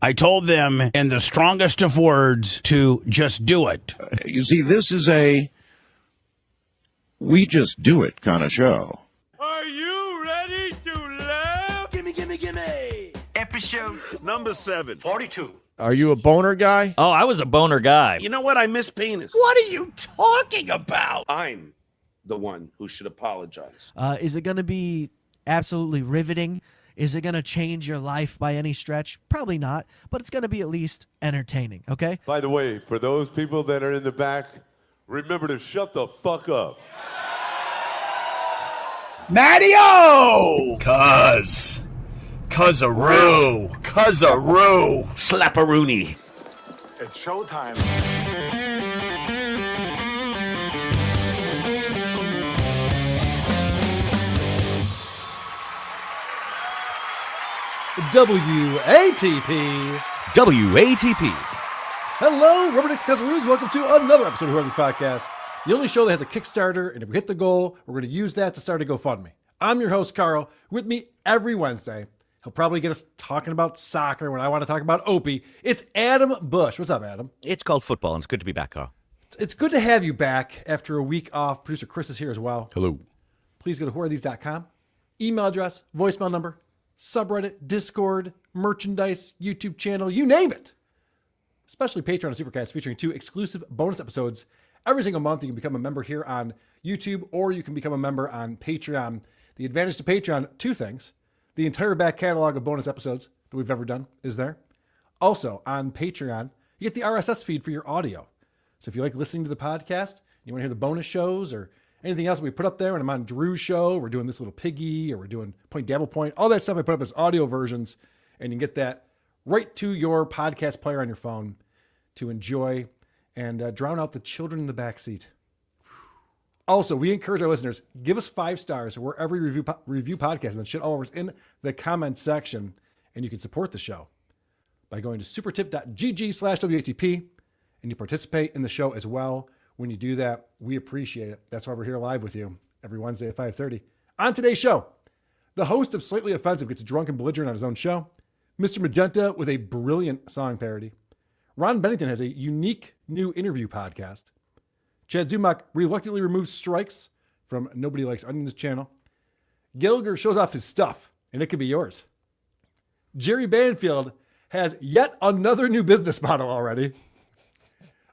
I told them in the strongest of words to just do it. You see, this is a we just do it kind of show. Are you ready to laugh? Gimme. Episode number 742. Are you a boner guy? Oh, I was a boner guy. You know what? I miss penis. What are you talking about? I'm the one who should apologize. Is it going to be absolutely riveting? Is it going to change your life by any stretch? Probably not, but it's going to be at least entertaining, okay? By the way, for those people that are in the back, remember to shut the fuck up. Mattio! Cuz-a-roo. Slapperoonie. It's showtime. WATP. Hello, Rubbernecks Cuzzaroos. Welcome to another episode of this podcast, the only show that has a Kickstarter, and if we hit the goal, we're going to use that to start a GoFundMe. I'm your host, Carl. With me every Wednesday, he'll probably get us talking about soccer when I want to talk about Opie. It's Adam Bush. What's up, Adam? It's called football, and it's good to be back, Carl. It's good to have you back after a week off. Producer Chris is here as well. Hello. Please go to whoarethees.com. Email address, voicemail number, subreddit, Discord, merchandise, YouTube channel, you name it. Especially Patreon and Supercast featuring 2 exclusive bonus episodes every single month. You can become a member here on YouTube, or you can become a member on Patreon. The advantage to Patreon, 2 things. The entire back catalog of bonus episodes that we've ever done is there. Also, on Patreon, you get the RSS feed for your audio. So if you like listening to the podcast, you want to hear the bonus shows or anything else we put up there, when I'm on Drew's show, we're doing This Little Piggy, or we're doing Point Dabble Point, all that stuff I put up as audio versions, and you can get that right to your podcast player on your phone to enjoy and drown out the children in the back seat. Also, we encourage our listeners, give us 5 stars wherever you review podcasts, and then shit all over us in the comments section. And you can support the show by going to supertip.gg/WATP, and you participate in the show as well. When you do that, we appreciate it. That's why we're here live with you every Wednesday at 5:30. On today's show, the host of Slightly Offensive gets drunk and belligerent on his own show. Mr. Magenta with a brilliant song parody. Ron Bennington has a unique new interview podcast. Chad Zumock reluctantly removes strikes from Nobody Likes Onions channel. Gallagher shows off his stuff, and it could be yours. Jerry Banfield has yet another new business model already.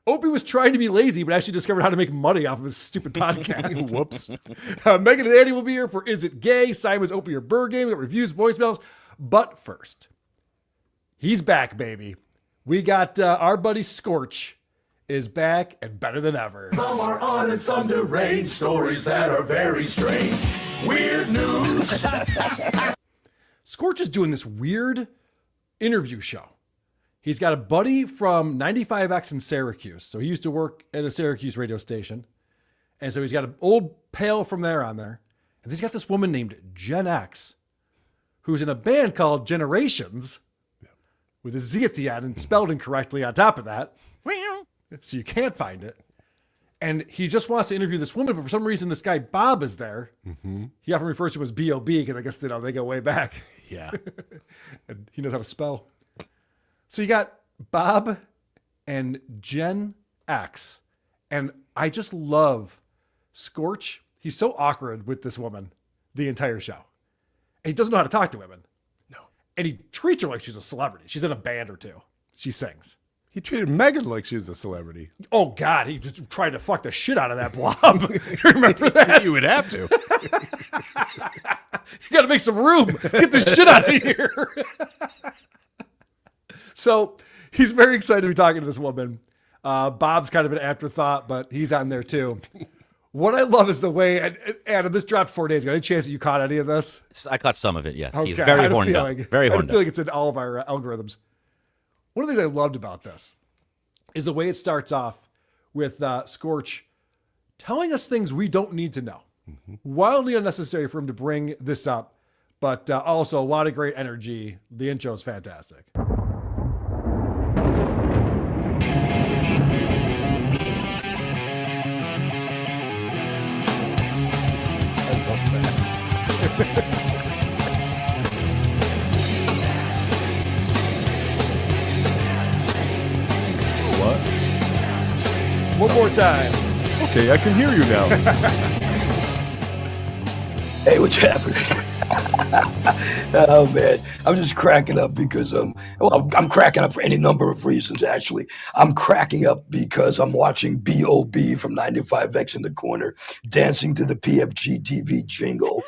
Opie was trying to be lazy, but actually discovered how to make money off of his stupid podcast. Whoops. Megan and Andy will be here for Is It Gay? Simon's Opie or Bird Game. We got reviews, voicemails. But first, he's back, baby. We got our buddy Scorch is back and better than ever. Some are on and some deranged, stories that are very strange. Weird news. Scorch is doing this weird interview show. He's got a buddy from 95X in Syracuse. So he used to work at a Syracuse radio station. And so he's got an old pal from there on there. And he's got this woman named Gen X, who's in a band called Generations, with a Z at the end and spelled incorrectly on top of that. So you can't find it. And he just wants to interview this woman, but for some reason this guy Bob is there. Mm-hmm. He often refers to him as B.O.B. because I guess they go way back. Yeah. And he knows how to spell. So you got Bob and Gen X. And I just love Scorch. He's so awkward with this woman the entire show. And he doesn't know how to talk to women. No. And he treats her like she's a celebrity. She's in a band or 2. She sings. He treated Megan like she was a celebrity. Oh, God. He just tried to fuck the shit out of that blob. You remember that? You would have to. You got to make some room. Let's get this shit out of here. So he's very excited to be talking to this woman. Bob's kind of an afterthought, but he's on there too. What I love is the way, and Adam, this dropped 4 days ago. Any chance that you caught any of this? I caught some of it, yes. Okay, He's very horned up. Very horned I feel up. like it's in all of our algorithms. One of the things I loved about this is the way it starts off with Scorch telling us things we don't need to know. Mm-hmm. Wildly unnecessary for him to bring this up, but also a lot of great energy. The intro is fantastic. I love that. more time. Okay, I can hear you now. Hey, what's happening? Oh man, I'm just cracking up because I'm cracking up for any number of reasons. Actually, I'm cracking up because I'm watching B.O.B. from 95X in the corner dancing to the PFG TV jingle.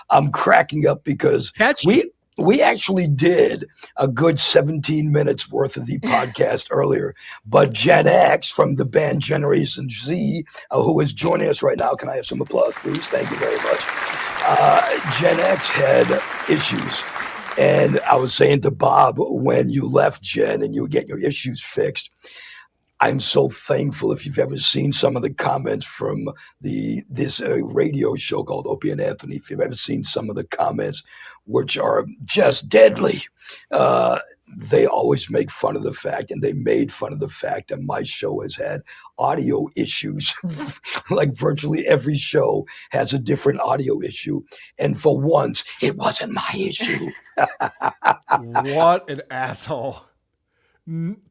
I'm cracking up because we actually did a good 17 minutes worth of the podcast earlier, but Gen X from the band Generation Z, who is joining us right now, can I have some applause, please? Thank you very much. Gen X had issues. And I was saying to Bob, when you left Gen and you were getting your issues fixed, I'm so thankful. If you've ever seen some of the comments from this radio show called Opie and Anthony, if you've ever seen some of the comments, which are just deadly, they always make fun of the fact, and they made fun of the fact that my show has had audio issues. Like virtually every show has a different audio issue. And for once, it wasn't my issue. What an asshole.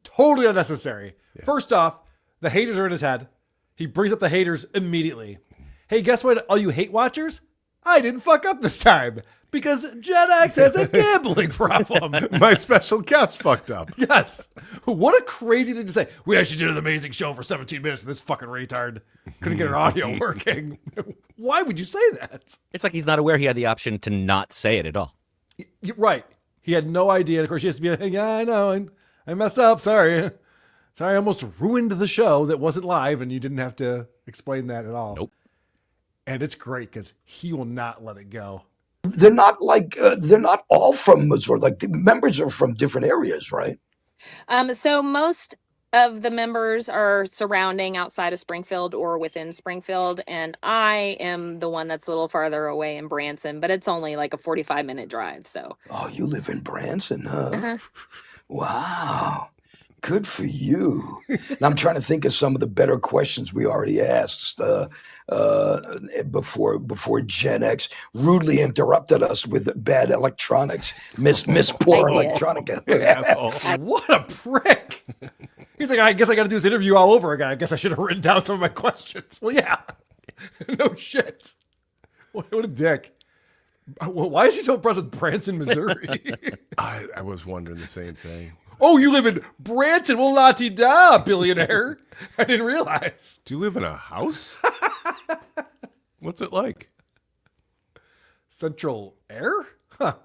Totally unnecessary. Yeah. First off, the haters are in his head. He brings up the haters immediately. Hey, guess what, all you hate watchers? I didn't fuck up this time because Gen X has a gambling problem. My special guest fucked up. Yes. What a crazy thing to say. We actually did an amazing show for 17 minutes and this fucking retard couldn't get her audio working. Why would you say that? It's like he's not aware he had the option to not say it at all. You're right. He had no idea. And of course, he has to be like, yeah, I know. I messed up. Sorry. I almost ruined the show that wasn't live and you didn't have to explain that at all. Nope. And it's great because he will not let it go. They're not like, they're not all from Missouri. Like the members are from different areas, right? So most of the members are surrounding outside of Springfield or within Springfield. And I am the one that's a little farther away in Branson, but it's only like a 45-minute drive. So. Oh, you live in Branson, huh? Uh-huh. Wow. Good for you. Now I'm trying to think of some of the better questions we already asked before Gen X rudely interrupted us with bad electronics. Miss Poor Electronica. What a prick. He's like, I guess I got to do this interview all over again. I guess I should have written down some of my questions. Well, yeah. No shit. What a dick. Why is he so impressed with Branson, Missouri? I was wondering the same thing. Oh, you live in Branson. Well, la-ti-da, billionaire. I didn't realize. Do you live in a house? What's it like? Central Air? Huh.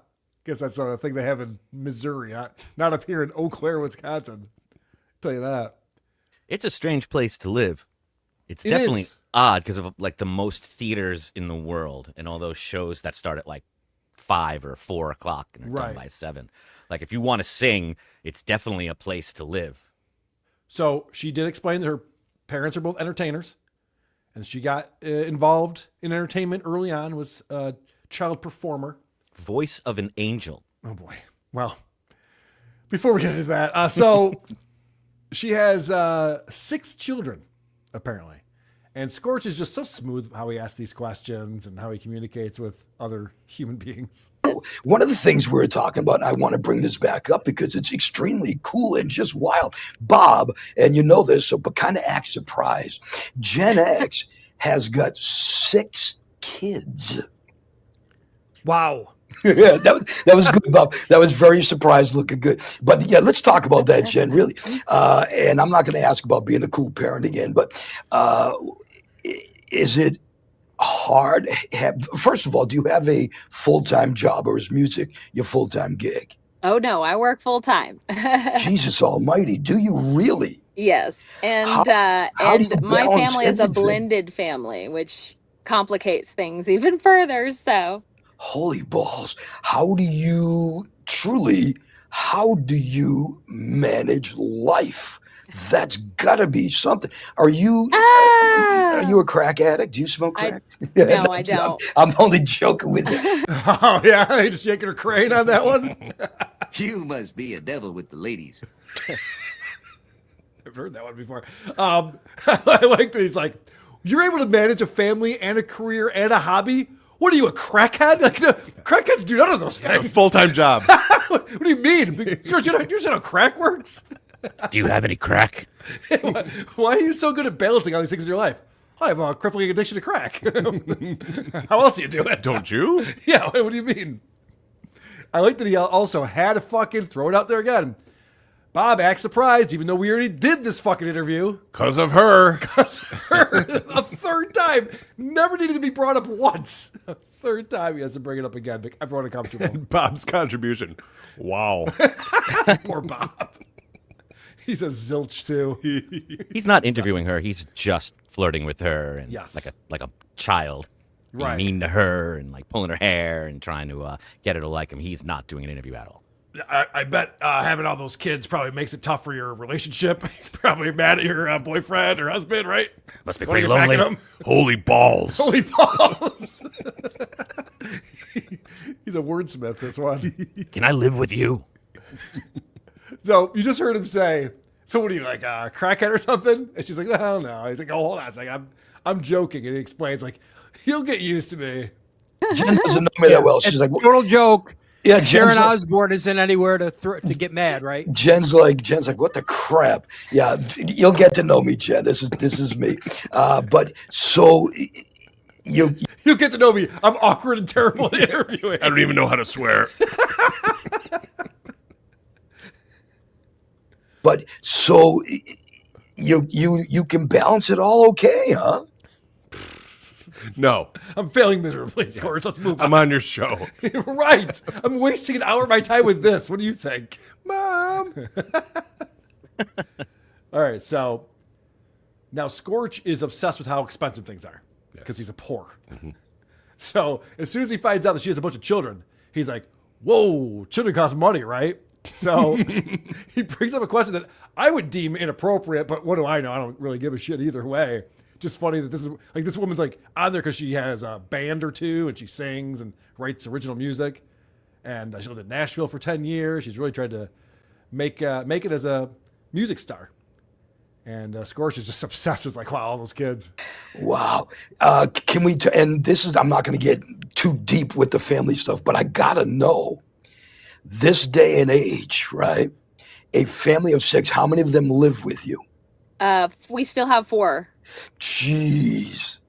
Guess that's a thing they have in Missouri, not up here in Eau Claire, Wisconsin. I'll tell you that. It's a strange place to live. It's definitely odd because of like the most theaters in the world and all those shows that start at like 5 or 4 o'clock and are done by 7. Like if you want to sing, it's definitely a place to live. So she did explain that her parents are both entertainers, and she got involved in entertainment early on, was a child performer. Voice of an angel. Oh boy. Well, before we get into that, so she has 6 children, apparently. And Scorch is just so smooth how he asks these questions and how he communicates with other human beings. One of the things we were talking about, and I want to bring this back up because it's extremely cool and just wild. Bob, and you know this, but kind of act surprised. Gen X has got 6 kids. Wow. Yeah, that was good, Bob. That was very surprised, looking good. But yeah, let's talk about that, Jen, really. And I'm not going to ask about being a cool parent again, but is it hard? First of all, do you have a full-time job, or is music your full-time gig? Oh, no, I work full time. Jesus almighty, do you really? Yes. And my family is a blended family, which complicates things even further. So. Holy balls. How do you manage life? That's gotta be something. Are you a crack addict? Do you smoke crack? No, I don't. I'm only joking with you. Oh yeah, you just shaking her crane on that one. You must be a devil with the ladies. I've heard that one before. I like that he's like, you're able to manage a family and a career and a hobby. What are you, a crackhead? Like, no, crackheads do none of those things. Full-time job. What do you mean? You know how crack works? Do you have any crack? Why are you so good at balancing all these things in your life? I have a crippling addiction to crack. How else do you do it? Don't you? Yeah, what do you mean? I like that he also had to fucking throw it out there again. Bob acts surprised, even though we already did this fucking interview. Because of her. A third time. Never needed to be brought up once. A third time he has to bring it up again. Make everyone uncomfortable. And Bob's contribution. Wow. Poor Bob. He's a zilch too. He's not interviewing her. He's just flirting with her and Yes. like a child. Being Right. mean to her and like pulling her hair and trying to get her to like him. He's not doing an interview at all. I bet having all those kids probably makes it tough for your relationship. Probably mad at your boyfriend or husband, right? Must be Wanna pretty get back at lonely. him? Holy balls. Holy balls. He's a wordsmith, this one. Can I live with you? So you just heard him say, so what are you, like a crackhead or something? And she's like, well, no. He's like, oh, hold on a second. I'm joking. And he explains, like, he'll get used to me. Jen doesn't know me that well. She's like, total joke. yeah, Sharon Jen's like, Osbourne isn't anywhere to get mad, right? Jen's like, what the crap? Yeah, you'll get to know me, Jen. This is me. But so you get to know me. I'm awkward and terrible at interviewing. I don't even know how to swear. But so you can balance it all okay, huh? No. I'm failing miserably, Scorch. Let's move on. I'm on your show. Right. I'm wasting an hour of my time with this. What do you think? Mom. All right, so now Scorch is obsessed with how expensive things are because he's a poor. Mm-hmm. So as soon as he finds out that she has a bunch of children, he's like, whoa, children cost money, right? So he brings up a question that I would deem inappropriate, but what do I know? I don't really give a shit either way. Just funny that this is like this woman's like on there because she has a band or two and she sings and writes original music. And she lived in Nashville for 10 years. She's really tried to make it as a music star. And Scorch is just obsessed with like, wow, all those kids. Wow. Can we? And this is, I'm not going to get too deep with the family stuff, but I gotta know. This day and age, right? A family of 6. How many of them live with you? We still have 4. Jeez.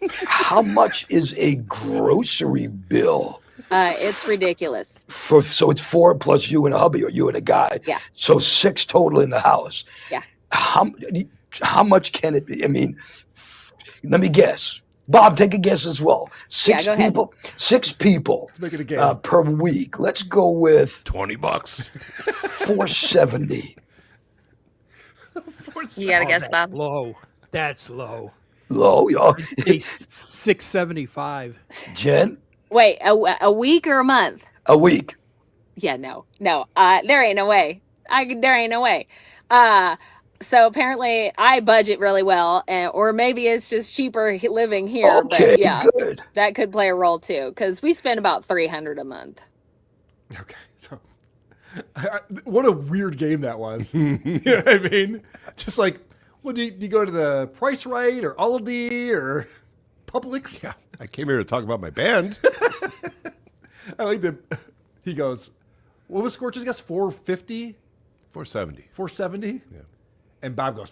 How much is a grocery bill? It's ridiculous. So it's 4 plus you and a hubby or you and a guy. Yeah. So 6 total in the house. Yeah. How much can it be? I mean, let me guess. Bob, take a guess as well. 6 go ahead. people. 6 people. Let's make it a game. Per week. Let's go with $20. $470. You gotta guess, Bob. Low. That's low. Low, y'all. $675. Jen, Wait, a week or a month? a week. Yeah, no. There ain't no way. There ain't no way. So apparently I budget really well, or maybe it's just cheaper living here. Okay, but yeah, good. that could play a role too, because we spend about $300 a month. Okay, so what a weird game that was. You know what I mean? Just like, what do you go to the Price Right or Aldi or Publix? Yeah, I came here to talk about my band. I like that. He goes, what was Scorch's guess? 450? 470. 470? Yeah. And Bob goes,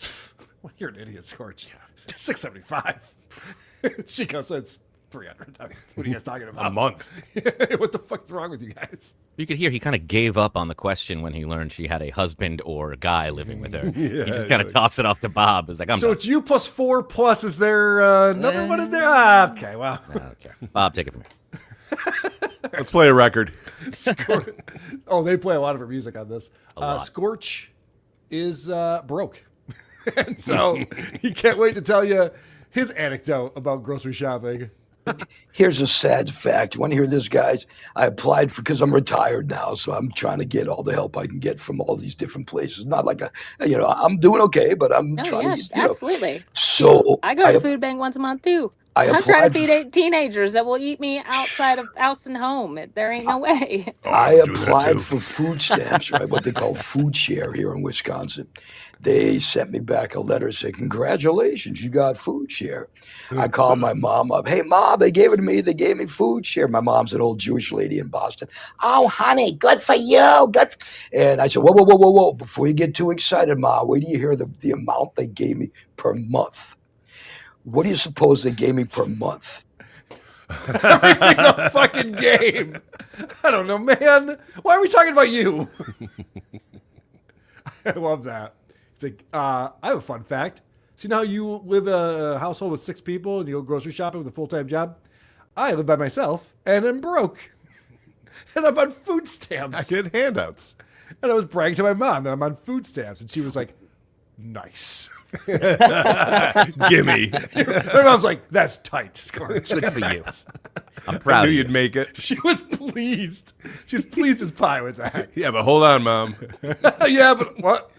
well, you're an idiot, Scorch. It's 675. She goes, it's 300. I mean, what are you guys talking about? A month. What the fuck's wrong with you guys? You could hear he kind of gave up on the question when he learned she had a husband or a guy living with her. He just kind of tossed it off to Bob. It was like, I'm So done. it's you plus 4 plus. Is there another one in there? Ah, okay, well. I don't care. Bob, take it from here. Let's play a record. Oh, they play a lot of her music on this. lot. Scorch is broke. And so he can't wait to tell you his anecdote about grocery shopping. Here's a sad fact. You want to hear this, guys? I applied because I'm retired now, so I'm trying to get all the help I can get from all these different places. Not like I'm doing okay, but I'm No, trying yeah, to get, absolutely. So I go to the food bank once a month too. I'm trying to feed teenagers that will eat me outside of house and home. There ain't no way. I applied for food stamps, right? What they call food share here in Wisconsin. They sent me back a letter saying, congratulations, you got food share. I called my mom up. Hey, Mom, they gave it to me. They gave me food share. My mom's an old Jewish lady in Boston. Oh, honey, good for you. And I said, whoa. Before you get too excited, Mom, wait till you hear the amount they gave me per month. What do you suppose they gave me per month? A fucking game. I don't know, man. Why are we talking about you? I love that. It's like, I have a fun fact. See now you live in a household with 6 people and you go grocery shopping with a full-time job? I live by myself and I'm broke. And I'm on food stamps. I get handouts. And I was bragging to my mom that I'm on food stamps. And she was like, nice. Gimme. My mom's like, that's tight, Scorch. Good for you. I'm proud I knew of you'd you. make it. She was pleased. She was pleased as pie with that. Yeah, but hold on, Mom. Yeah, but what?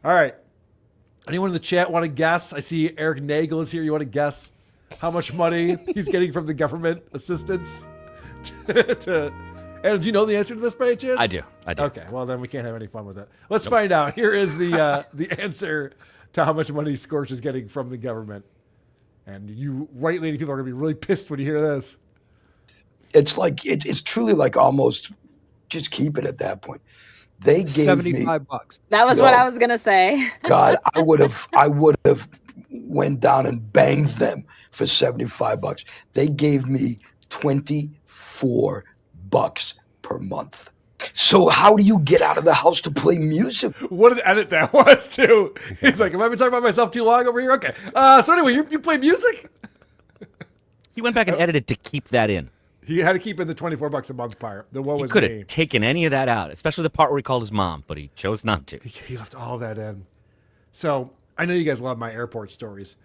All right. Anyone in the chat want to guess? I see Eric Nagel is here. You want to guess how much money he's getting from the government assistance? Adam, do you know the answer to this by any chance? I do. Okay, well then we can't have any fun with it. Let's find out. Here is the answer to how much money Scorch is getting from the government. And you right-leaning people are going to be really pissed when you hear this. It's like, it's truly like almost just keep it at that point. They gave me $75. That was what I was gonna say. God, I would have went down and banged them for $75. They gave me $24 per month. So how do you get out of the house to play music? What an edit that was, too. He's like, have I been talking about myself too long over here? Okay. So anyway, you play music? He went back and edited to keep that in. He had to keep in the $24 a month part. The one He was could me. have taken any of that out, especially the part where he called his mom, but he chose not to. He left all that in. So I know you guys love my airport stories.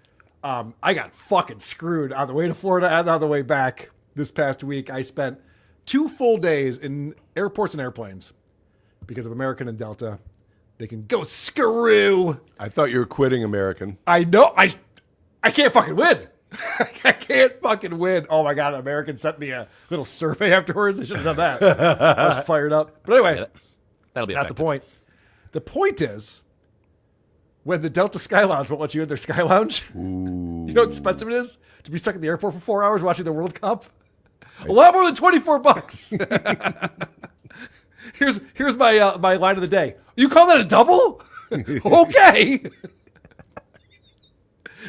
I got fucking screwed on the way to Florida and on the way back this past week. I spent 2 full days in airports and airplanes because of American and Delta. They can go screw. I thought you were quitting American. I know. I can't fucking win. I can't fucking win. Oh my God, American sent me a little survey afterwards. They should have done that. I was fired up. But anyway, that'll be not effective. the point. The point is, when the Delta Sky Lounge won't let you in their Sky Lounge, you know how expensive it is to be stuck in the airport for 4 hours watching the World Cup? A lot more than $24. Here's my my line of the day. You call that a double? Okay.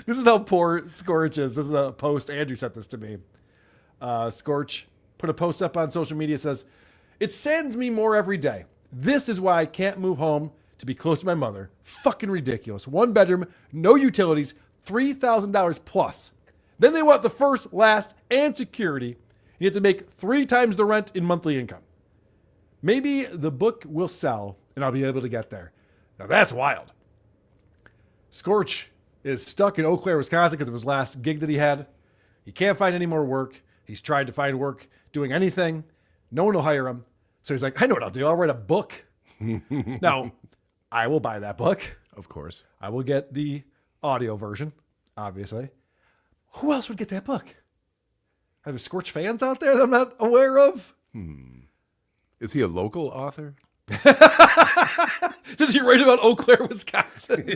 This is how poor Scorch is. This is a post. Andrew sent this to me. Scorch put a post up on social media. Says, it saddens me more every day. This is why I can't move home to be close to my mother. Fucking ridiculous. 1 bedroom, no utilities, $3,000 plus. Then they want the first, last, and security. You have to make 3 times the rent in monthly income. Maybe the book will sell and I'll be able to get there. Now that's wild. Scorch is stuck in Eau Claire, Wisconsin because of his last gig that he had. He can't find any more work. He's tried to find work doing anything. No one will hire him. So he's like, I know what I'll do. I'll write a book. Now, I will buy that book. Of course. I will get the audio version, obviously. Who else would get that book? Are there Scorch fans out there that I'm not aware of? Is he a local author? Does he write about Eau Claire, Wisconsin?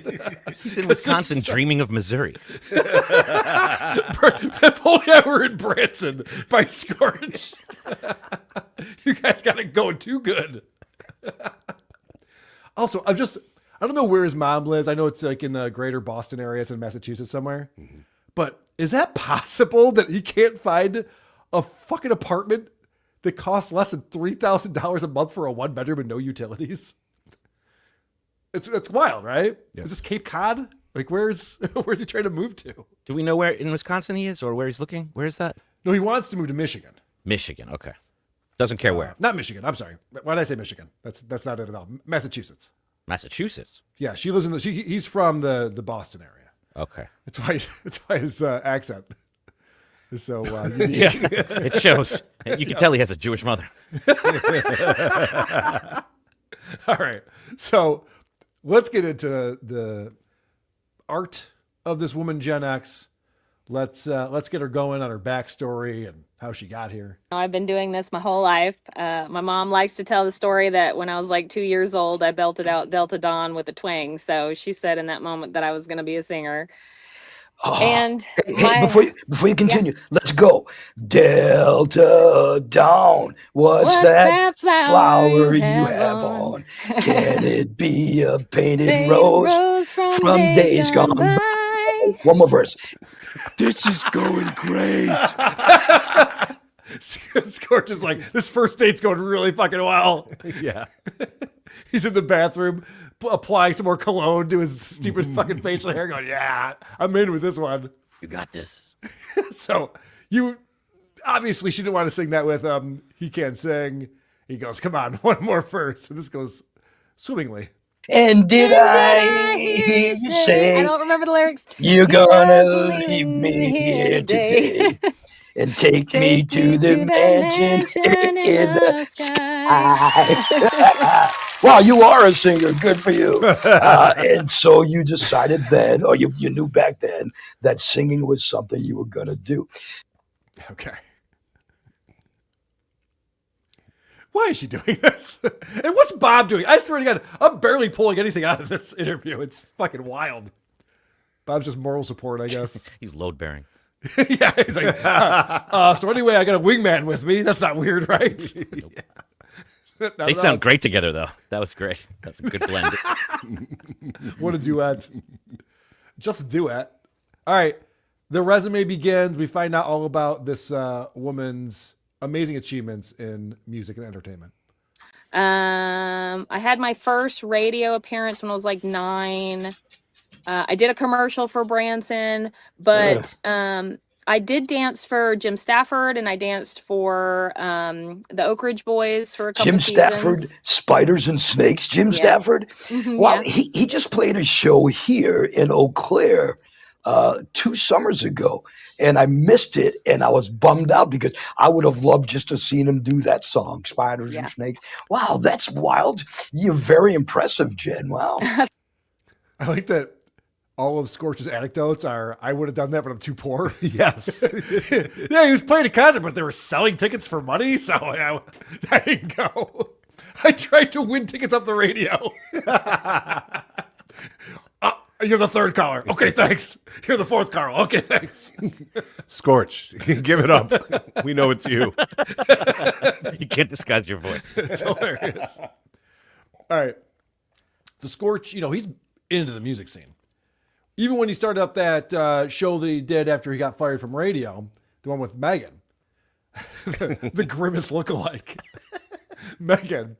He's in Wisconsin dreaming of Missouri. If only I were in Branson by Scorch. You guys got it going too good. Also, I don't know where his mom lives. I know it's like in the greater Boston area. It's in Massachusetts somewhere. Mm-hmm. But is that possible that he can't find a fucking apartment that costs less than $3,000 a month for a 1 bedroom and no utilities? It's wild, right? Yeah. Is this Cape Cod? Like, where's he trying to move to? Do we know where in Wisconsin he is or where he's looking? Where is that? No, he wants to move to Michigan. Michigan, okay. Doesn't care where. Not Michigan. I'm sorry. Why did I say Michigan? That's not it at all. Massachusetts. Massachusetts. Yeah, she lives in he's from the Boston area. Okay. That's why his accent is so unique. Yeah, it shows. You can tell he has a Jewish mother. All right. So let's get into the art of this woman, Gen X. Let's get her going on her backstory and how she got here. I've been doing this my whole life. My mom likes to tell the story that when I was like 2 years old, I belted out Delta Dawn with a twang. So she said in that moment that I was going to be a singer. And before you continue, let's go. Delta Dawn, what's that flower you have on? Can it be a painted rose from days gone by? One more verse. This is going great. Scorch is like, this first date's going really fucking well. Yeah. He's in the bathroom applying some more cologne to his stupid fucking facial hair going, yeah, I'm in with this one. You got this. So you, obviously she didn't want to sing that with He Can't Sing. He goes, come on, one more verse. And this goes swimmingly. And did I hear you say, I don't remember the lyrics. You're gonna leave me here today and take me to the mansion in the sky. Wow, you are a singer. Good for you. And so you decided then, or you knew back then, that singing was something you were going to do. Okay. Why is she doing this? And what's Bob doing? I swear to God, I'm barely pulling anything out of this interview. It's fucking wild. Bob's just moral support, I guess. He's load bearing. Yeah, he's like, so anyway, I got a wingman with me. That's not weird, right? Nope. They sound great together, though. That was great. That's a good blend. What a duet. Just a duet. All right. The resume begins. We find out all about this woman's amazing achievements in music and entertainment. I had my first radio appearance when I was like 9. I did a commercial for Branson, but I did dance for Jim Stafford, and I danced for the Oak Ridge Boys for a couple Jim seasons. Stafford, Spiders and Snakes. Jim Stafford. Wow, he just played a show here in Eau Claire 2 summers ago, and I missed it, and I was bummed out because I would have loved just to seen him do that song, Spiders and Snakes. Wow, that's wild. You're very impressive, Jen. Wow. I like that. All of Scorch's anecdotes are, I would have done that, but I'm too poor. Yes. Yeah, he was playing a concert, but they were selling tickets for money, so I didn't go. I tried to win tickets off the radio. You're the third caller. Okay, thanks. You're the fourth caller. Okay, thanks. Scorch, give it up. We know it's you. You can't disguise your voice. It's hilarious. All right. So Scorch, he's into the music scene. Even when he started up that show that he did after he got fired from radio, the one with Megan, the grimace lookalike, Megan.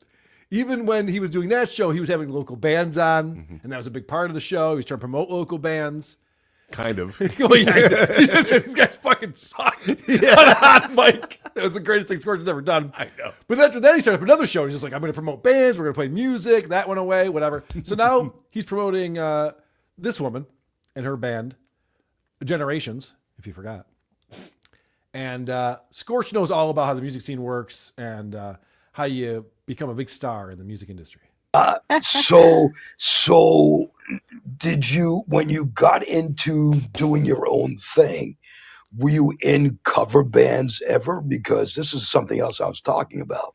Even when he was doing that show, he was having local bands on, and that was a big part of the show. He was trying to promote local bands. Kind of. These guys fucking suck. On mic. That was the greatest thing Scorch has ever done. I know. But after that, he started up another show. He's just like, I'm going to promote bands. We're going to play music. That went away, whatever. So now he's promoting this woman and her band, Generations, if you forgot. And Scorch knows all about how the music scene works and how you become a big star in the music industry. So did you, when you got into doing your own thing, were you in cover bands ever? Because this is something else I was talking about.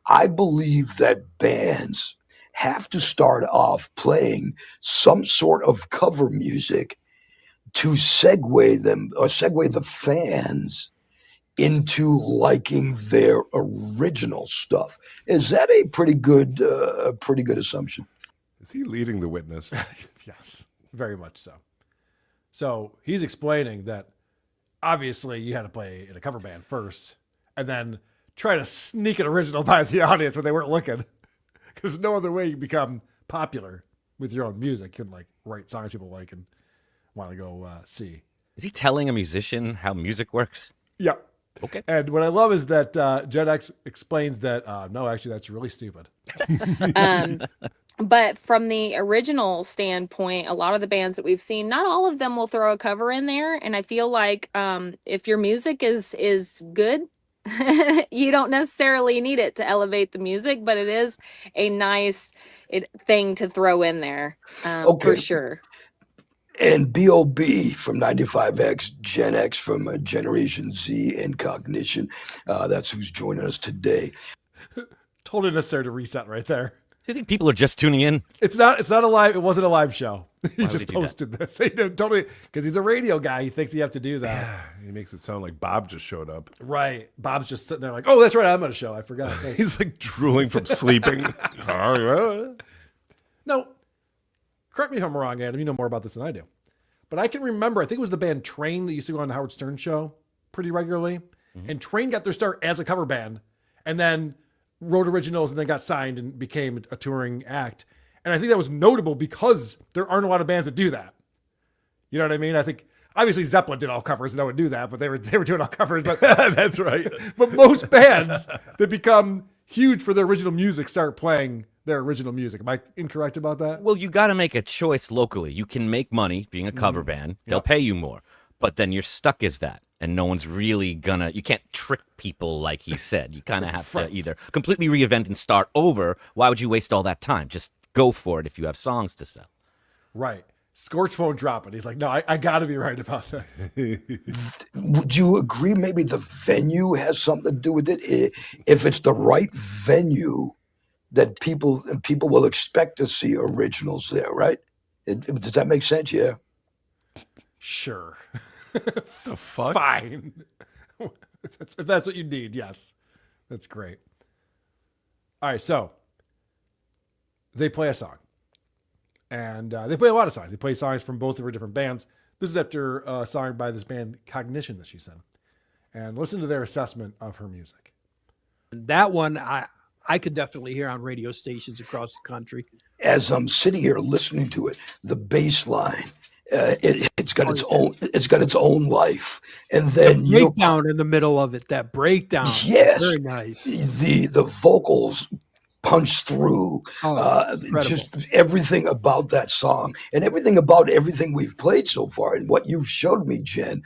I believe that bands have to start off playing some sort of cover music to segue them or segue the fans into liking their original stuff. Is that a pretty good assumption? Is he leading the witness? Yes, very much so. So he's explaining that obviously you had to play in a cover band first and then try to sneak an original by the audience when they weren't looking. Because no other way you become popular with your own music. You can write songs people like and want to go see. Is he telling a musician how music works? Yeah. Okay. And what I love is that Gen X explains that, no, actually, that's really stupid. But from the original standpoint, a lot of the bands that we've seen, not all of them will throw a cover in there. And I feel like if your music is good, you don't necessarily need it to elevate the music, but it is a nice thing to throw in there for sure. And B.O.B. from 95X, Gen X from Generation Z and Cognition. That's who's joining us today. Totally necessary to reset right there. Do you think people are just tuning in? It's not a live. It wasn't a live show. He Why just would he do posted this. He totally because he's a radio guy. He thinks you have to do that. Yeah, he makes it sound like Bob just showed up. Right. Bob's just sitting there like, oh, that's right. I'm on a show. I forgot. He's like drooling from sleeping. No, correct me if I'm wrong, Adam. You know more about this than I do. But I can remember, I think it was the band Train that used to go on the Howard Stern show pretty regularly. Mm-hmm. And Train got their start as a cover band and then wrote originals and then got signed and became a touring act. And I think that was notable because there aren't a lot of bands that do that. You know what I mean? I think obviously Zeppelin did all covers and no one do that, but they were doing all covers. But that's right. But most bands that become huge for their original music start playing their original music. Am I incorrect about that? Well, you got to make a choice locally. You can make money being a cover band. They'll pay you more. But then you're stuck as that. And no one's really gonna, you can't trick people like he said. You kind of have to either completely reinvent and start over. Why would you waste all that time? Just go for it if you have songs to sell. Right. Scorch won't drop it. He's like, no, I got to be right about this. Would you agree maybe the venue has something to do with it? If it's the right venue, that people will expect to see originals there, right? Does that make sense? Yeah. Sure. The fuck? Fine. If that's what you need, yes. That's great. All right, so they play a song. And they play a lot of songs. They play songs from both of her different bands. This is after a song by this band Cognition that she said. And listen to their assessment of her music. That one I could definitely hear on radio stations across the country. As I'm sitting here listening to it, the bass line, it's got its own life, and then the breakdown in the middle of it. That breakdown, yes, very nice. The vocals punch through, just everything about that song and everything about everything we've played so far, and what you've showed me, Jen.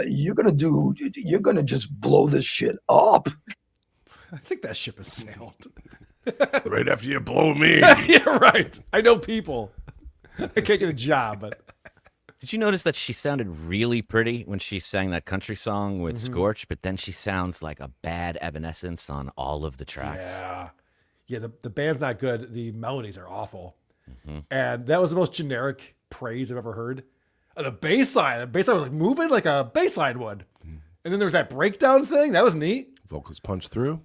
You're gonna just blow this shit up. I think that ship has sailed. Right after you blow me. Yeah, right. I know people. I can't get a job, but. Did you notice that she sounded really pretty when she sang that country song with Scorch, but then she sounds like a bad Evanescence on all of the tracks? Yeah, the band's not good. The melodies are awful. And that was the most generic praise I've ever heard. The bass line was like moving like a bass line would. And then there was that breakdown thing. That was neat. Vocals punch through.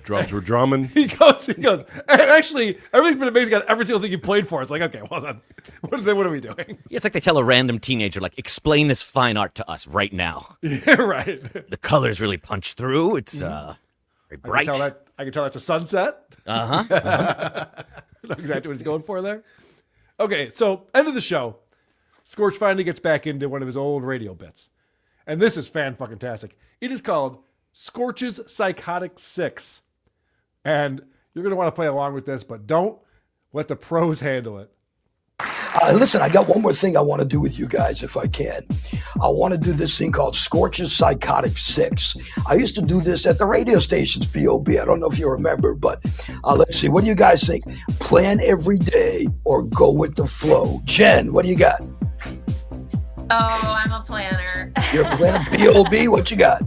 Drums were drumming. He goes. And actually, everything's been amazing on every single thing you played for. It's like, okay, well then, what are we doing? Yeah, it's like they tell a random teenager, like, explain this fine art to us right now. Yeah, right. The colors really punch through. It's very bright. I can tell that's a sunset. Uh-huh. I know exactly what he's going for there. Okay, so end of the show. Scorch finally gets back into one of his old radio bits. And this is fan-fucking-tastic. It is called Scorch's Psychotic 6. And you're going to want to play along with this, but don't let the pros handle it. Listen, I got one more thing I want to do with you guys, if I can. I want to do this thing called Scorch's Psychotic 6. I used to do this at the radio stations, B.O.B. I don't know if you remember, but let's see. What do you guys think? Plan every day or go with the flow? Jen, what do you got? Oh, I'm a planner. You're a planner? B.O.B., what you got?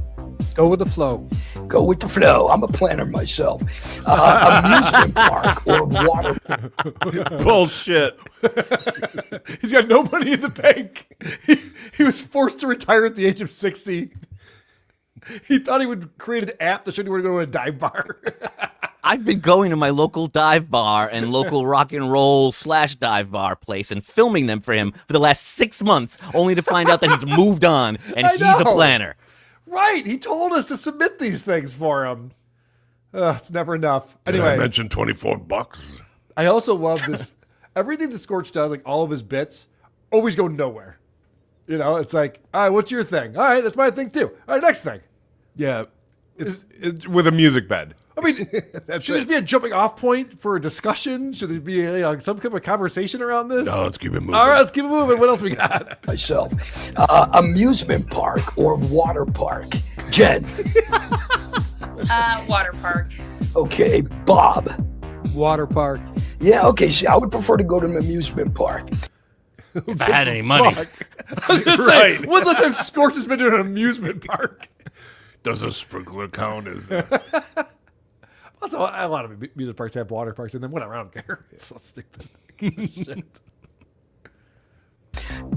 Go with the flow. Go with the flow. I'm a planner myself. Amusement park or water. Bullshit. He's got no money in the bank. He was forced to retire at the age of 60. He thought he would create an app that showed you where to go to a dive bar. I've been going to my local dive bar and local rock and roll / dive bar place and filming them for him for the last 6 months, only to find out that he's moved on and he's a planner. Right. He told us to submit these things for him. It's never enough. Did anyway, I mention $24? I also love this. Everything that Scorch does, like all of his bits, always go nowhere. You know, it's like, all right, what's your thing? All right, that's my thing too. All right, next thing. Yeah, it's with a music bed. I mean, should this be a jumping off point for a discussion? Should there be some kind of conversation around this? No, let's keep it moving. All right, let's keep it moving. What else we got? Myself. Amusement park or water park? Jen. Water park. Okay, Bob. Water park. Yeah, okay. See, I would prefer to go to an amusement park. If I had any money. I was going to say, when's the last time Scorch has been to an amusement park? Does a sprinkler count as... Also, a lot of amusement parks have water parks in them. Whatever, I don't care. It's so stupid. Shit.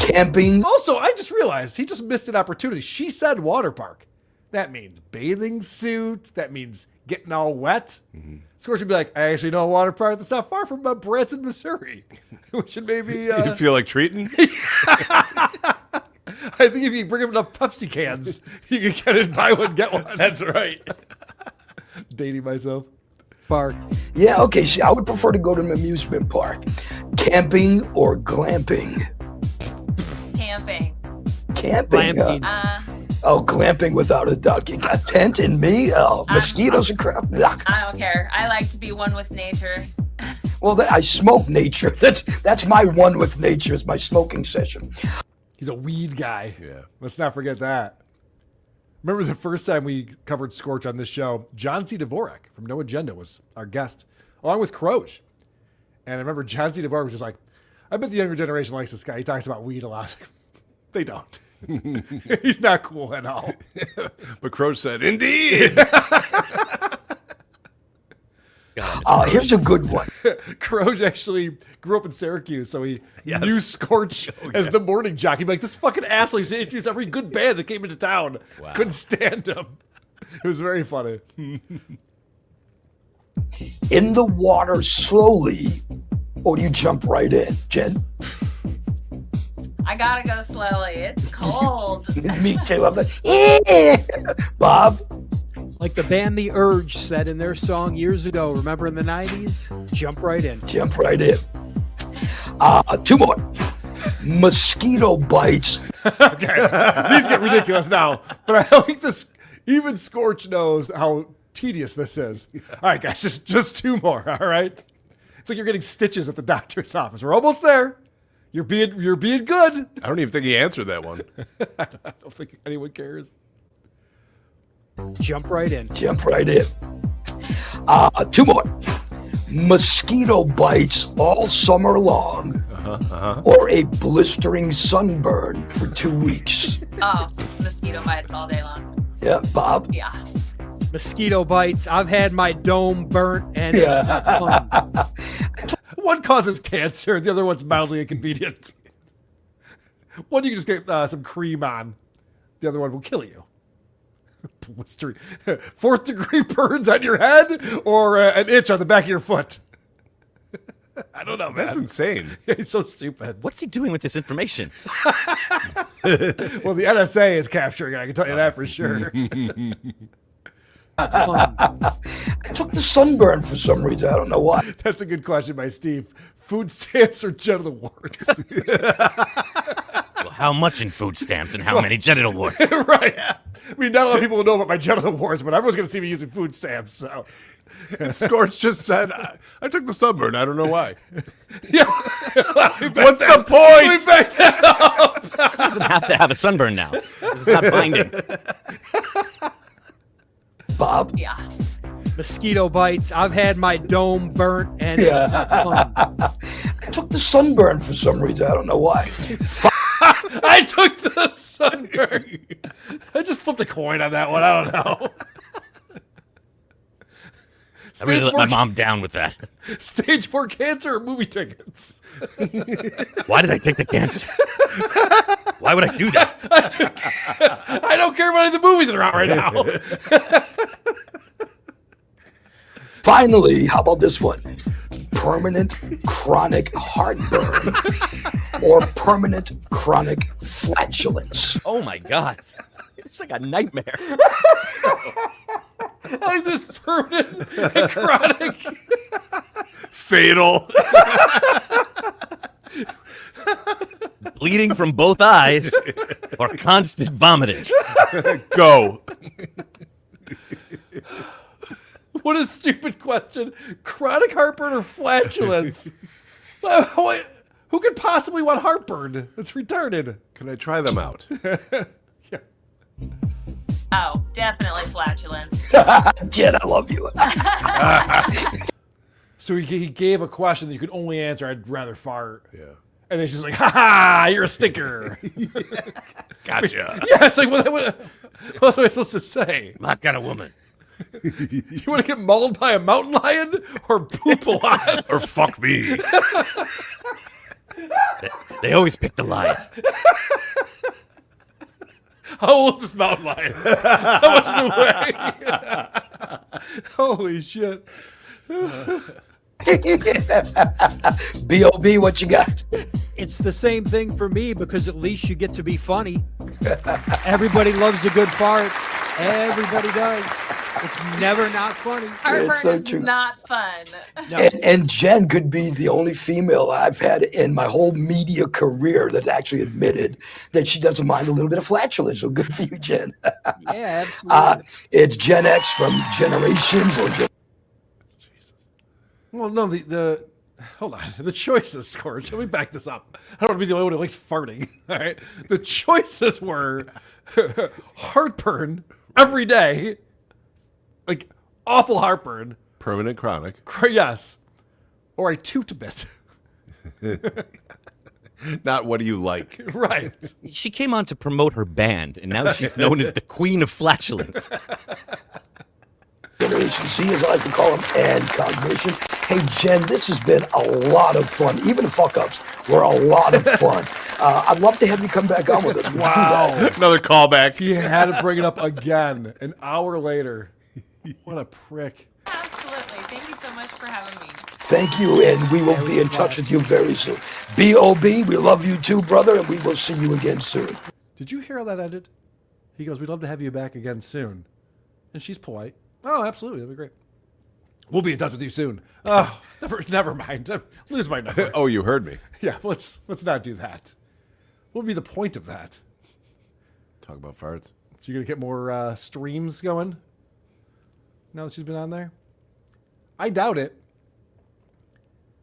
Camping. Also, I just realized he just missed an opportunity. She said water park. That means bathing suit. That means getting all wet. Scorch would be like, I actually know a water park that's not far from Branson, Missouri. We should maybe... You feel like treating? I think if you bring him enough Pepsi cans, you can get it, buy one, get one. That's right. Dating myself. Park. Yeah, okay, see, I would prefer to go to an amusement park. Camping or glamping? Camping. Camping? Glamping. Oh, glamping without a doubt. You got tent and me? Oh, mosquitoes and crap. Ugh. I don't care. I like to be one with nature. Well, I smoke nature. That's my one with nature is my smoking session. He's a weed guy. Yeah. Let's not forget that. Remember the first time we covered Scorch on this show, John C. Dvorak from No Agenda was our guest, along with Croge. And I remember John C. Dvorak was just like, I bet the younger generation likes this guy. He talks about weed a lot. They don't. He's not cool at all. But Croge said, indeed. Here's a good one. Croge actually grew up in Syracuse, so he knew Scorch as the morning jockey. He'd be like, this fucking asshole used to introduce every good band that came into town. Wow. Couldn't stand him. It was very funny. In the water slowly, or do you jump right in, Jen? I gotta go slowly. It's cold. Me too. I'm like, eh. Bob? Like the band The Urge said in their song years ago, remember in the 90s? Jump right in. Jump right in. Two more. Mosquito bites. Okay. These get ridiculous now, but I like this. Even Scorch knows how tedious this is. All right, guys, just two more. All right. It's like you're getting stitches at the doctor's office. We're almost there. You're being good. I don't even think he answered that one. I don't think anyone cares. Jump right in. Jump right in. Two more. Mosquito bites all summer long, or a blistering sunburn for 2 weeks. Oh, mosquito bites all day long. Yeah, Bob? Yeah. Mosquito bites. I've had my dome burnt and it's not fun. One causes cancer, the other one's mildly inconvenient. One you can just get some cream on. The other one will kill you. Blistering. 4th degree burns on your head or an itch on the back of your foot. I don't know, man. That's insane. He's so stupid. What's he doing with this information? Well, the NSA is capturing it. I can tell you that for sure. I took the sunburn for some reason. I don't know why. That's a good question by Steve. Food stamps or genital warts? Well, how much in food stamps and how many genital warts? Right. I mean, not a lot of people will know about my genital warts, but everyone's going to see me using food stamps. So, And Scorch just said, I took the sunburn. I don't know why. Yeah. What's the point? We back that up. He doesn't have to have a sunburn now. This is not binding. Bob? Yeah. Mosquito bites. I've had my dome burnt and it's not fun. I took the sunburn for some reason. I don't know why. I took the sunburn. I just flipped a coin on that one. I don't know. I really let my mom down with that. Stage 4 cancer or movie tickets? Why did I take the cancer? Why would I do that? I don't care about any of the movies that are out right now. Finally, how about this one? Permanent chronic heartburn or permanent chronic flatulence. Oh my God. It's like a nightmare. Like this permanent and chronic. Fatal. Bleeding from both eyes or constant vomiting. Go. What a stupid question. Chronic heartburn or flatulence? Who could possibly want heartburn? It's retarded. Can I try them out? Yeah. Oh, definitely flatulence. Jen, I love you. So he gave a question that you could only answer, I'd rather fart. Yeah. And then she's like, ha ha, you're a stinker. Gotcha. Yeah, it's like, what am I supposed to say? Not got a woman. You want to get mauled by a mountain lion or poop a lot? Or fuck me. They always pick the lion. How old is this mountain lion? How much do weigh? Holy shit. B.O.B., what you got? It's the same thing for me because at least you get to be funny. Everybody loves a good fart. Everybody does. It's never not funny. Heartburn It's so is true. not fun. And Jen could be the only female I've had in my whole media career that's actually admitted that she doesn't mind a little bit of flatulence. So good for you, Jen. Yeah, absolutely. It's Gen X from Generations or Gen. Well, no, the hold on. The choices, Scorch. Let me back this up. I don't want to be the only one who likes farting. All right. The choices were heartburn every day, like awful heartburn. Permanent chronic. Yes. Or I toot a bit. Not what do you like? Right. She came on to promote her band, and now she's known as the Queen of Flatulence. Generation Z, as I like to call them, and Cognition. Hey, Jen, this has been a lot of fun. Even the fuck-ups were a lot of fun. I'd love to have you come back on with us. We'll do that. Another callback. He had to bring it up again an hour later. What a prick. Absolutely. Thank you so much for having me. Thank you, and we will be in touch with you very soon. B.O.B., we love you too, brother, and we will see you again soon. Did you hear how that ended? He goes, we'd love to have you back again soon. And she's polite. Oh, absolutely. That'd be great. We'll be in touch with you soon. Oh, never mind. Lose my number. Oh, you heard me. Yeah, let's not do that. What would be the point of that? Talk about farts. So you're going to get more streams going now that she's been on there? I doubt it.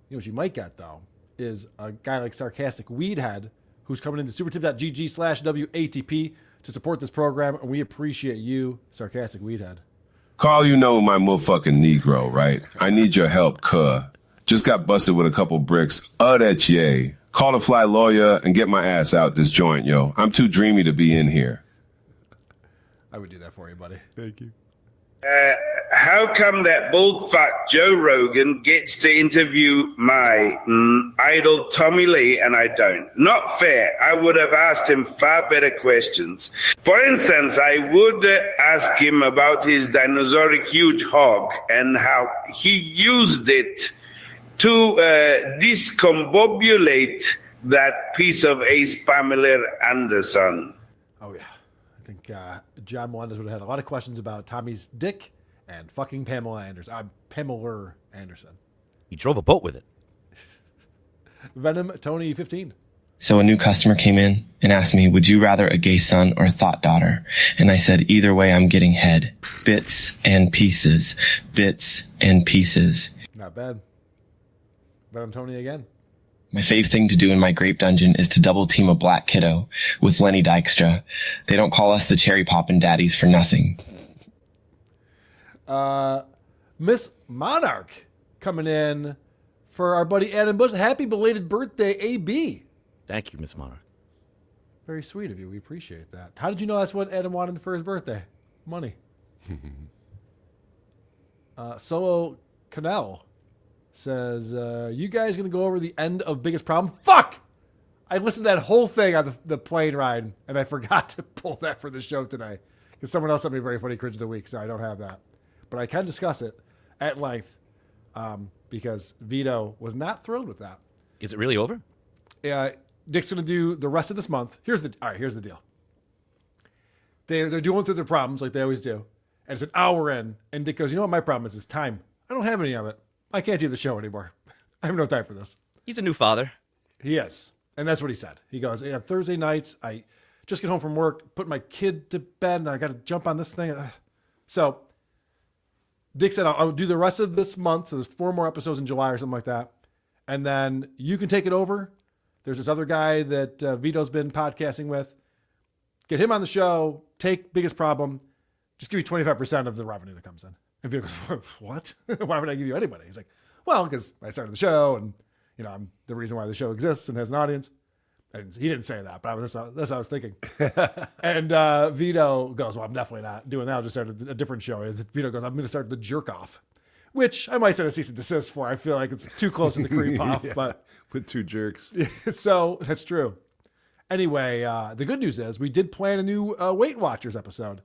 You know what you might get, though, is a guy like Sarcastic Weedhead who's coming into supertip.gg/WATP to support this program, and we appreciate you, Sarcastic Weedhead. Carl, you know my motherfucking Negro, right? I need your help, cuh. Just got busted with a couple bricks. That yay. Call a fly lawyer and get my ass out this joint, yo. I'm too dreamy to be in here. I would do that for you, buddy. Thank you. How come that bullfuck Joe Rogan gets to interview my idol Tommy Lee and I don't? Not fair. I would have asked him far better questions. For instance, I would ask him about his dinosauric huge hog and how he used it to discombobulate that piece of Ace Pamela Anderson. Oh, yeah. I think John Melendez would have had a lot of questions about Tommy's dick and fucking Pamela Anderson. Pamela Anderson. He drove a boat with it. Venom Tony 15. So a new customer came in and asked me, would you rather a gay son or a thought daughter? And I said, either way, I'm getting head. Bits and pieces. Bits and pieces. Not bad. Venom Tony again. My fave thing to do in my grape dungeon is to double team a black kiddo with Lenny Dykstra. They don't call us the cherry poppin' daddies for nothing. Miss Monarch coming in for our buddy Adam Bush. Happy belated birthday, AB. Thank you, Miss Monarch. Very sweet of you. We appreciate that. How did you know that's what Adam wanted for his birthday? Money. Solo Canal says, you guys going to go over the end of Biggest Problem? Fuck! I listened to that whole thing on the plane ride, and I forgot to pull that for the show today. Because someone else sent me a very funny cringe of the week, so I don't have that. But I can discuss it at length because Vito was not thrilled with that. Is it really over? Dick's going to do the rest of this month. Here's the deal. They're doing through their problems like they always do. And it's an hour in, and Dick goes, you know what my problem is time. I don't have any of it. I can't do the show anymore. I have no time for this. He's a new father. He is. And that's what he said. He goes, yeah, Thursday nights, I just get home from work, put my kid to bed, and I got to jump on this thing. So Dick said, I'll do the rest of this month. So there's 4 more episodes in July or something like that. And then you can take it over. There's this other guy that Vito's been podcasting with. Get him on the show. Take Biggest Problem. Just give you 25% of the revenue that comes in. And Vito goes, what? Why would I give you anybody? He's like, well, because I started the show and, I'm the reason why the show exists and has an audience. And he didn't say that, but that's what I was thinking. And Vito goes, well, I'm definitely not doing that. I'll just start a different show. And Vito goes, I'm going to start the jerk off, which I might send a cease and desist for. I feel like it's too close to the creep off, but with 2 jerks. So that's true. Anyway, the good news is we did plan a new Weight Watchers episode,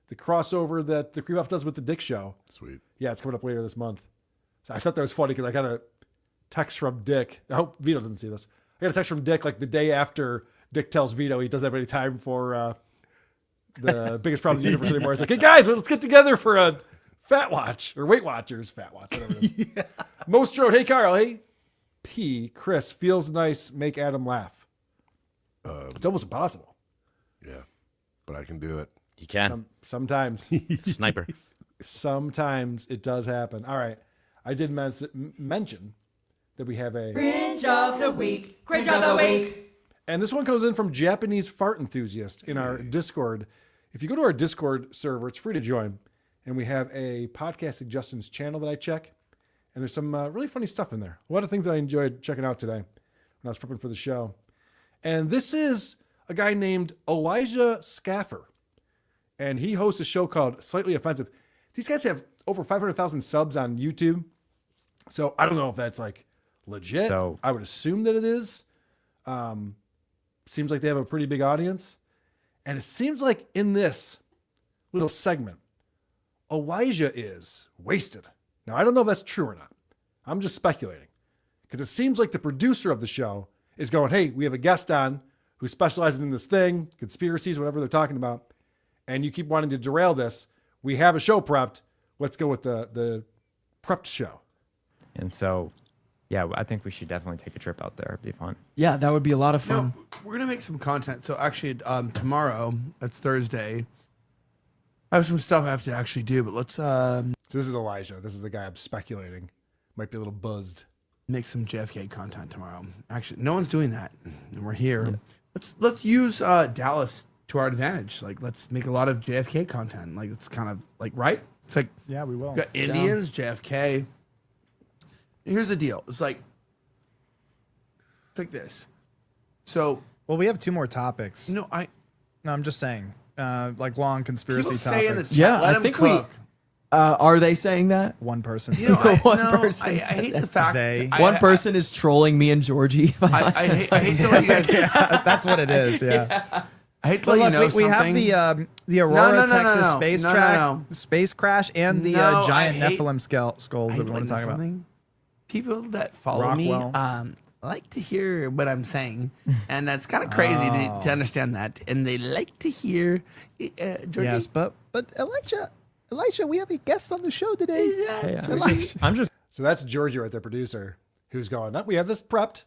the crossover that the creep off does with the Dick Show. Sweet. Yeah, it's coming up later this month. So I thought that was funny because I got a text from Dick. I hope Vito doesn't see this. I got a text from Dick like the day after Dick tells Vito he doesn't have any time for the biggest problem in the universe anymore. He's like, hey guys, let's get together for a Fat Watch or Weight Watchers. Fat Watch, whatever it is. Yeah. Mostrode, hey Carl, hey P. Chris, feels nice, make Adam laugh. It's almost impossible. Yeah, but I can do it. You can. Sometimes. Sniper. Sometimes it does happen. All right. I did mention that we have a Cringe of the week. Cringe of the week. And this one comes in from Japanese Fart Enthusiast in our Discord. If you go to our Discord server, it's free to join. And we have a podcast suggestions channel that I check. And there's some really funny stuff in there. A lot of things that I enjoyed checking out today when I was prepping for the show. And this is a guy named Elijah Scaffer. And he hosts a show called Slightly Offensive. These guys have over 500,000 subs on YouTube. So I don't know if that's like legit. So, I would assume that it is. Seems like they have a pretty big audience. And it seems like in this little segment, Elijah is wasted. Now, I don't know if that's true or not. I'm just speculating. Because it seems like the producer of the show is going, hey, we have a guest on who specializes in this thing, conspiracies, whatever they're talking about. And you keep wanting to derail this. We have a show prepped. Let's go with the prepped show. And so, yeah, I think we should definitely take a trip out there. It'd be fun. Yeah, that would be a lot of fun. No, we're going to make some content. So actually, tomorrow, that's Thursday, I have some stuff I have to actually do, but let's... So this is Elijah. This is the guy I'm speculating. Might be a little buzzed. Make some JFK content tomorrow. Actually, no one's doing that. And we're here. Yeah. Let's use Dallas to our advantage. Like, let's make a lot of JFK content. Like, it's kind of like, right? It's like... Yeah, we will. Got Indians, JFK... Here's the deal. It's like this. So, well, we have 2 more topics. No, I'm just saying, like long conspiracy topics. Say in the chat, yeah, let I think cook. Are they saying that? One person. Person. I hate the fact that one person is trolling me and Georgie. I hate to let you guys. That's what it is. Yeah. I hate to let you know we something. We have the Aurora, Texas space track, space crash, and the giant Nephilim skulls that we want to talk about. People that follow me like to hear what I'm saying, and that's kind of crazy to understand that. And they like to hear. Georgie. Yes, but Elijah, we have a guest on the show today. I'm just. So that's Georgie, right, the producer, who's going, we have this prepped.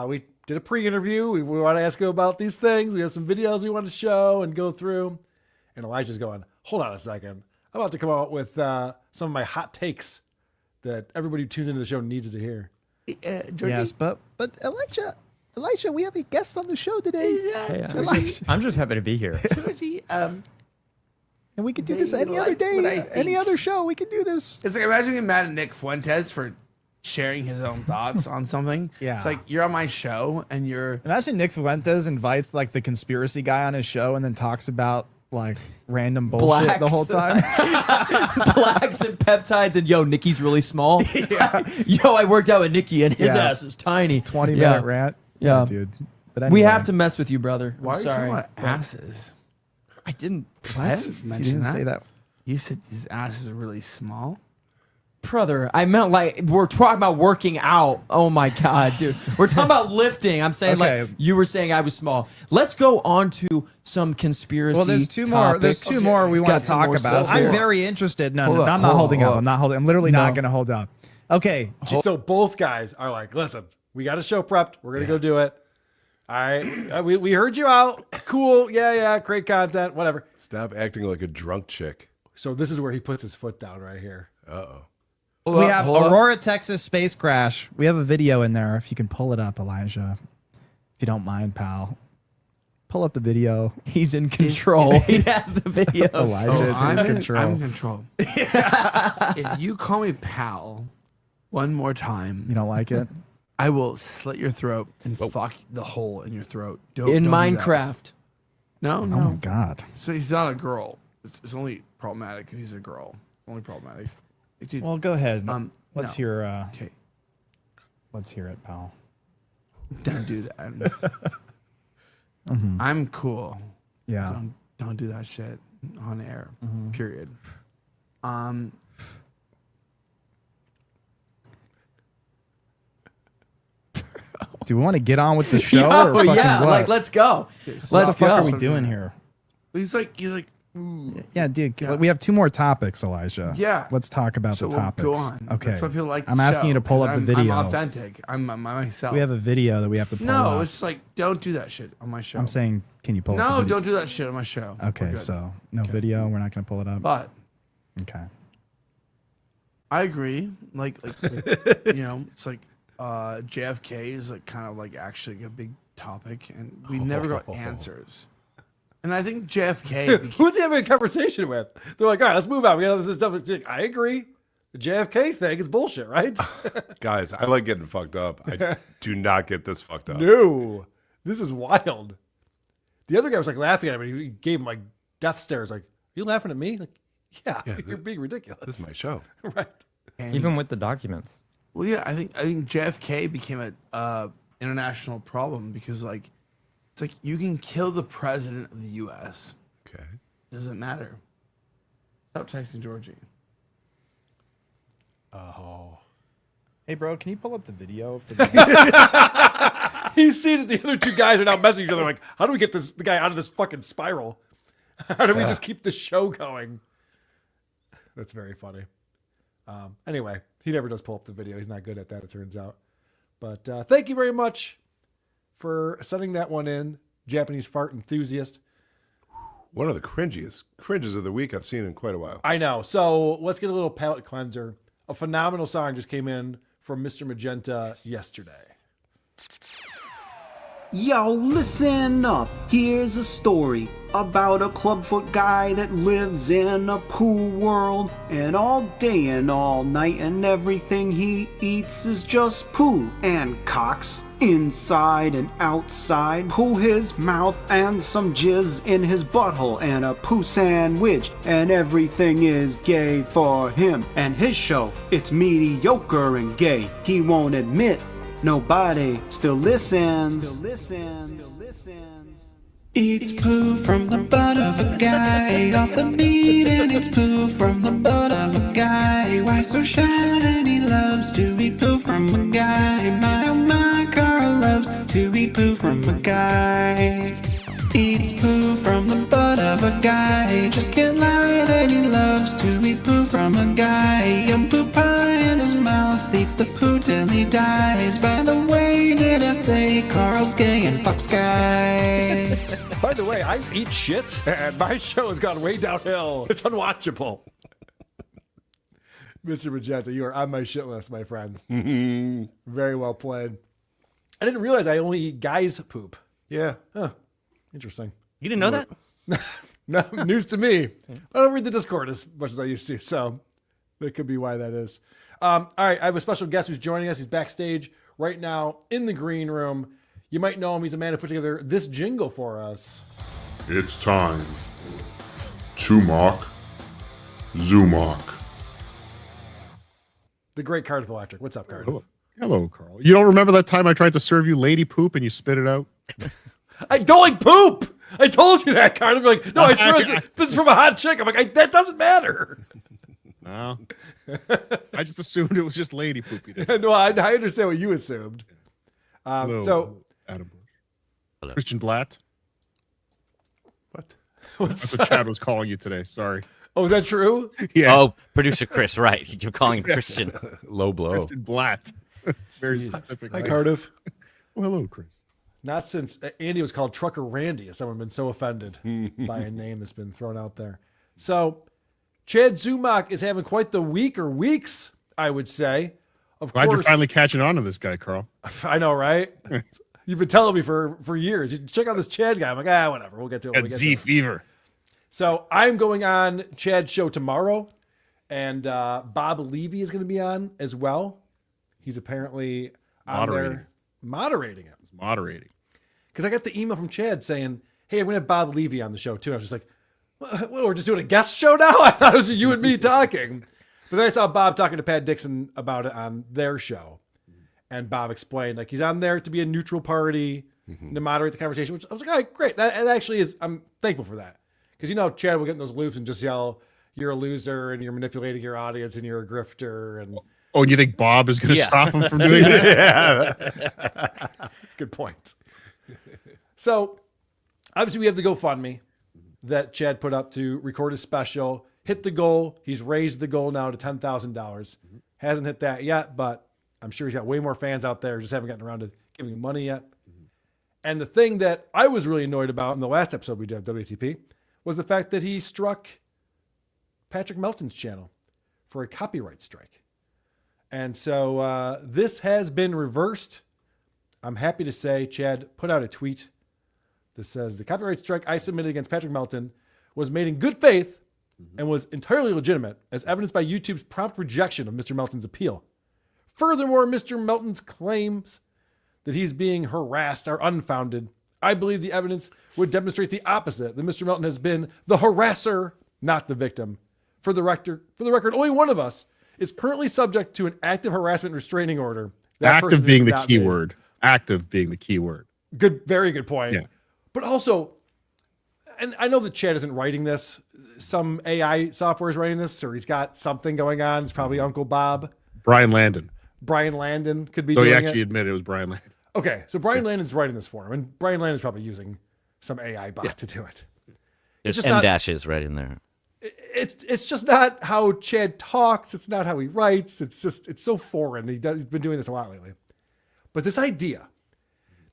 We did a pre-interview. We want to ask you about these things. We have some videos we want to show and go through. And Elijah's going, hold on a second. I'm about to come out with some of my hot takes that everybody who tunes into the show needs to hear. Yes, but Elijah, we have a guest on the show today. I'm just happy to be here. Georgie, and we could do this any other day, any other show. We could do this. It's like imagine getting mad at Nick Fuentes for sharing his own thoughts on something. Yeah, it's like you're on my show and you're. Imagine Nick Fuentes invites like the conspiracy guy on his show and then talks about like random bullshit the whole time. Blacks and peptides and Nikki's really small. I worked out with Nikki and his ass is tiny. 20-minute rant. Yeah, dude. But anyway. We have to mess with you, brother. Why are you talking about asses? I didn't. What? You didn't say that. You said his ass is really small. Brother, I meant like we're talking about working out. Oh my god, dude. We're talking about lifting. I'm saying like you were saying I was small. Let's go on to some conspiracy. Well, there's two more. There's two more we want to talk about. I'm very interested. No, I'm not holding up. I'm not holding. I'm literally not going to hold up. Okay. So both guys are like, listen, we got a show prepped. We're gonna go do it. All right, we heard you out. Cool. Yeah. Great content. Whatever. Stop acting like a drunk chick. So this is where he puts his foot down right here. Uh-oh. We have Aurora, Texas space crash. We have a video in there. If you can pull it up, Elijah. If you don't mind, pal. Pull up the video. He's in control. He has the video. Elijah is in control. I'm in control. If you call me pal one more time. You don't like it? I will slit your throat and fuck the hole in your throat. In don't do that. Minecraft. No, no. Oh my God. So he's not a girl. It's only problematic if he's a girl. Only problematic. Dude, Well, go ahead. Let's no. hear. Okay. Let's hear it, pal. Don't do that. I'm cool. Yeah. Don't do that shit on air. Period. Do we want to get on with the show? Oh, or yeah. what? Like, let's go. What Let's the fuck go. are we doing here? He's like. Yeah, dude. We have 2 more topics, Elijah. Yeah. Let's talk about So the we'll topics. go on. Okay. That's why people like. I'm the asking you show, to pull 'cause up the video. I'm authentic. I'm myself. We have a video that we have to pull No, up. it's like don't do that shit on my show. I'm saying, can you pull up the No, video? don't do that shit on my show. Okay, We're good. so no video. We're not going to pull it up. But okay. I agree. Like it's like JFK is like kind of like actually a big topic, and we never got answers. And I think JFK. Who's he having a conversation with? They're like, all right, let's move on. We got this stuff. It's like, I agree. The JFK thing is bullshit, right? Guys, I like getting fucked up. I do not get this fucked up. No, this is wild. The other guy was like laughing at him, and he gave him like death stares. Like, are you laughing at me? Like, yeah, you're being ridiculous. This is my show. Right. And Even with the documents. Well, yeah, I think JFK became a international problem because like it's like you can kill the president of the U.S. Okay. Doesn't matter. Stop texting Georgie. Oh. Hey, bro, can you pull up the video for He sees that the other 2 guys are now messaging each other like, how do we get the guy out of this fucking spiral? How do we just keep the show going? That's very funny. Anyway, he never does pull up the video. He's not good at that, it turns out. But thank you very much for sending that one in, Japanese fart enthusiast. One of the cringes of the week I've seen in quite a while. I know. So let's get a little palate cleanser. A phenomenal song just came in from Mr. Magenta yesterday. Yo, listen up. Here's a story about a clubfoot guy that lives in a poo world. And all day and all night and everything he eats is just poo and cocks. Inside and outside, poo his mouth and some jizz in his butthole and a poo sandwich. And everything is gay for him and his show. It's mediocre and gay. He won't admit. Nobody still listens. It's poo from the butt of a guy off the beat, and it's poo from the butt of a guy. Why so shy that he loves to eat poo from a guy? My oh my, Carl loves to eat poo from a guy. It's poo from the butt of a guy. Just can't lie that he loves to eat poo from a guy. Yum poo pie in his mouth, eats the poo till he dies. By the way, did I say Carl's gay and fucks guys? By the way, I eat shit, and my show has gone way downhill. It's unwatchable. Mr. Magenta, you are on my shit list, my friend. Very well played. I didn't realize I only eat guys' poop. Yeah. Huh. Interesting. You didn't know that? No, news to me. I don't read the Discord as much as I used to, so that could be why that is. All right, I have a special guest who's joining us. He's backstage right now in the green room. You might know him. He's a man who put together this jingle for us. It's time to mock Zumock. The great Cardiff Electric. What's up, Cardiff? Hello, Carl. You don't remember that time I tried to serve you lady poop and you spit it out? I don't like poop. I told you that, Cardiff. You're like, no, I swear this is from a hot chick. I'm like, that doesn't matter. No. I just assumed it was just lady poop you did. No, I understand what you assumed. So, Adam Bush. Christian Blatt. What? That's what Chad was calling you today. Sorry. Oh, is that true? Yeah. Oh, producer Chris, right. You're calling him Christian. Low blow. Christian Blatt. Very specific. Hi, Cardiff. Well, hello, Chris. Not since Andy was called Trucker Randy has someone been so offended by a name that's been thrown out there. So, Chad Zumock is having quite the week or weeks, I would say. Of Glad course, you're finally catching on to this guy, Carl. I know, right? You've been telling me for years. You check out this Chad guy. I'm like, whatever. We'll get to it. Got Z fever. So I'm going on Chad's show tomorrow, and Bob Levy is going to be on as well. He's apparently on there moderating it. It's moderating. Because I got the email from Chad saying, hey, I'm going to have Bob Levy on the show too. I was just like, what, we're just doing a guest show now? I thought it was you and me talking. But then I saw Bob talking to Pat Dixon about it on their show. And Bob explained, like, he's on there to be a neutral party, to moderate the conversation, which I was like, all right, great. That actually is, I'm thankful for that. Because, you know, Chad will get in those loops and just yell, you're a loser and you're manipulating your audience and you're a grifter. And Oh, and you think Bob is going to stop him from doing that? Yeah. Good point. So, obviously, we have the GoFundMe that Chad put up to record his special, hit the goal. He's raised the goal now to $10,000. Hasn't hit that yet, but I'm sure he's got way more fans out there, just haven't gotten around to giving him money yet. And the thing that I was really annoyed about in the last episode we did of WTP was the fact that he struck Patrick Melton's channel for a copyright strike. And so this has been reversed. I'm happy to say Chad put out a tweet that says the copyright strike I submitted against Patrick Melton was made in good faith and was entirely legitimate, as evidenced by YouTube's prompt rejection of Mr. Melton's appeal. Furthermore, Mr. Melton's claims that he's being harassed are unfounded. I believe the evidence would demonstrate the opposite, that Mr. Melton has been the harasser, not the victim. For the record, only one of us is currently subject to an active harassment restraining order. That Active being the key word. Active being the key word. Good, very good point. Yeah. But also, and I know that Chad isn't writing this. Some AI software is writing this, or he's got something going on. It's probably Uncle Bob. Brian Landon Could be So doing he it. actually admitted it was Brian Landon. Okay, so Brian Landon's writing this for him, and Brian Landon's probably using some AI bot to do it. There's just M not- dashes right in there. It's just not how Chad talks. It's not how he writes. It's so foreign. He's been doing this a lot lately. But this idea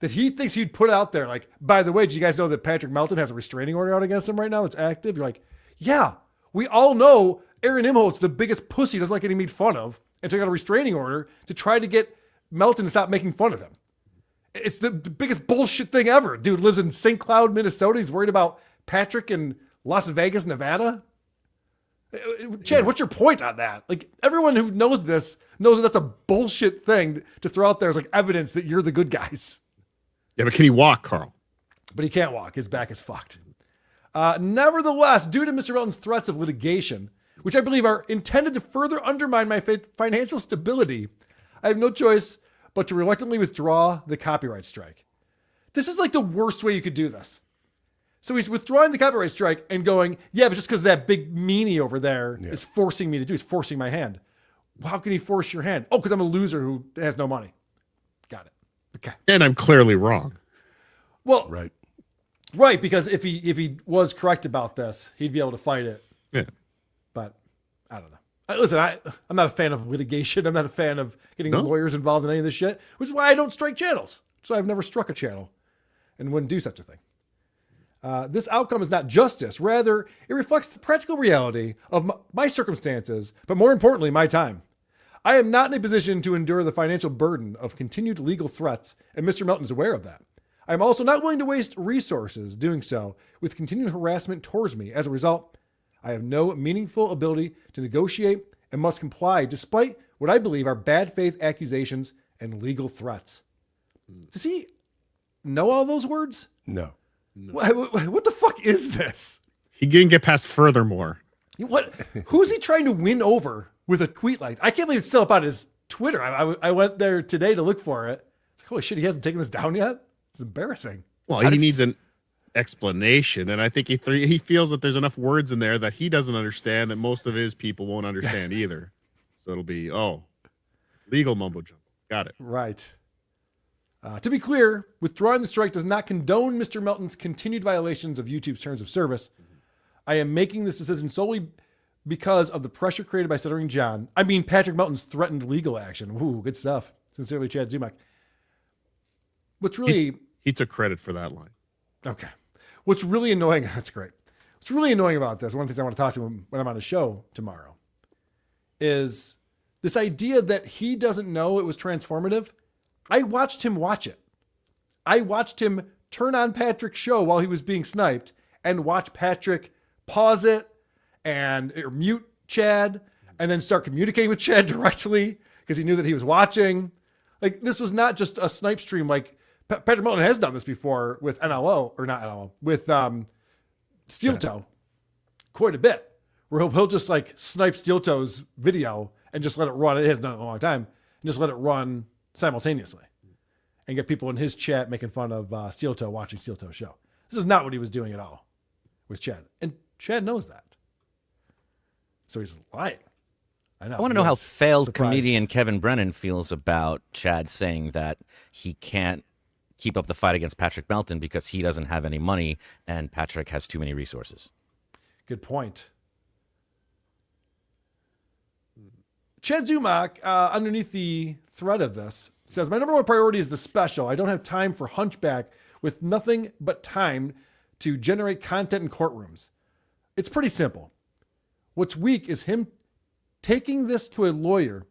that he thinks he'd put out there, like, by the way, did you guys know that Patrick Melton has a restraining order out against him right now that's active? You're like, yeah, we all know Aaron Imholt's the biggest pussy, doesn't like getting made fun of, and took out a restraining order to try to get Melton to stop making fun of him. It's the biggest bullshit thing ever. Dude lives in St. Cloud, Minnesota. He's worried about Patrick in Las Vegas, Nevada. Chad, what's your point on that? Like, everyone who knows this knows that that's a bullshit thing to throw out there as like evidence that you're the good guys. Yeah, but can he walk, Carl? But he can't walk. His back is fucked. Nevertheless, due to Mr. Melton's threats of litigation, which I believe are intended to further undermine my financial stability, I have no choice but to reluctantly withdraw the copyright strike. This is like the worst way you could do this. So he's withdrawing the copyright strike and going, yeah, but just because that big meanie over there is forcing me to do, he's forcing my hand. How can he force your hand? Oh, because I'm a loser who has no money. Got it. Okay. And I'm clearly wrong. Well, right, because if he was correct about this, he'd be able to fight it. Yeah. But I don't know. Listen, I'm not a fan of litigation. I'm not a fan of getting lawyers involved in any of this shit, which is why I don't strike channels. So I've never struck a channel and wouldn't do such a thing. This outcome is not justice. Rather, it reflects the practical reality of my circumstances, but more importantly, my time. I am not in a position to endure the financial burden of continued legal threats, and Mr. Melton is aware of that. I am also not willing to waste resources doing so with continued harassment towards me. As a result, I have no meaningful ability to negotiate and must comply despite what I believe are bad faith accusations and legal threats. Does he know all those words? No. What the fuck is this? He didn't get past furthermore. What? Who's he trying to win over with a tweet like that? I can't believe it's still up on his Twitter. I went there today to look for it. It's like, holy shit, he hasn't taken this down yet? It's embarrassing. Well, he needs an explanation, and I think he feels that there's enough words in there that he doesn't understand that most of his people won't understand either. So it'll be, legal mumbo jumbo. Got it. Right. To be clear, withdrawing the strike does not condone Mr. Melton's continued violations of YouTube's terms of service. I am making this decision solely because of the pressure created by Stuttering John. I mean, Patrick Melton's threatened legal action. Ooh, good stuff. Sincerely, Chad Zumock. What's really... He took credit for that line. Okay. What's really annoying... That's great. What's really annoying about this, one of the things I want to talk to him when I'm on the show tomorrow, is this idea that he doesn't know it was transformative. I watched him watch it. I watched him turn on Patrick's show while he was being sniped and watch Patrick pause it or mute Chad and then start communicating with Chad directly because he knew that he was watching. Like, this was not just a snipe stream. Like, Patrick Melton has done this before with NLO, or not NLO, with Steel Toe quite a bit, where he'll just like snipe Steel Toe's video and just let it run. It has done it in a long time, and just let it run simultaneously and get people in his chat making fun of Steel Toe watching Steel Toe's show. This is not what he was doing at all with Chad. And Chad knows that. So he's lying. I know. I want to know how failed comedian Kevin Brennan feels about Chad saying that he can't keep up the fight against Patrick Melton because he doesn't have any money and Patrick has too many resources. Good point. Chad Zumock, underneath the thread of this, says, my number one priority is the special. I don't have time for Hunchback with nothing but time to generate content in courtrooms. It's pretty simple. What's weak is him taking this to a lawyer.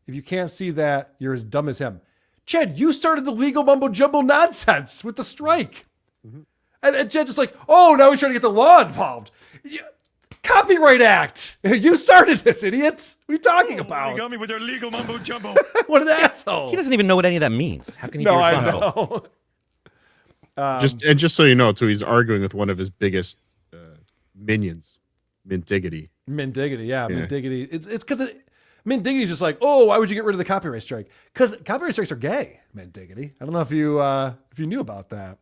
If you can't see that, you're as dumb as him. Chad, you started the legal mumbo jumbo nonsense with the strike. Mm-hmm. And Chad just like, oh, now he's trying to get the law involved. Copyright Act. You started this, idiots. What are you talking about? They got me with their legal mumbo jumbo. What an asshole. He doesn't even know what any of that means. How can he be responsible? I know. Just so you know, too, he's arguing with one of his biggest minions, Mint Diggity. Mint Diggity, yeah. Mint Diggity. It's because Mint Diggity's just like, oh, why would you get rid of the copyright strike? Because copyright strikes are gay, Mint Diggity. I don't know if you knew about that.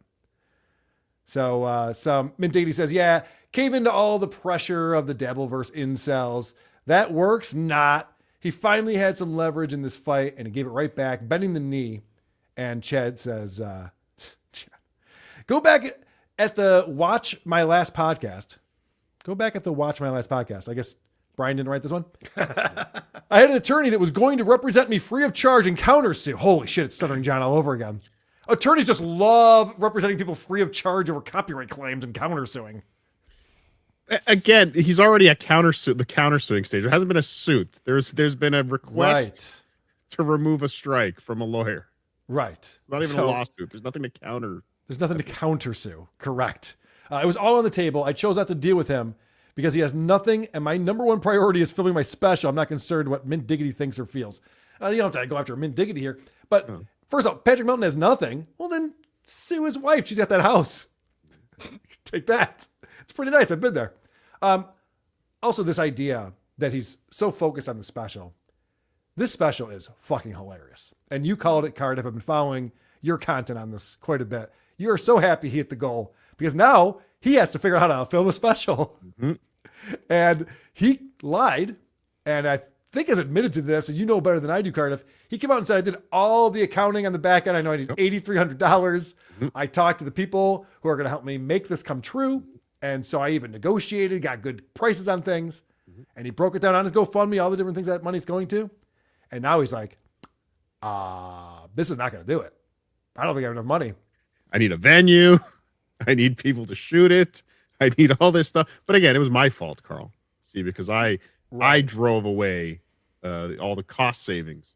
So Mint Diggity says, yeah, cave into all the pressure of the Dabbleverse incels. That works not. He finally had some leverage in this fight and he gave it right back, bending the knee. And Chad says, go back at the Watch My Last Podcast. Go back at the Watch My Last Podcast. I guess Brian didn't write this one. I had an attorney that was going to represent me free of charge and countersue. Holy shit, it's Stuttering John all over again. Attorneys just love representing people free of charge over copyright claims and countersuing. Again, he's already at the countersuing stage. There hasn't been a suit. There's been a request to remove a strike from a lawyer. Right. It's not even a lawsuit. There's nothing to counter. There's nothing to countersue. Correct. It was all on the table. I chose not to deal with him because he has nothing, and my number one priority is filming my special. I'm not concerned what Mint Diggity thinks or feels. You don't have to go after Mint Diggity here. But first off, Patrick Melton has nothing. Well, then sue his wife. She's got that house. Take that. It's pretty nice. I've been there. Also, this idea that he's so focused on the special. This special is fucking hilarious. And you called it, Cardiff. I've been following your content on this quite a bit. You are so happy he hit the goal because now he has to figure out how to film a special. Mm-hmm. And he lied. And I think has admitted to this, and you know better than I do, Cardiff. He came out and said, I did all the accounting on the back end. I know I need $8,300. Mm-hmm. I talked to the people who are going to help me make this come true. And so I even negotiated, got good prices on things. Mm-hmm. And he broke it down on his GoFundMe, all the different things that money's going to. And now he's like, this is not going to do it. I don't think I have enough money. I need a venue. I need people to shoot it. I need all this stuff. But again, it was my fault, Carl. See, because I drove away all the cost savings,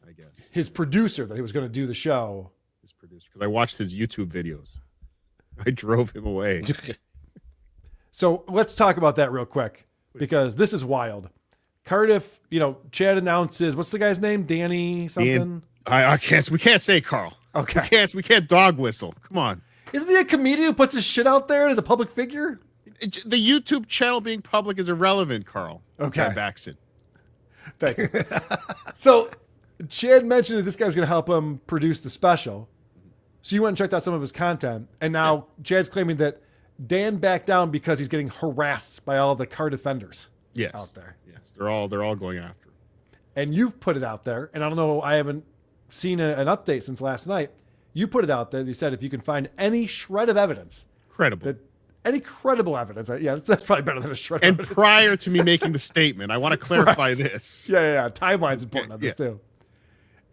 I guess. His producer that he was going to do the show. His producer. Because I watched his YouTube videos. I drove him away. So let's talk about that real quick because this is wild. Cardiff, Chad announces, what's the guy's name? Danny something? I can't. We can't say Carl. Okay. We can't dog whistle. Come on. Isn't he a comedian who puts his shit out there as a public figure? The YouTube channel being public is irrelevant, Carl. Okay. Baxton. Thank you. So Chad mentioned that this guy was going to help him produce the special. So you went and checked out some of his content. And now Chad's claiming that Dan backed down because he's getting harassed by all the car defenders out there. Yes. They're all going after him. And you've put it out there. And I don't know, I haven't seen an update since last night. You put it out there. You said if you can find any shred of evidence. Any credible evidence. Yeah, that's probably better than a shred of evidence. And prior to me making the statement, I want to clarify this. Yeah. Timeline's important on this too.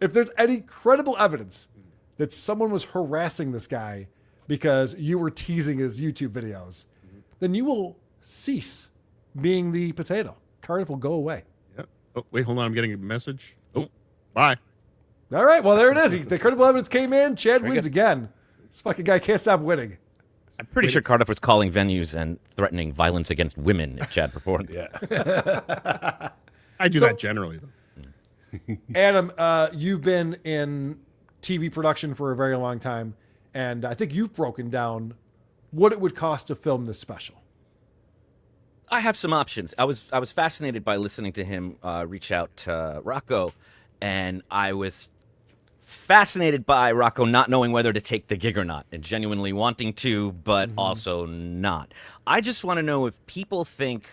If there's any credible evidence that someone was harassing this guy because you were teasing his YouTube videos, then you will cease being the potato. Cardiff will go away. Yep. Oh, wait, hold on. I'm getting a message. Oh, bye. All right. Well, there it is. The credible evidence came in. Chad wins again. This fucking guy can't stop winning. I'm pretty sure Cardiff was calling venues and threatening violence against women if Chad performed. Yeah. I do that generally, though. Adam, you've been in TV production for a very long time, and I think you've broken down what it would cost to film this special. I have some options. I was fascinated by listening to him reach out to Rocco, and I was fascinated by Rocco not knowing whether to take the gig or not, and genuinely wanting to, but also not. I just want to know if people think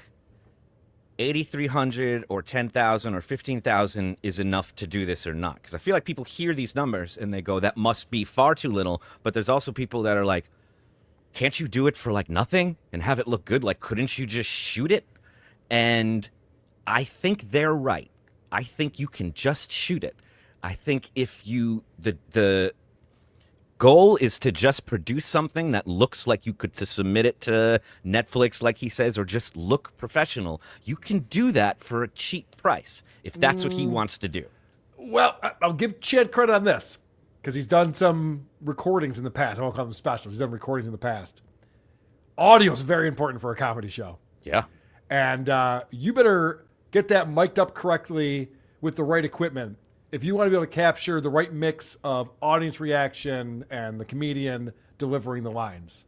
8,300 or 10,000 or 15,000 is enough to do this or not. Because I feel like people hear these numbers and they go, that must be far too little. But there's also people that are like, can't you do it for like nothing and have it look good? Like, couldn't you just shoot it? And I think they're right. I think you can just shoot it. I think if you, the goal is to just produce something that looks like you could to submit it to Netflix, like he says, or just look professional, you can do that for a cheap price if that's what he wants to do. Well, I'll give Chad credit on this because he's done some recordings in the past. I won't call them specials. He's done recordings in the past. Audio is very important for a comedy show. Yeah. And you better get that mic'd up correctly with the right equipment if you want to be able to capture the right mix of audience reaction and the comedian delivering the lines.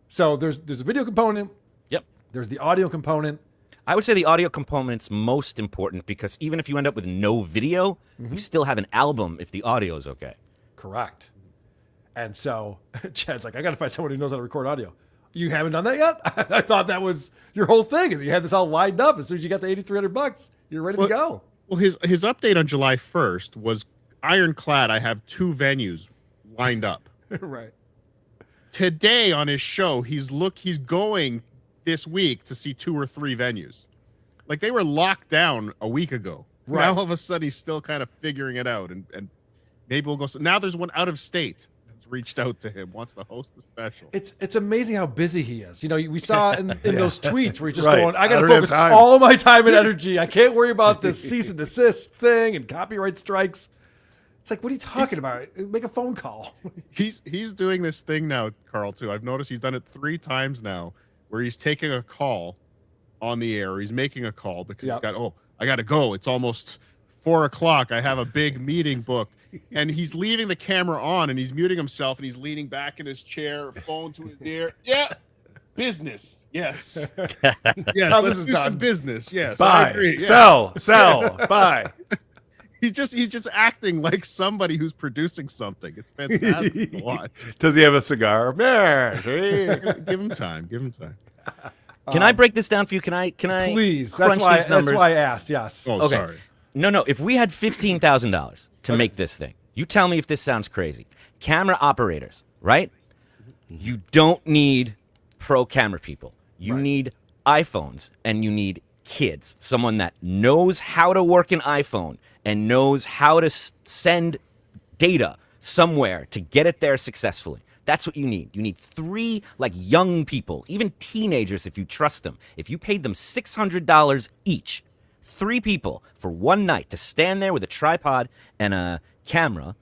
So there's a video component. Yep. There's the audio component. I would say the audio component's most important because even if you end up with no video, you still have an album if the audio is okay. Correct. And so Chad's like, I got to find someone who knows how to record audio. You haven't done that yet? I thought that was your whole thing, is you had this all lined up. As soon as you got the $8,300, you're ready to go. Well, his update on July 1st was ironclad. I have 2 venues lined up. Right. Today on his show, he's going this week to see 2 or 3 venues. Like, they were locked down a week ago. Right. Now all of a sudden he's still kind of figuring it out, and maybe we'll go. Now there's one out of state that's reached out to him, wants to host the special. It's amazing how busy he is. You know, we saw in those tweets where he's just Right. going, I got to I don't have focus time. all of my time and energy. I can't worry about this cease and desist thing and copyright strikes. It's like, what are you talking about? Make a phone call. He's doing this thing now, Carl, too. I've noticed he's done it 3 times now where he's taking a call on the air. He's making a call because he's got, I got to go. It's almost 4:00. I have a big meeting booked. And he's leaving the camera on and he's muting himself and he's leaning back in his chair, phone to his ear. Yeah. Business. Yes. Yes. Let's do some business. Yes. I Buy, agree. Yes. sell, buy. He's just acting like somebody who's producing something. It's fantastic to watch. Does he have a cigar? Man, Give him time. Give him time. Can I break this down for you? Can I Please. crunch That's these numbers? why I asked. Yes. Oh, Okay. sorry. No. If we had $15,000 to make this thing, you tell me if this sounds crazy. Camera operators, right? You don't need pro camera people. You need iPhones and you need kids. Someone that knows how to work an iPhone and knows how to send data somewhere to get it there successfully. That's what you need. You need 3 like young people, even teenagers if you trust them. If you paid them $600 each, 3 people for one night to stand there with a tripod and a camera,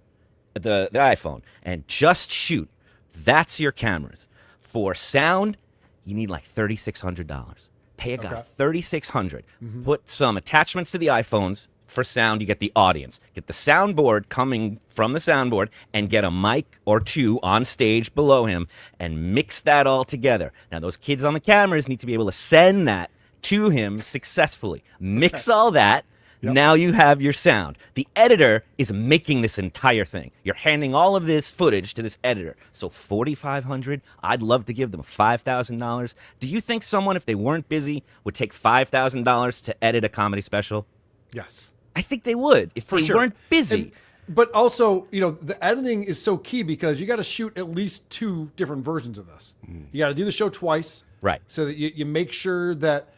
the iPhone, and just shoot. That's your cameras. For sound, you need like $3,600. Pay a guy $3,600. Put some attachments to the iPhones. For sound, you get the audience. Get the soundboard coming from the soundboard and get a mic or 2 on stage below him and mix that all together. Now, those kids on the cameras need to be able to send that to him successfully. Mix all that. Now you have your sound. The editor is making this entire thing. You're handing all of this footage to this editor. So $4,500, I'd love to give them $5,000. Do you think someone, if they weren't busy, would take $5,000 to edit a comedy special? Yes. I think they would if they weren't busy. But also, you know, the editing is so key because you got to shoot at least 2 different versions of this. You got to do the show twice. Right. So that you make sure that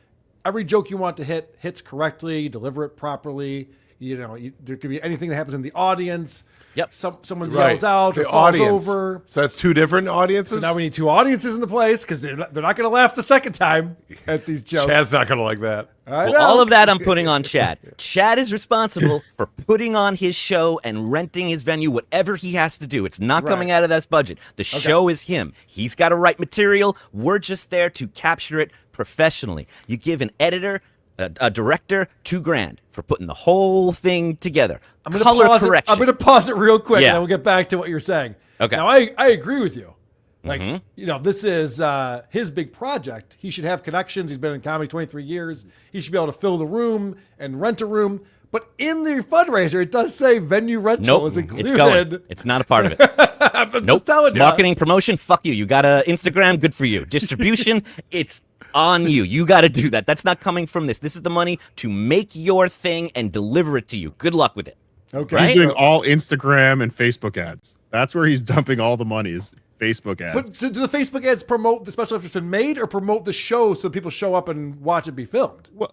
every joke you want to hits correctly, deliver it properly. You know, there could be anything that happens in the audience. Yep. Someone yells out or The falls audience. over. So that's 2 different audiences? So now we need 2 audiences in the place because they're not going to laugh the second time at these jokes. Chad's not going to like that. Well, all of that I'm putting on Chad. Chad is responsible for putting on his show and renting his venue, whatever he has to do. It's not coming out of this budget. The show is him. He's got to write material. We're just there to capture it professionally. You give an editor A director, $2,000 for putting the whole thing together. I'm going Color to pause correction. I'm going to pause it real quick, Yeah. and then we'll get back to what you're saying. Okay. Now, I agree with you. Like, Mm-hmm. you know, this is his big project. He should have connections. He's been in comedy 23 years. He should be able to fill the room and rent a room. But in the fundraiser, it does say venue rental is included. It's going. It's not a part of it. I'm just telling you. Marketing, promotion, fuck you. You got a Instagram, good for you. Distribution, it's on you. You got to do that. That's not coming from this. This is the money to make your thing and deliver it to you. Good luck with it. Okay. He's Right? doing all Instagram and Facebook ads. That's where he's dumping all the money is Facebook ads. But do the Facebook ads promote the special effects been made or promote the show so people show up and watch it be filmed? Well,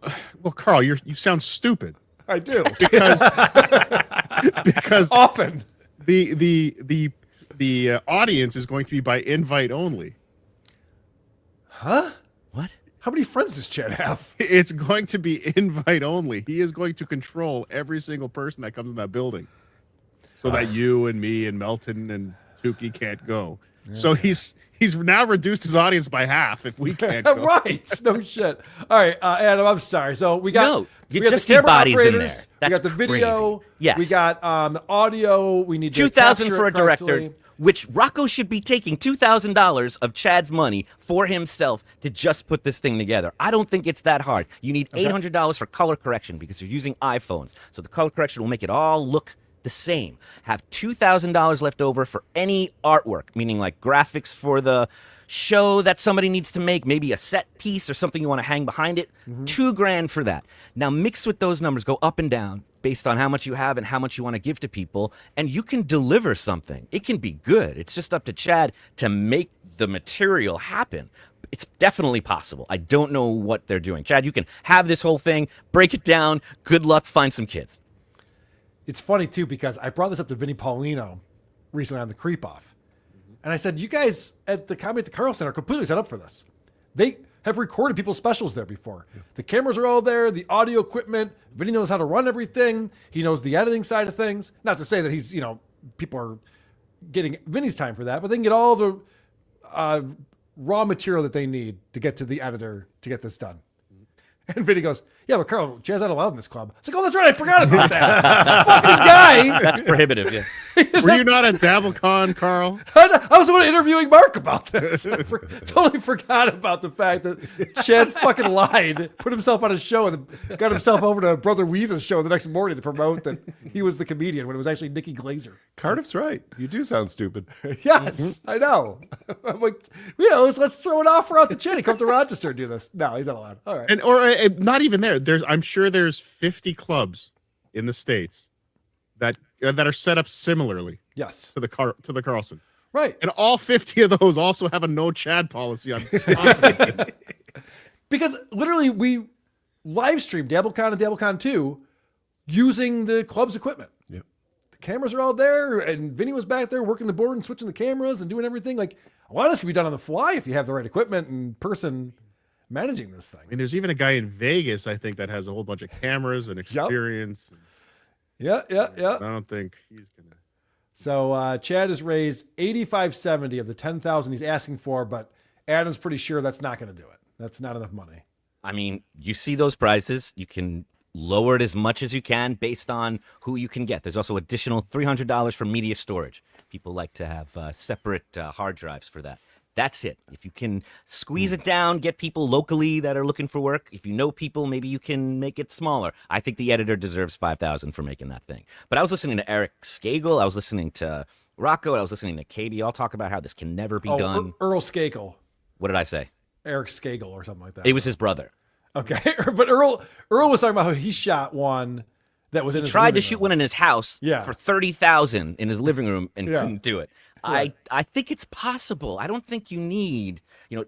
Carl, you sound stupid. I do. Because often the audience is going to be by invite only. Huh? What? How many friends does Chad have? It's going to be invite only. He is going to control every single person that comes in that building, so that you and me and Melton and Tukey can't go. Yeah. So he's now reduced his audience by half if we can't go. Right. No shit. All right, Adam, I'm sorry. So we got you we got just the need camera bodies in there. operators, we got the video. Crazy. Yes. We got the audio. We need to 2,000 capture for it a director, correctly. which Rocco should be taking $2,000 of Chad's money for himself to just put this thing together. I don't think it's that hard. You need $800 for color correction because you're using iPhones. So the color correction will make it all look the same. Have $2,000 left over for any artwork, meaning like graphics for the show that somebody needs to make, maybe a set piece or something you want to hang behind it. $2,000 for that. Now mix with those numbers, go up and down based on how much you have and how much you want to give to people, and you can deliver something. It can be good. It's just up to Chad to make the material happen. It's definitely possible. I don't know what they're doing. Chad, you can have this whole thing, break it down. Good luck, find some kids. It's funny too because I brought this up to Vinny Paulino recently on the Creep Off, and I said, "You guys at the Comedy at the Carl Center are completely set up for this. They have recorded people's specials there before. Yeah. The cameras are all there, the audio equipment. Vinny knows how to run everything. He knows the editing side of things. Not to say that he's, people are getting Vinny's time for that, but they can get all the raw material that they need to get to the editor to get this done." And Vinny goes, "Yeah, but Carl, Chad's not allowed in this club." It's like, "Oh, that's right, I forgot about that." This fucking guy. That's prohibitive, yeah. Were you not at DabbleCon, Carl? I was the one interviewing Mark about this. I totally forgot about the fact that Chad fucking lied, put himself on a show, and got himself over to Brother Weeze's show the next morning to promote that he was the comedian when it was actually Nikki Glazer. Cardiff's right. You do sound stupid. Yes, I know. I'm like, yeah, let's throw an offer out to Chad. He come to Rochester and do this. No, he's not allowed. All right. And or not even there. I'm sure there's 50 clubs in the States that are set up similarly. Yes. To the Carlson. Right. And all 50 of those also have a no Chad policy on. Because literally we live streamed DabbleCon and DabbleCon 2 using the club's equipment. Yep. The cameras are all there, and Vinny was back there working the board and switching the cameras and doing everything. Like, a lot of this can be done on the fly if you have the right equipment and person managing this thing. I mean, there's even a guy in Vegas, I think, that has a whole bunch of cameras and experience. Yeah. I don't think he's gonna. So Chad has raised $8,570 of the $10,000 he's asking for, but Adam's pretty sure that's not going to do it. That's not enough money. I mean, you see those prices. You can lower it as much as you can based on who you can get. There's also additional $300 for media storage. People like to have separate hard drives for that. That's it. If you can squeeze it down, get people locally that are looking for work. If you know people, maybe you can make it smaller. I think the editor deserves $5,000 for making that thing. But I was listening to Eric Skagel. I was listening to Rocco. I was listening to KB. All talk about how this can never be done. Earl Skagel. What did I say? Eric Skagel or something like that. It was his brother. Okay, but Earl was talking about how he shot one that was in his tried to living shoot room. one in his house for $30,000 in his living room and couldn't do it. Right. I think it's possible. I don't think you need,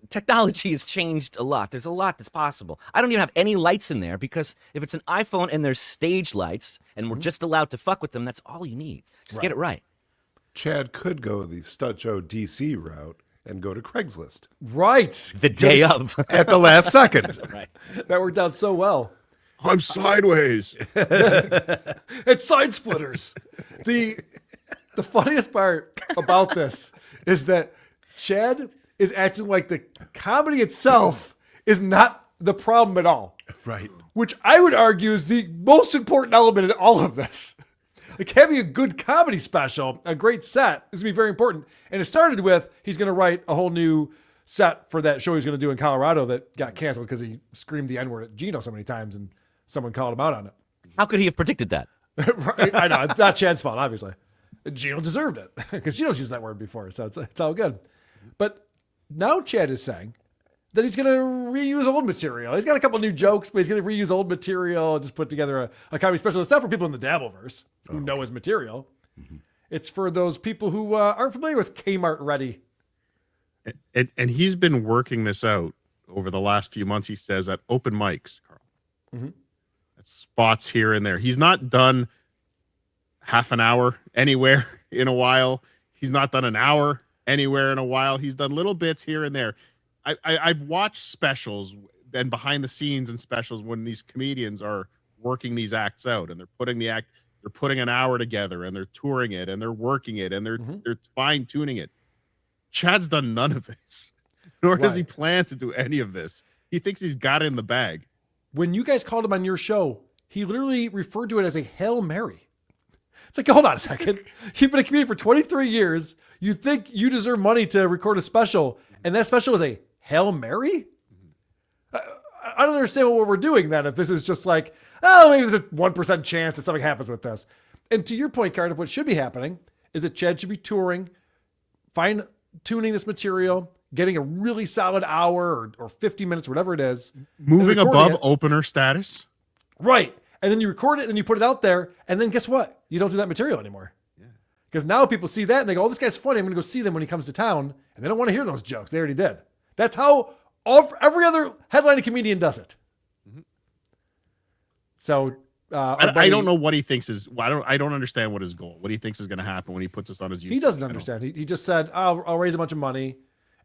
technology has changed a lot. There's a lot that's possible. I don't even have any lights in there because if it's an iPhone and there's stage lights and we're just allowed to fuck with them, that's all you need. Just get it right. Chad could go the Stutcho DC route and go to Craigslist. Right. The day of. At the last second. Right. That worked out so well. I'm sideways. It's side splitters. The funniest part about this is that Chad is acting like the comedy itself is not the problem at all. Right. which I would argue is the most important element in all of this. Like having a good comedy special, a great set is going to be very important. And it started with he's going to write a whole new set for that show he's going to do in Colorado that got canceled because he screamed the N-word at Gino so many times and someone called him out on it. How could he have predicted that? Right, I know. It's not Chad's fault, obviously. Gino deserved it because Gino's used that word before, so it's all good. But now Chad is saying that he's going to reuse old material. He's got a couple new jokes, but he's going to reuse old material and just put together a comedy special. It's not for people in the Dabbleverse who know his material. Mm-hmm. It's for those people who aren't familiar with Kmart Ready. And he's been working this out over the last few months, he says, at open mics, Carl. Mm-hmm. At spots here and there. He's not done half an hour anywhere in a while. He's not done an hour anywhere in a while. He's done little bits here and there. I've watched specials and behind the scenes and specials when these comedians are working these acts out and they're putting an hour together and they're touring it and they're working it and they're fine tuning it. Chad's done none of this, nor does he plan to do any of this. He thinks he's got it in the bag. When you guys called him on your show, he literally referred to it as a Hail Mary. It's like, hold on a second. You've been a comedian for 23 years. You think you deserve money to record a special, and that special is a Hail Mary? I don't understand what we're doing then if this is just like, oh, maybe there's a 1% chance that something happens with this. And to your point, Cardiff, what should be happening is that Chad should be touring, fine-tuning this material, getting a really solid hour or 50 minutes, whatever it is. Moving above opener status. Right. And then you record it and you put it out there. And then guess what? You don't do that material anymore. Because now people see that and they go, oh, this guy's funny. I'm going to go see them when he comes to town. And they don't want to hear those jokes. They already did. That's how every other headlining comedian does it. Mm-hmm. So I don't know what he thinks is. I don't understand what his goal. What he thinks is going to happen when he puts this on his YouTube. He doesn't understand. He just said, I'll raise a bunch of money.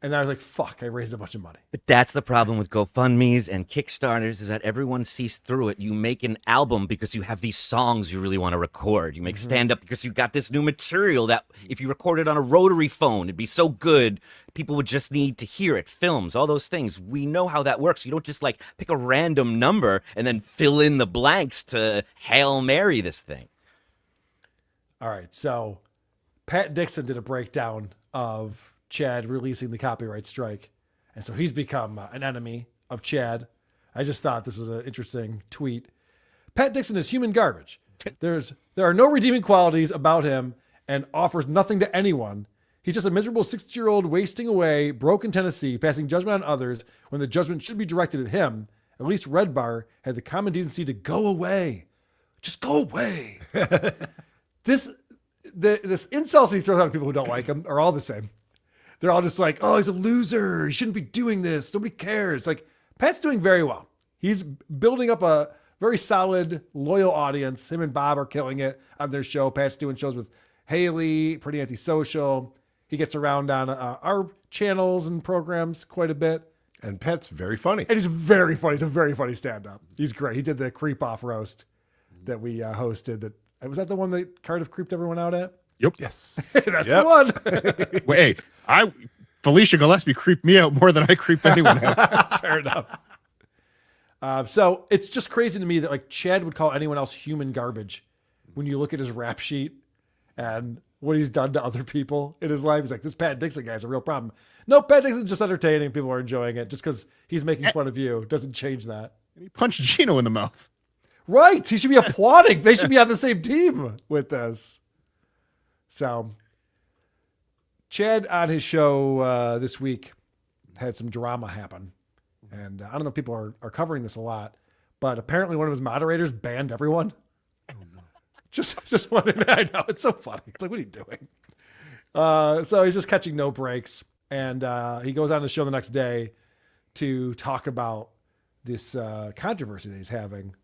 And then I was like, fuck, I raised a bunch of money. But that's the problem with GoFundMes and Kickstarters is that everyone sees through it. You make an album because you have these songs you really want to record. You make stand-up because you got this new material that if you recorded on a rotary phone, it'd be so good. People would just need to hear it. Films, all those things. We know how that works. You don't just like pick a random number and then fill in the blanks to Hail Mary this thing. All right. So Pat Dixon did a breakdown of Chad releasing the copyright strike. And so he's become an enemy of Chad. I just thought this was an interesting tweet. Pat Dixon is human garbage. There are no redeeming qualities about him and offers nothing to anyone. He's just a miserable 60-year-old wasting away, broke in Tennessee, passing judgment on others when the judgment should be directed at him. At least Red Bar had the common decency to go away. Just go away. This insults he throws out at people who don't like him are all the same. They're all just like, oh, he's a loser. He shouldn't be doing this. Nobody cares. Like, Pat's doing very well. He's building up a very solid, loyal audience. Him and Bob are killing it on their show. Pat's doing shows with Haley, Pretty Antisocial. He gets around on our channels and programs quite a bit. And Pat's very funny. And he's very funny. He's a very funny stand-up. He's great. He did the creep off roast that we hosted. Was that the one that Cardiff creeped everyone out at? Yep. Yes. That's the one. Wait, Felicia Gillespie creeped me out more than I creeped anyone out. Fair enough. So it's just crazy to me that like Chad would call anyone else human garbage when you look at his rap sheet and what he's done to other people in his life. He's like, this Pat Dixon guy's a real problem. No, Pat Dixon's just entertaining. People are enjoying it. Just because he's making fun of you doesn't change that. He punched Gino in the mouth. Right. He should be applauding. They should be on the same team with this. So Chad on his show this week had some drama happen. And I don't know if people are covering this a lot, but apparently one of his moderators banned everyone. Oh, no. Just wondering. I know. It's so funny. It's like, what are you doing? So he's just catching no breaks. And he goes on the show the next day to talk about this controversy that he's having.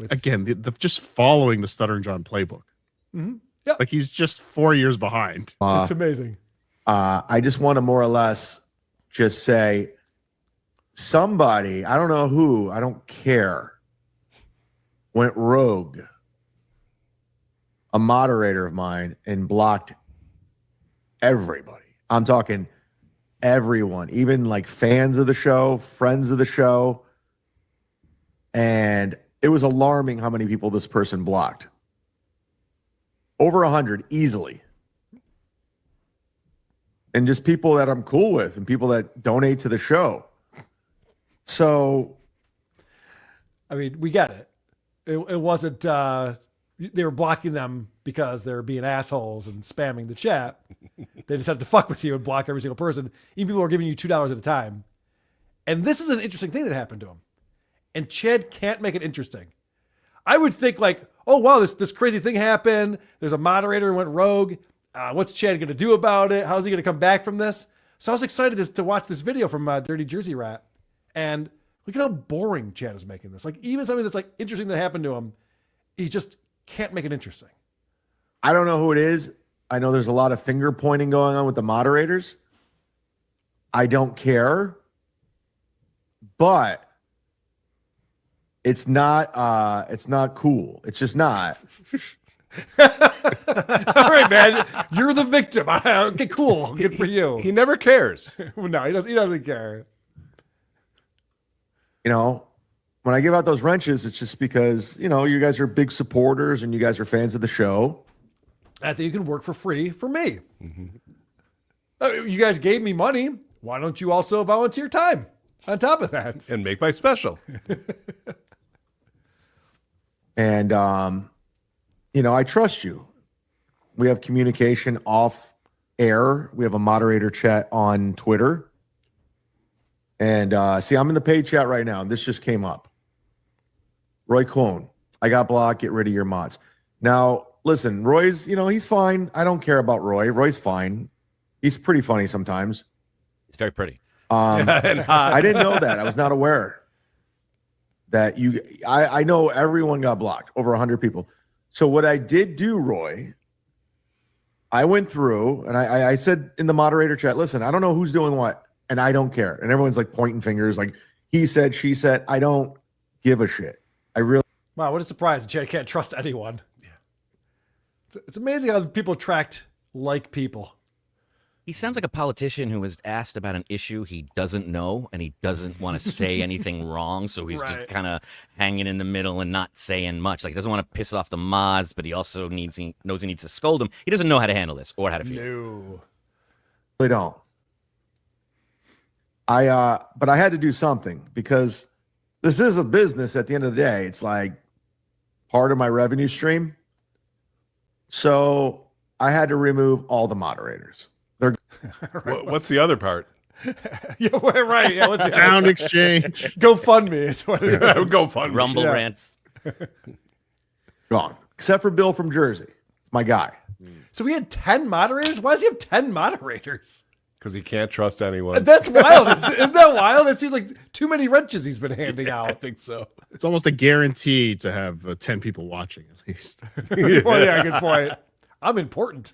Again, just following the Stuttering John playbook. Mm-hmm. Yep. Like he's just 4 years behind. It's amazing. I just want to more or less just say somebody, I don't know who, I don't care, went rogue, a moderator of mine, and blocked everybody. I'm talking everyone, even like fans of the show, friends of the show. And it was alarming how many people this person blocked. Over 100 easily. And just people that I'm cool with and people that donate to the show. So, I mean, we get it. It wasn't, they were blocking them because they're being assholes and spamming the chat. They decided to fuck with you and block every single person. Even people were giving you $2 at a time. And this is an interesting thing that happened to him. And Chad can't make it interesting. I would think like, oh, wow, this crazy thing happened. There's a moderator who went rogue. What's Chad going to do about it? How's he going to come back from this? So I was excited to watch this video from Dirty Jersey Rat. And look at how boring Chad is making this. Like even something that's like interesting that happened to him, he just can't make it interesting. I don't know who it is. I know there's a lot of finger pointing going on with the moderators. I don't care. But it's not cool. It's just not. All right, man. You're the victim. Okay, cool. Good for you. He never cares. No, he doesn't care. You know, when I give out those wrenches, it's just because, you know, you guys are big supporters and you guys are fans of the show. I think you can work for free for me. You guys gave me money. Why don't you also volunteer time on top of that? And make my special. And, you know, I trust you. We have communication off air. We have a moderator chat on Twitter. And see, I'm in the paid chat right now. And this just came up. Roy Clone, I got blocked. Get rid of your mods. Now, listen, Roy's, you know, he's fine. I don't care about Roy. Roy's fine. He's pretty funny sometimes. It's very pretty. I didn't know that. I was not aware that I know everyone got blocked, over 100 people. So what I did do, Roy, I went through and I said in the moderator chat, listen, I don't know who's doing what, and I don't care. And everyone's like pointing fingers, like he said, she said. I don't give a shit. I really. Wow, what a surprise. Chad can't trust anyone. Yeah. It's amazing how people attract like people. He sounds like a politician who was asked about an issue he doesn't know, and he doesn't want to say anything wrong, so he's just kind of hanging in the middle and not saying much. Like, he doesn't want to piss off the mods, but he also knows he needs to scold them. He doesn't know how to handle this or how to feel. No. They don't. But I had to do something because this is a business at the end of the day. It's like part of my revenue stream. So I had to remove all the moderators. They're What's the other part? Yeah, right. Yeah, what's the Sound exchange. GoFundMe is what it is. GoFundMe. Rumble rants. Gone. Except for Bill from Jersey. It's my guy. So we had 10 moderators? Why does he have 10 moderators? Because he can't trust anyone. That's wild. Isn't that wild? It seems like too many wrenches he's been handing out. I think so. It's almost a guarantee to have 10 people watching at least. Well, yeah, good point. I'm important.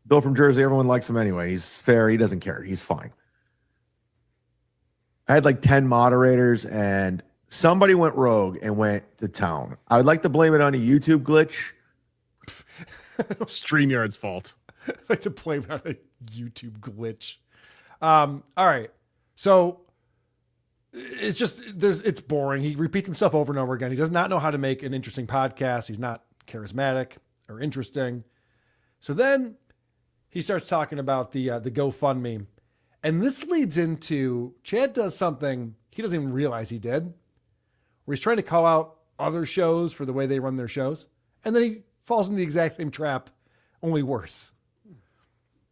Bill from Jersey, everyone likes him anyway. He's fair. He doesn't care. He's fine. I had like 10 moderators and somebody went rogue and went to town. I would like to blame it on a YouTube glitch. StreamYard's fault. I like to blame it on a YouTube glitch. All right. So it's just, it's boring. He repeats himself over and over again. He does not know how to make an interesting podcast. He's not charismatic or interesting. So then he starts talking about the GoFundMe. And this leads into Chad does something he doesn't even realize he did, where he's trying to call out other shows for the way they run their shows. And then he falls into the exact same trap, only worse.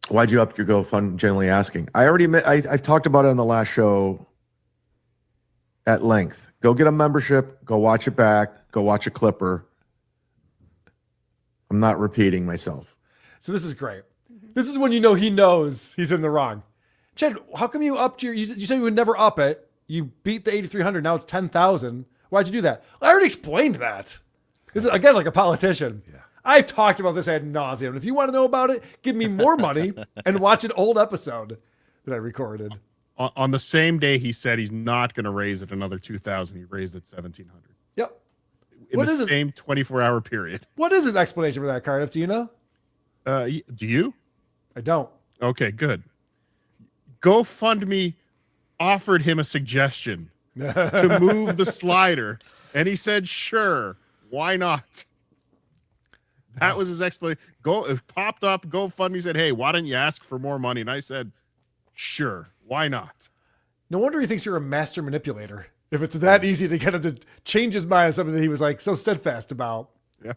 Why'd you up your GoFundMe? Generally asking. I already admit, I've talked about it on the last show at length. Go get a membership. Go watch it back. Go watch a clipper. I'm not repeating myself. So this is great. This is when you know he knows he's in the wrong. Chad, how come you upped you said you would never up it. You beat the 8,300. Now it's 10,000. Why'd you do that? I already explained that. This is, again, like a politician. Yeah. I've talked about this ad nauseum. If you want to know about it, give me more money and watch an old episode that I recorded. On the same day he said he's not going to raise it another 2,000, he raised it 1,700. Yep. In the same 24-hour period. What is his explanation for that, Cardiff? Do you know? Do you? I don't. Okay, good. GoFundMe offered him a suggestion to move the slider. And he said, sure, why not? That was his explanation. It popped up, GoFundMe said, hey, why don't you ask for more money? And I said, sure, why not? No wonder he thinks you're a master manipulator. If it's that easy to get him to change his mind on something that he was like so steadfast about. Yeah.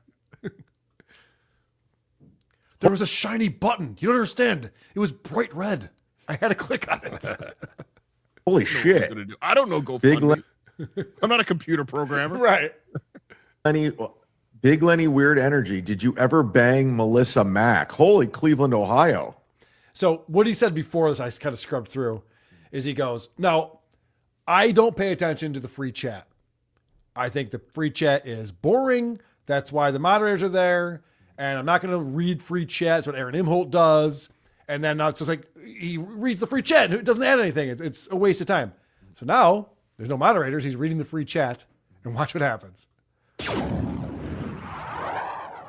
There was a shiny button. You don't understand. It was bright red. I had to click on it. Holy shit. I don't know GoFundMe. I'm not a computer programmer. Right. Big Lenny Weird Energy. Did you ever bang Melissa Mack? Holy Cleveland, Ohio. So what he said before this, I kind of scrubbed through, is he goes, no, I don't pay attention to the free chat. I think the free chat is boring. That's why the moderators are there. And I'm not going to read free chat. That's what Aaron Imholt does. And then now it's just like he reads the free chat and it doesn't add anything. It's a waste of time. So now there's no moderators. He's reading the free chat and watch what happens.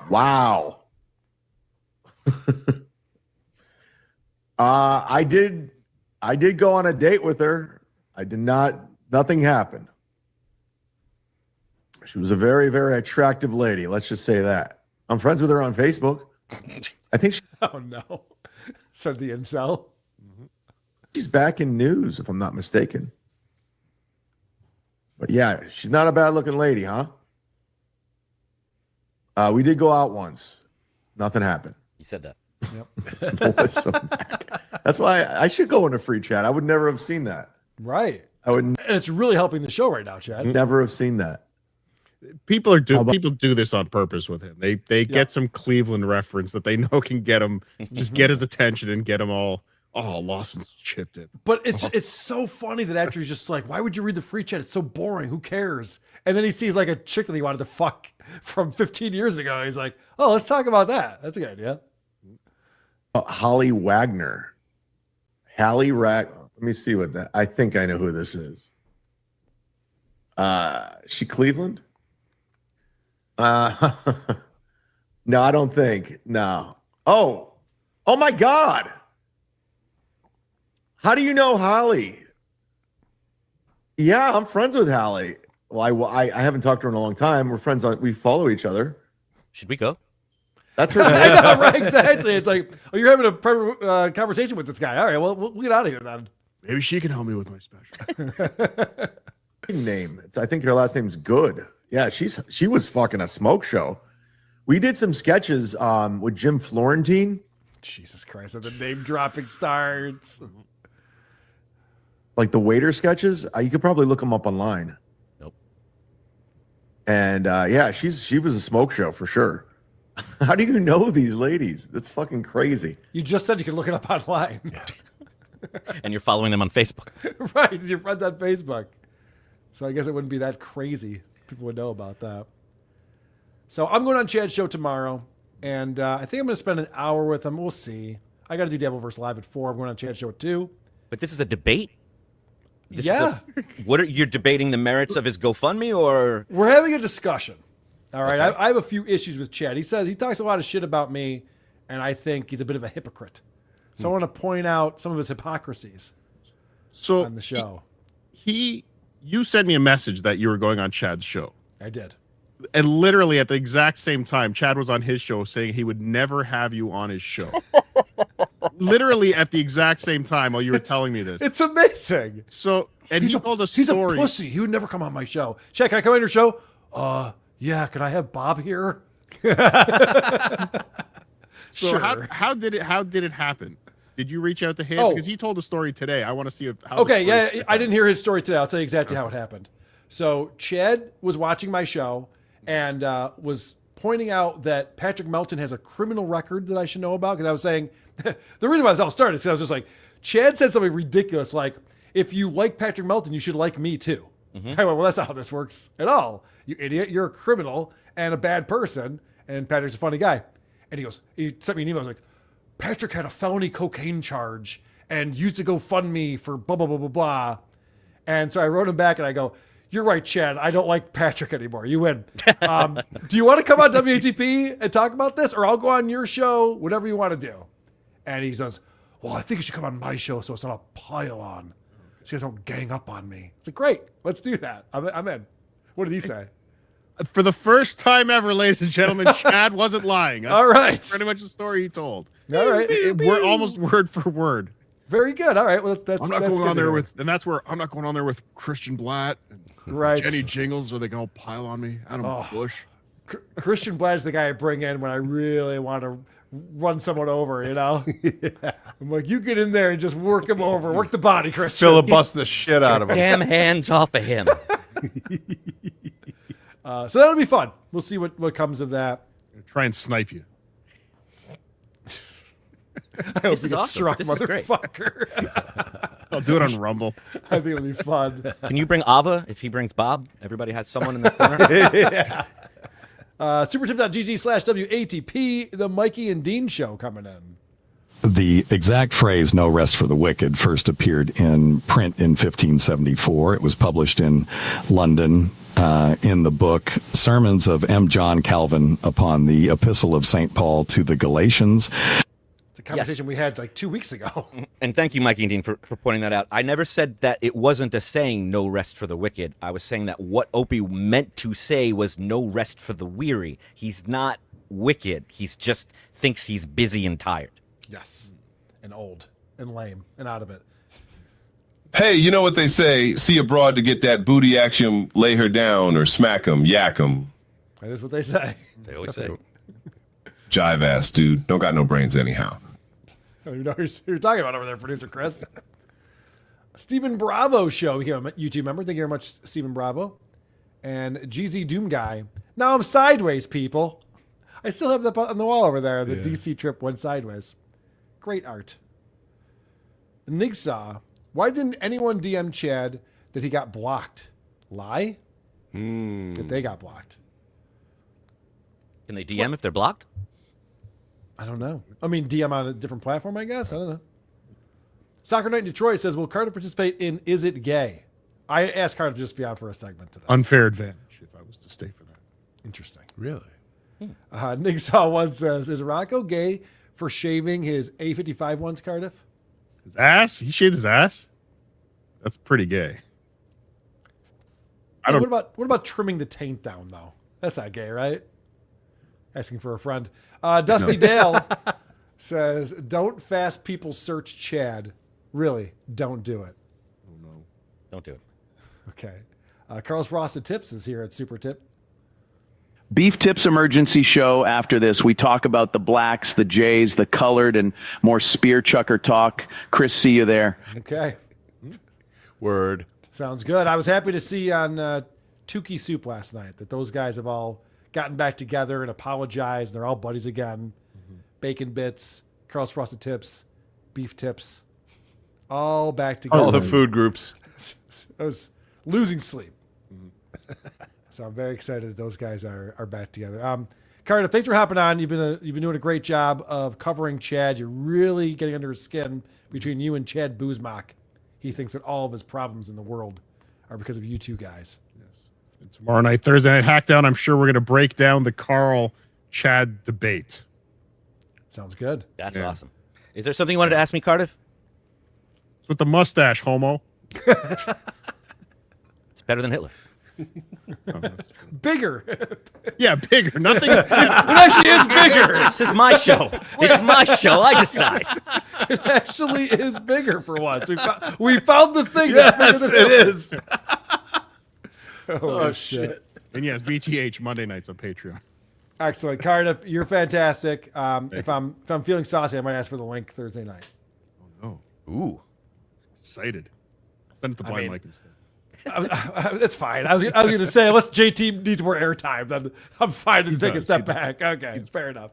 Wow. I did go on a date with her. Nothing happened. She was a very, very attractive lady. Let's just say that. I'm friends with her on Facebook. I think she. Oh, no. Said the incel. She's back in news, if I'm not mistaken. But yeah, she's not a bad looking lady, huh? We did go out once. Nothing happened. You said that. Yep. Melissa Mack. That's why I should go into free chat. I would never have seen that. Right. I would. And it's really helping the show right now, Chad. Never have seen that. People do this on purpose with him. They get some Cleveland reference that they know can get him, just get his attention and get him all. Oh, Lawson's chipped it. But it's so funny that after he's just like, why would you read the free chat? It's so boring. Who cares? And then he sees like a chick that he wanted to fuck from 15 years ago. He's like, oh, let's talk about that. That's a good idea. Holly Wagner. Hallie Let me see what that. I think I know who this is. She Cleveland? No, I don't think. No. Oh my God. How do you know Holly? Yeah, I'm friends with Holly. Well, I haven't talked to her in a long time. We're friends. We follow each other. Should we go? That's her. I know, right? Exactly. It's like, oh, you're having a conversation with this guy. All right, well, we'll get out of here then. Maybe she can help me with my special name. I think her last name's Good. Yeah, she was fucking a smoke show. We did some sketches with Jim Florentine. Jesus Christ, and the name dropping starts. Like the waiter sketches. You could probably look them up online. Nope. And yeah, she was a smoke show for sure. How do you know these ladies? That's fucking crazy. You just said you could look it up online. And you're following them on Facebook. Right, your friends on Facebook. So I guess it wouldn't be that crazy. People would know about that. So I'm going on Chad's show tomorrow, and I think I'm going to spend an hour with him. We'll see. I got to do Dabbleverse Live at 4. I'm going on Chad's show at 2. But this is a debate? Yeah. You're debating the merits of his GoFundMe, or? We're having a discussion. All right. Okay. I have a few issues with Chad. He talks a lot of shit about me, and I think he's a bit of a hypocrite. So I want to point out some of his hypocrisies on the show. You sent me a message that you were going on Chad's show. I did. And literally at the exact same time, Chad was on his show saying he would never have you on his show. Literally at the exact same time while you were telling me this. It's amazing. So, and he told a story. He's a pussy. He would never come on my show. Chad, can I come on your show? Yeah. Can I have Bob here? So how did it happen? Did you reach out to him? Because he told a story today. I want to see how. Okay, yeah, I didn't hear his story today. I'll tell you exactly how it happened. So Chad was watching my show and was pointing out that Patrick Melton has a criminal record that I should know about. Because I was saying, the reason why this all started is because I was just like, Chad said something ridiculous like, if you like Patrick Melton, you should like me too. I went, well, that's not how this works at all. You idiot. You're a criminal and a bad person. And Patrick's a funny guy. And he sent me an email. I was like, Patrick had a felony cocaine charge and used to GoFundMe for blah, blah, blah, blah, blah. And so I wrote him back and I go, you're right, Chad. I don't like Patrick anymore. You win. Do you want to come on WATP and talk about this? Or I'll go on your show, whatever you want to do. And he says, well, I think you should come on my show so it's not a pile on. so you guys don't gang up on me. It's like, great. Let's do that. I'm in. What did he say? For the first time ever, ladies and gentlemen, Chad wasn't lying. That's All right. pretty much the story he told. All right. We're almost word for word. Very good. All right. Well, that's I'm not that's going good on to there hear. with, and that's where I'm not going on there with Christian Blatt, and Right. Jenny Jingles, or they going to pile on me. Adam Bush. Christian Blatt's the guy I bring in when I really want to run someone over, you know? I'm like, you get in there and just work him over. Work the body, Christian. Filibust the shit out of him. Damn hands off of him. So that'll be fun. We'll see what comes of that. Try and snipe you. I hope you get struck, This is great. motherfucker. I'll do it on Rumble. I think it'll be fun. Can you bring Ava if he brings Bob? Everybody has someone in the corner. Yeah. Supertip.gg/WATP, the Mikey and Dean show coming in. The exact phrase, no rest for the wicked, first appeared in print in 1574. It was published in London in the book Sermons of M. John Calvin upon the Epistle of St. Paul to the Galatians. It's a conversation we had like 2 weeks ago. And thank you, Mikey and Dean, for pointing that out. I never said that it wasn't a saying, no rest for the wicked. I was saying that what Opie meant to say was no rest for the weary. He's not wicked. He's just thinks he's busy and tired. Yes. And old and lame and out of it. Hey, you know what they say? See a broad to get that booty action, lay her down or smack 'em, yak 'em. That is what they say. They always say. Jive ass dude. Don't got no brains anyhow. I don't even know who you're talking about over there, producer Chris. Stephen Bravo show became a YouTube member. Thank you very much, Stephen Bravo. And GZ Doom Guy. Now I'm sideways, people. I still have that on the wall over there. The DC trip went sideways. Great art. Nigsaw. Why didn't anyone DM Chad that he got blocked? Lie? That they got blocked. Can they DM if they're blocked? I don't know. I mean, DM on a different platform, I guess. I don't know. Soccer Night in Detroit says, will Cardiff participate in Is It Gay? I asked Cardiff to just be on for a segment today. Unfair advantage if I was to stay for that. Interesting. Really? Nick Saw one says, is Rocco gay for shaving his A55 once, Cardiff? His ass? He shaved his ass? That's pretty gay. I don't. What about trimming the taint down, though? That's not gay, right? Asking for a friend. Dusty Dale says, don't fast people search Chad. Really, don't do it. Oh, no. Don't do it. Okay. Carl's Frosted Tips is here at Super Tip. Beef Tips emergency show. After this, we talk about the blacks, the Jays, the colored, and more spear chucker talk. Chris, see you there. Okay. Word. Sounds good. I was happy to see on Tukey Soup last night that those guys have all gotten back together and apologized. They're all buddies again. Bacon Bits, Carl's Frosted Tips, Beef Tips, all back together. All the food groups. I was losing sleep. So I'm very excited that those guys are back together. Cardiff, thanks for hopping on. You've been doing a great job of covering Chad. You're really getting under his skin between you and Chad Zumock. He thinks that all of his problems in the world are because of you two guys. And tomorrow night, Thursday night Hackdown, I'm sure we're going to break down the Carl Chad debate. Sounds good. That's awesome. Is there something you wanted to ask me, Cardiff? It's with the mustache, homo. It's better than Hitler. Bigger. Yeah, bigger. Nothing. It actually is bigger. This is my show. It's my show. I decide. It actually is bigger for once. We found the thing. Yes, it is. Oh, shit. And yes, BTH Monday nights on Patreon. Excellent. Cardiff, you're fantastic. If I'm feeling saucy, I might ask for the link Thursday night. Oh, no. Ooh. Excited. Send it to Blind Mike instead. It's fine. I was going to say, unless JT needs more airtime, then I'm fine to take a step back. Okay, it's fair enough.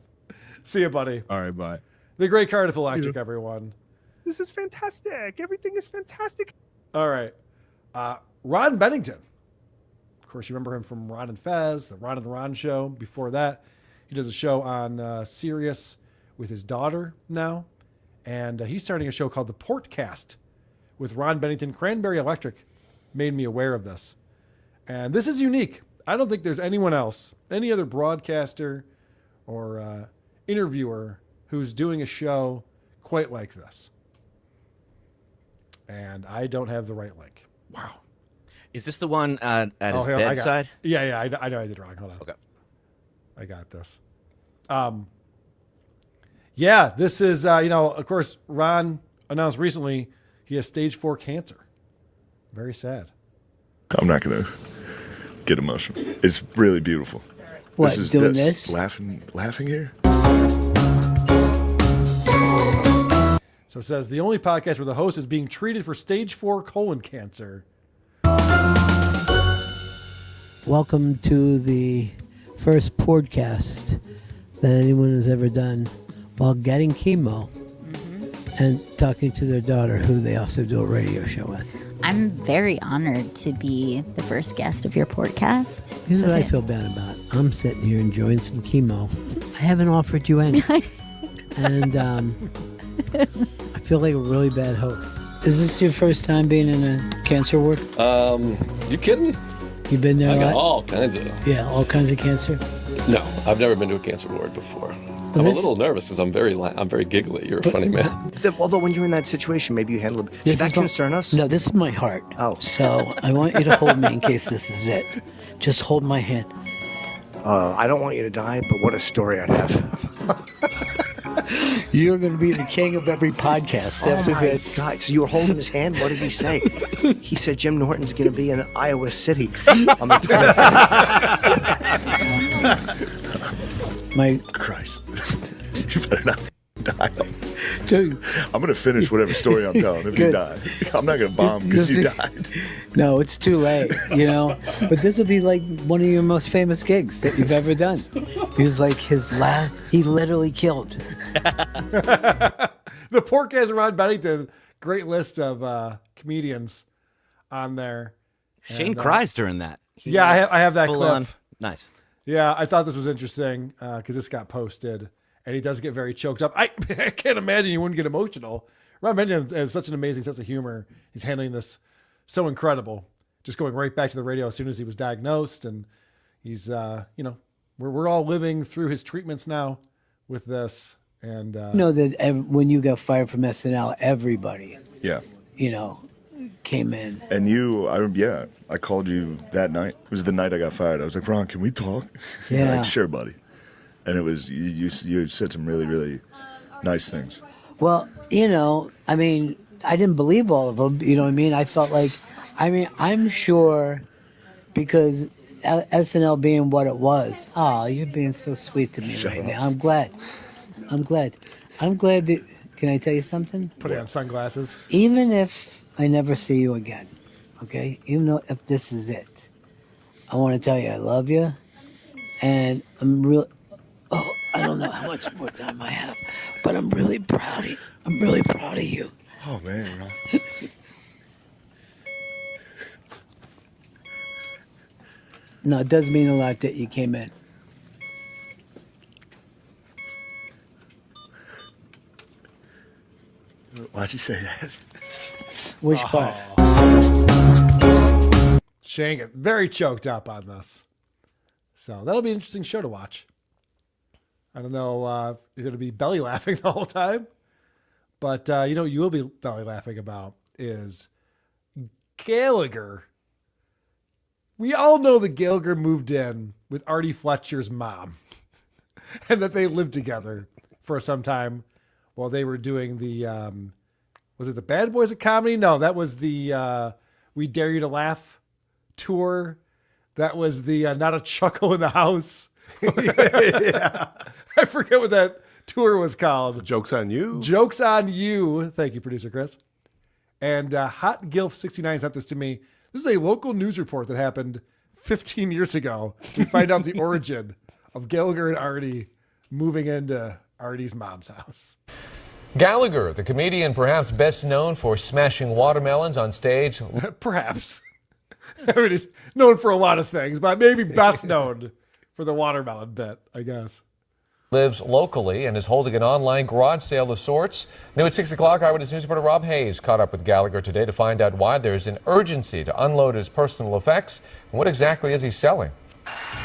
See you, buddy. All right, bye. The great Cardiff Electric, everyone. This is fantastic. Everything is fantastic. All right. Ron Bennington. Of course, you remember him from Ron and Fez, the Ron and Ron show. Before that, he does a show on Sirius with his daughter now. And he's starting a show called The Portcast with Ron Bennington. Cranberry Electric made me aware of this. And this is unique. I don't think there's anyone else, any other broadcaster or interviewer who's doing a show quite like this. and I don't have the right link. Wow. Is this the one at his hang on, bedside? Yeah, I know I did it wrong. Hold on. Okay. I got this. Yeah, this is, of course, Ron announced recently he has stage 4 cancer. Very sad. I'm not going to get emotional. It's really beautiful. What, doing this? Laughing here? So it says the only podcast where the host is being treated for stage 4 colon cancer. Welcome to the first podcast that anyone has ever done while getting chemo and talking to their daughter, who they also do a radio show with. I'm very honored to be the first guest of your podcast. Here's what I feel bad about. I'm sitting here enjoying some chemo. I haven't offered you any. And I feel like a really bad host. Is this your first time being in a cancer ward? You kidding? You've been there I a got lot? all kinds of. Yeah, all kinds of cancer? No, I've never been to a cancer ward before. I'm a little nervous because I'm very giggly. You're a funny man. Although when you're in that situation, maybe you handle it. Does that concern us? No, this is my heart. Oh. So I want you to hold me in case this is it. Just hold my hand. I don't want you to die, but what a story I'd have. You're going to be the king of every podcast after this. God, so you were holding his hand? What did he say? He said Jim Norton's going to be in Iowa City on the 25th. My Christ. You better not die. Dude. I'm going to finish whatever story I'm telling if you die. I'm not going to bomb because you died. No, it's too late, But this will be like one of your most famous gigs that you've ever done. He was like he literally killed. The podcast Ron Bennington, great list of comedians on there. Shane And, cries during that. He Yeah, I have that full clip. on- Nice. Yeah, I thought this was interesting because this got posted, and he does get very choked up. I can't imagine you wouldn't get emotional. Ron Bennington has such an amazing sense of humor. He's handling this so incredible. Just going right back to the radio as soon as he was diagnosed, and he's, we're all living through his treatments now with this. And that when you got fired from SNL, everybody, Yeah. came in. And I called you that night. It was the night I got fired. I was like, Ron, can we talk? You're Yeah. like, sure, buddy. And it was, you said some really, really nice things. Well, I didn't believe all of them. You know what I mean? I felt like, I'm sure because SNL being what it was. Oh, you're being so sweet to me right now. I'm glad. that, can I tell you something? Putting on sunglasses. Even if I never see you again, okay? Even though if this is it, I want to tell you I love you. And I don't know how much more time I have, but I'm really proud of you. I'm really proud of you. Oh, man. No, it does mean a lot that you came in. Why'd you say that? Which part? Shane get very choked up on this. So that'll be an interesting show to watch. I don't know if you're going to be belly laughing the whole time. But, you will be belly laughing about is Gallagher. We all know that Gallagher moved in with Artie Fletcher's mom and that they lived together for some time while they were doing the, was it the Bad Boys of Comedy? No, that was the We Dare You to Laugh tour. That was the Not a Chuckle in the House. Yeah. I forget what that tour was called. Joke's on You. Joke's on You. Thank you, producer Chris. And Hot Gilf 69 sent this to me. This is a local news report that happened 15 years ago. We find out the origin of Gallagher and Artie moving into Artie's mom's house. Gallagher, the comedian perhaps best known for smashing watermelons on stage. Perhaps. He's known for a lot of things, but maybe best known for the watermelon bit, I guess. Lives locally and is holding an online garage sale of sorts. New at 6 o'clock, Eyewitness News reporter Rob Hayes caught up with Gallagher today to find out why there's an urgency to unload his personal effects and what exactly is he selling.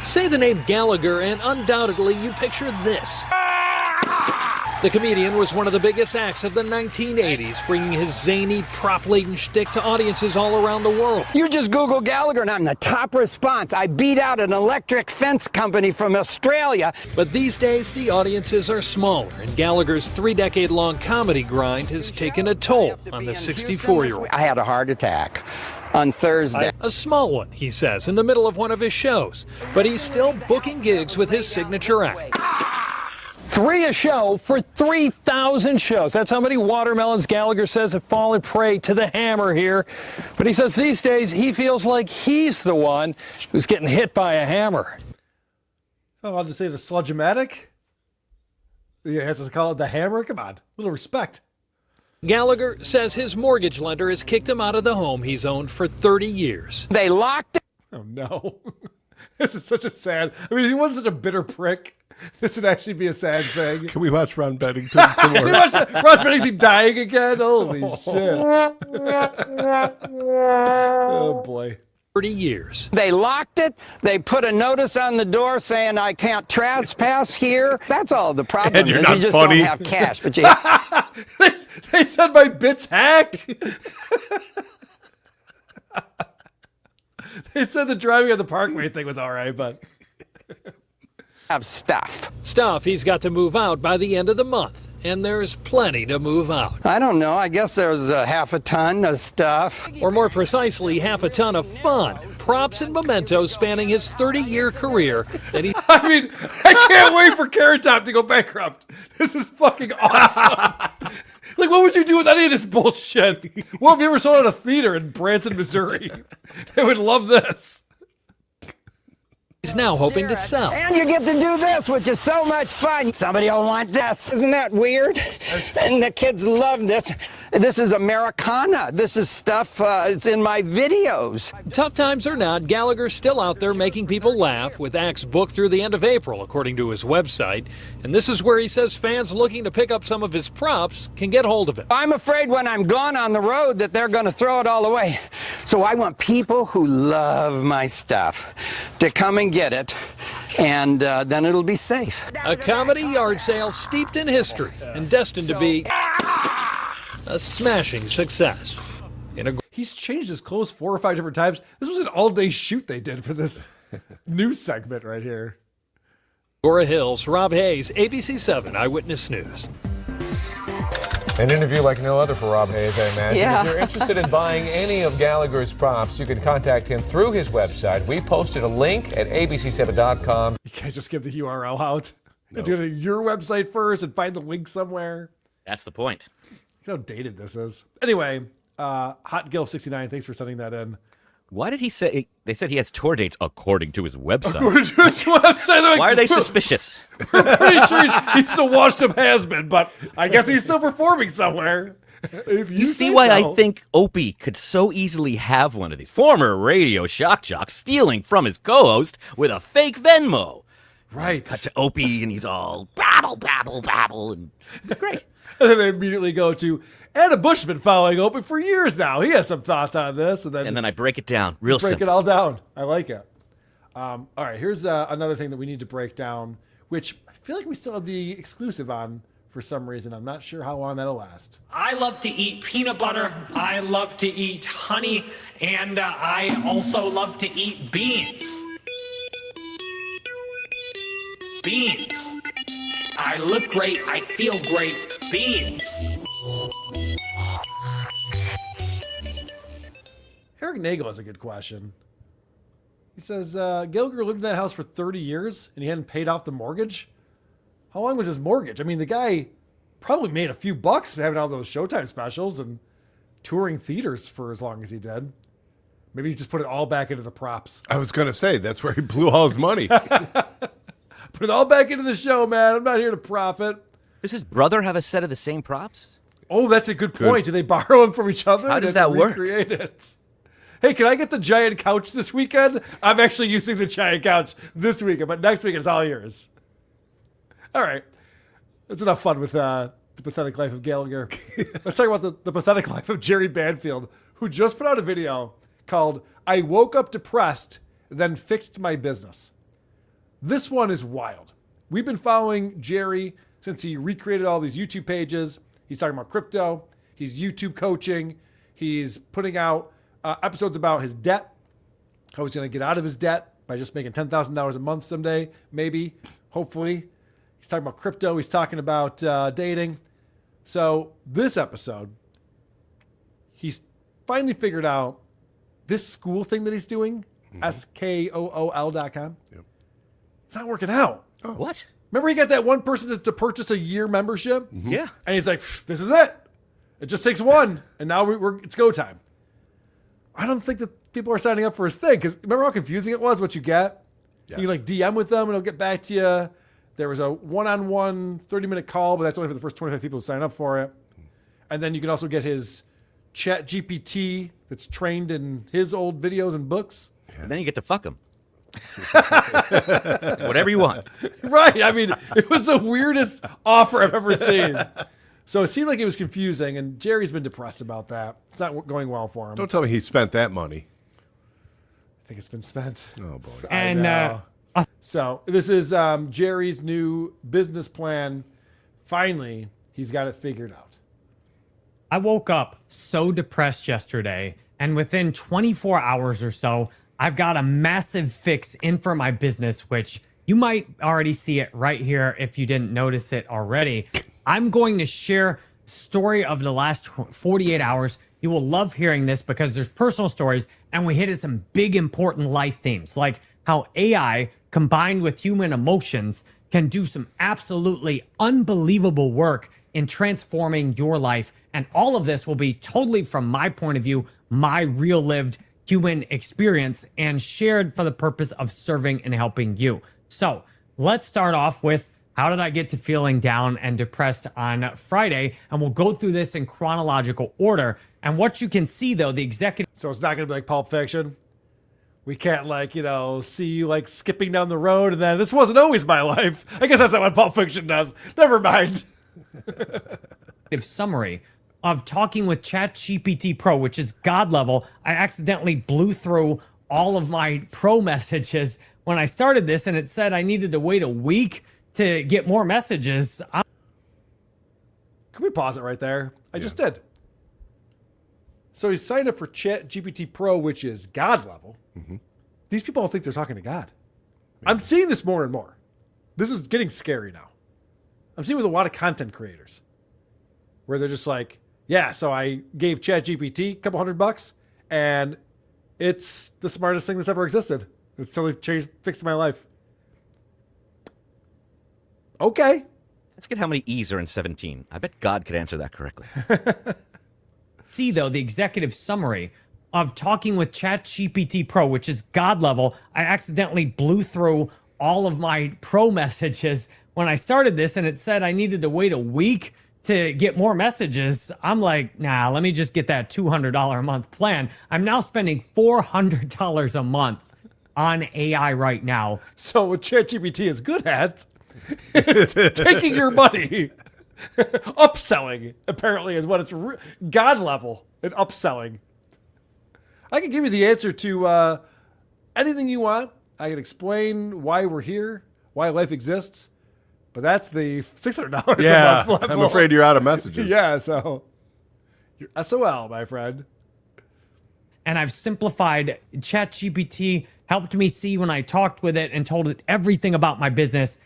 Say the name Gallagher and undoubtedly you picture this. The comedian was one of the biggest acts of the 1980s, bringing his zany, prop-laden shtick to audiences all around the world. You just Google Gallagher and I'm the top response. I beat out an electric fence company from Australia. But these days, the audiences are smaller, and Gallagher's 3-decade-long comedy grind has taken a toll on the 64-year-old. I had a heart attack on Thursday. A small one, he says, in the middle of one of his shows. But he's still booking gigs with his signature act. 3 a show for 3,000 shows. That's how many watermelons Gallagher says have fallen prey to the hammer here. But he says these days he feels like he's the one who's getting hit by a hammer. I'm allowed to say the sludge-o-matic? He has to call it the hammer? Come on, a little respect. Gallagher says his mortgage lender has kicked him out of the home he's owned for 30 years. They locked it. Oh, no. This is such a sad... I mean, he wasn't such a bitter prick. This would actually be a sad thing. Can we watch Ron Bennington some more? Can we watch Ron Bennington dying again? Holy shit. Oh, boy. 30 years. They locked it. They put a notice on the door saying I can't trespass here. That's all the problem And you're is. not You just funny. don't have cash. But you... They said my bits hack. They said the driving on the parkway thing was all right, but... have stuff. Stuff he's got to move out by the end of the month. And there's plenty to move out. I don't know. I guess there's half a ton of stuff. Or more precisely, half a ton of fun. Props and mementos spanning his 30-year career that he... I mean, I can't wait for Carrot Top to go bankrupt. This is fucking awesome. Like, what would you do with any of this bullshit? Well, if you ever saw it at a theater in Branson, Missouri, they would love this. He's now hoping to sell. And you get to do this, which is so much fun. Somebody will want this. Isn't that weird? And the kids love this. This is Americana. This is stuff, it's in my videos. Tough times or not, Gallagher's still out there making people laugh with acts booked through the end of April, according to his website. And this is where he says fans looking to pick up some of his props can get hold of it. I'm afraid when I'm gone on the road that they're going to throw it all away. So I want people who love my stuff to come and get it, and then it'll be safe. A comedy yard sale steeped in history and destined to be a smashing success. He's changed his clothes 4 or 5 different times. This was an all-day shoot they did for this news segment right here. Agora Hills, Rob Hayes, ABC7 Eyewitness News. An interview like no other for Rob Hayes, I imagine. Yeah. If you're interested in buying any of Gallagher's props, you can contact him through his website. We posted a link at abc7.com. You can't just give the URL out. No. Do it on your website first and find the link somewhere. That's the point. You know how dated this is. Anyway, Hot Gil69, thanks for sending that in. Why did he say? They said he has tour dates according to his website. According to his website. Like, why are they suspicious? We're pretty sure he's a washed-up has-been, but I guess he's still performing somewhere. If you see why I think Opie could so easily have one of these former radio shock jocks stealing from his co-host with a fake Venmo. Right. Cut to Opie and he's all babble, and great. And then they immediately go to, and a Bushman following Opie for years now. He has some thoughts on this. And then I break it down real simple. Break it all down. I like it. All right, here's another thing that we need to break down, which I feel like we still have the exclusive on for some reason. I'm not sure how long that'll last. I love to eat peanut butter. I love to eat honey. And I also love to eat beans. Beans. I look great. I feel great. Beans. Eric Nagel has a good question. He says, Gallagher lived in that house for 30 years and he hadn't paid off the mortgage? How long was his mortgage? I mean, the guy probably made a few bucks having all those Showtime specials and touring theaters for as long as he did. Maybe he just put it all back into the props. I was going to say, that's where he blew all his money. Put it all back into the show, man. I'm not here to profit. Does his brother have a set of the same props? Oh, that's a good point. Do they borrow them from each other? How does that work? Recreate it? Hey, can I get the giant couch this weekend? I'm actually using the giant couch this weekend, but next week it's all yours. All right. That's enough fun with the pathetic life of Gallagher. Let's talk about the pathetic life of Jerry Banfield, who just put out a video called I Woke Up Depressed, Then Fixed My Business. This one is wild. We've been following Jerry since he recreated all these YouTube pages. He's talking about crypto. He's YouTube coaching. He's putting out episodes about his debt, how he's going to get out of his debt by just making $10,000 a month someday, maybe, hopefully. He's talking about crypto. He's talking about dating. So this episode, he's finally figured out this school thing that he's doing, SKOOL.com. Yep. It's not working out. Oh. What? Remember he got that one person to purchase a year membership? Yeah. And he's like, this is it. It just takes one. And now it's go time. I don't think that people are signing up for his thing. Because remember how confusing it was, what you get? Yes. You like DM with them and it'll get back to you. There was a one-on-one 30-minute call, but that's only for the first 25 people who sign up for it. And then you can also get his Chat GPT that's trained in his old videos and books. And then you get to fuck him. Whatever you want. Right. I mean, it was the weirdest offer I've ever seen. So it seemed like it was confusing, and Jerry's been depressed about that. It's not going well for him. Don't tell me he spent that money. I think it's been spent. Oh, boy. And so this is Jerry's new business plan. Finally, he's got it figured out. I woke up so depressed yesterday, and within 24 hours or so, I've got a massive fix in for my business, which you might already see it right here if you didn't notice it already. I'm going to share story of the last 48 hours. You will love hearing this because there's personal stories, and we hit at some big important life themes, like how AI combined with human emotions can do some absolutely unbelievable work in transforming your life. And all of this will be totally from my point of view, my real lived human experience, and shared for the purpose of serving and helping you. So let's start off with how did I get to feeling down and depressed on Friday? And we'll go through this in chronological order. And what you can see though, the executive. So it's not going to be like Pulp Fiction. We can't see you like skipping down the road and then this wasn't always my life. I guess that's not what Pulp Fiction does. Never mind. Summary of talking with ChatGPT Pro, which is God level. I accidentally blew through all of my Pro messages when I started this, and it said I needed to wait a week to get more messages. Can we pause it right there? I just did. So he's signed up for ChatGPT Pro, which is God level. Mm-hmm. These people all think they're talking to God. Yeah. I'm seeing this more and more. This is getting scary now. I'm seeing with a lot of content creators where they're just like, yeah, so I gave ChatGPT a couple $100 and it's the smartest thing that's ever existed. It's totally fixed my life. Okay. Let's get how many E's are in 17. I bet God could answer that correctly. See, though, the executive summary of talking with ChatGPT Pro, which is God level. I accidentally blew through all of my Pro messages when I started this, and it said I needed to wait a week to get more messages. I'm like, nah, let me just get that $200 a month plan. I'm now spending $400 a month on AI right now. So what ChatGPT is good at is taking your money. Upselling, apparently, is what it's God level and upselling. I can give you the answer to anything you want. I can explain why we're here, why life exists. But that's the $600 yeah, a month level. I'm afraid you're out of messages. Yeah, so you're SOL, my friend. And I've simplified. ChatGPT helped me see when I talked with it and told it everything about my business.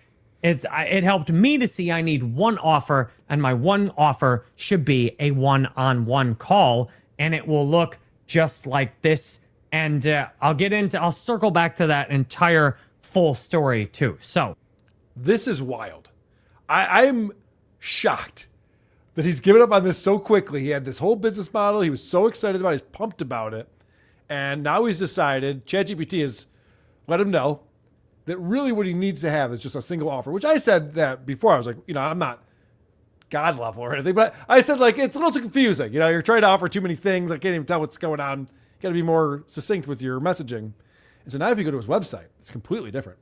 It helped me to see I need one offer, and my one offer should be a one-on-one call, and it will look just like this. And I'll circle back to that entire full story too. So this is wild. I'm shocked that he's given up on this so quickly. He had this whole business model. He was so excited about it. He's pumped about it. And now he's decided, ChatGPT has let him know that really what he needs to have is just a single offer, which I said that before. I was like, I'm not God level or anything, but I said it's a little too confusing. You're trying to offer too many things. I can't even tell what's going on. You got to be more succinct with your messaging. And so now if you go to his website, it's completely different.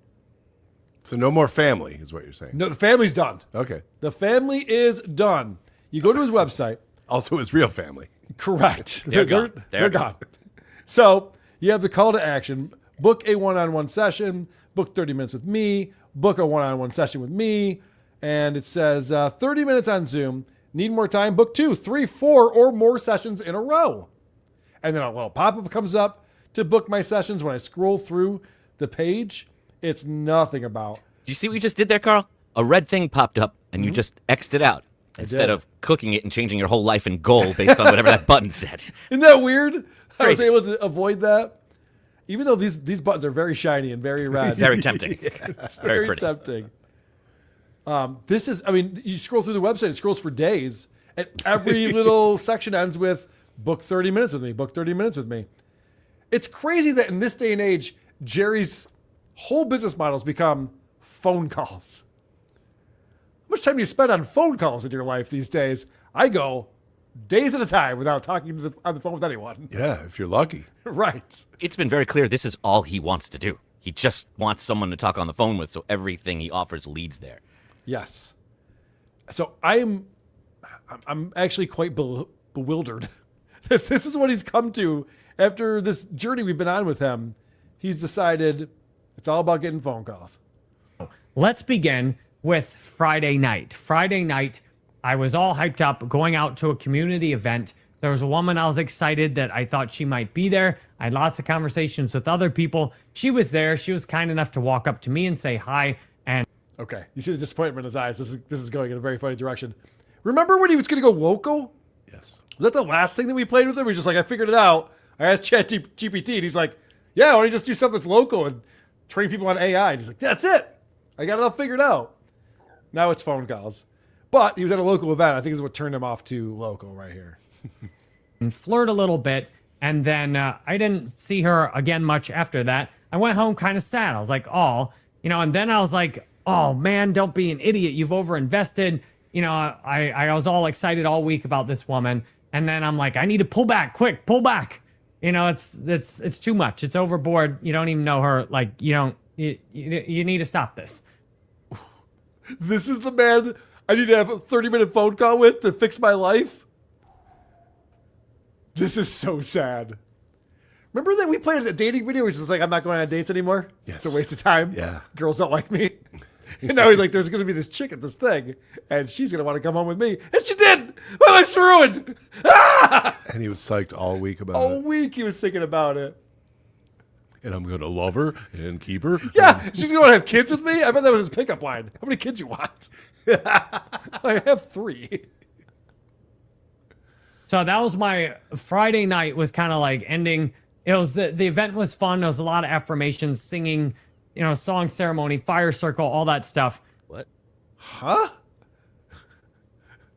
So no more family is what you're saying. No, the family's done. Okay. The family is done. You go to his website. Also his real family. Correct. They're gone. They're gone. So you have the call to action. Book a one-on-one session. Book 30 minutes with me. Book a one-on-one session with me. And it says 30 minutes on Zoom. Need more time? Book 2, 3, 4, or more sessions in a row. And then a little pop-up comes up to book my sessions. When I scroll through the page, it's nothing about. Do you see what you just did there, Carl? A red thing popped up, and you just X'd it out instead of clicking it and changing your whole life in gold based on whatever that button said. Isn't that weird? I was Crazy. able to avoid that. Even though these buttons are very shiny and very red. Very tempting. It's Very very pretty. tempting. This is, I mean, you scroll through the website, it scrolls for days, and every little section ends with book 30 minutes with me, book 30 minutes with me. It's crazy that in this day and age, Jerry's whole business models become phone calls. How much time do you spend on phone calls in your life these days? I go days at a time without talking on the phone with anyone. Yeah, if you're lucky. Right. It's been very clear this is all he wants to do. He just wants someone to talk on the phone with, so everything he offers leads there. Yes. So I'm actually quite bewildered that this is what he's come to after this journey we've been on with him. He's decided it's all about getting phone calls. Let's begin with Friday night. Friday night, I was all hyped up going out to a community event. There was a woman I was excited that I thought she might be there. I had lots of conversations with other people. She was there. She was kind enough to walk up to me and say hi. And okay, you see the disappointment in his eyes. This is going in a very funny direction. Remember when he was going to go local? Yes. Was that the last thing that we played with him? He's just like, I figured it out. I asked ChatGPT, and he's like, yeah, why don't you just do something that's local and train people on AI? And he's like, that's it. I got it all figured out. Now it's phone calls. But he was at a local event. I think this is what turned him off to local right here. and flirt a little bit. And then I didn't see her again much after that. I went home kind of sad. I was like, oh, and then I was like, oh man, don't be an idiot. You've overinvested. I was all excited all week about this woman. And then I'm like, I need to pull back, quick, pull back. It's too much. It's overboard. You don't even know her. Like, you need to stop this. This is the man I need to have a 30-minute phone call with to fix my life. This is so sad. Remember that we played a dating video, which was like, I'm not going on dates anymore? Yes. It's a waste of time. Yeah. Girls don't like me. And now he's like, there's going to be this chick at this thing, and she's going to want to come home with me. And she did. My life's ruined. Ah! And he was psyched all week about All it. week he was thinking about it. And I'm going to love her and keep her. Yeah, she's going to have kids with me? I bet that was his pickup line. How many kids you want? I have 3. So that was my Friday night, was kind of like ending. It was the event was fun. There was a lot of affirmations, singing, song ceremony, fire circle, all that stuff. What? Huh?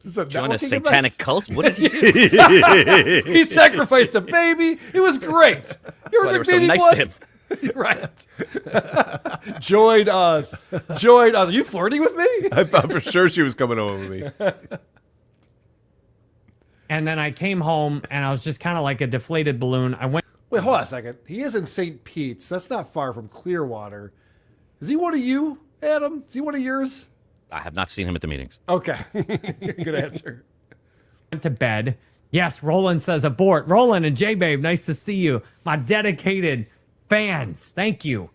This is Join a networking satanic event? cult? What did he do? He sacrificed a baby. It was great. You Why ever they been were so baby nice to blood? Right. Join us. Join us. Are you flirting with me? I thought for sure she was coming home with me. And then I came home and I was just kind of like a deflated balloon. I went. Wait, hold on a second. He is in St. Pete's. That's not far from Clearwater. Is he one of you, Adam? Is he one of yours? I have not seen him at the meetings. Okay. Good answer. Went to bed. Yes, Roland says abort. Roland and J-Babe, nice to see you. My dedicated fans. Thank you.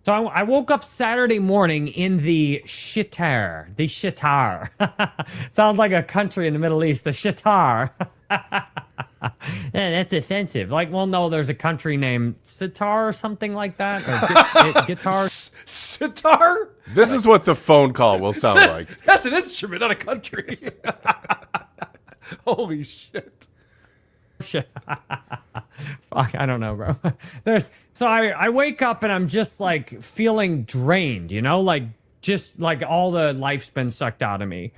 So I woke up Saturday morning in the Shitar. The Shitar. Sounds like a country in the Middle East. The Shitar. That's offensive. Like, well, no, there's a country named Sitar or something like that. Or guitar. Sitar? This is what the phone call will sound like. That's an instrument, not a country. Holy shit. Fuck, I don't know, bro. So I wake up and I'm just like feeling drained, like just like all the life's been sucked out of me.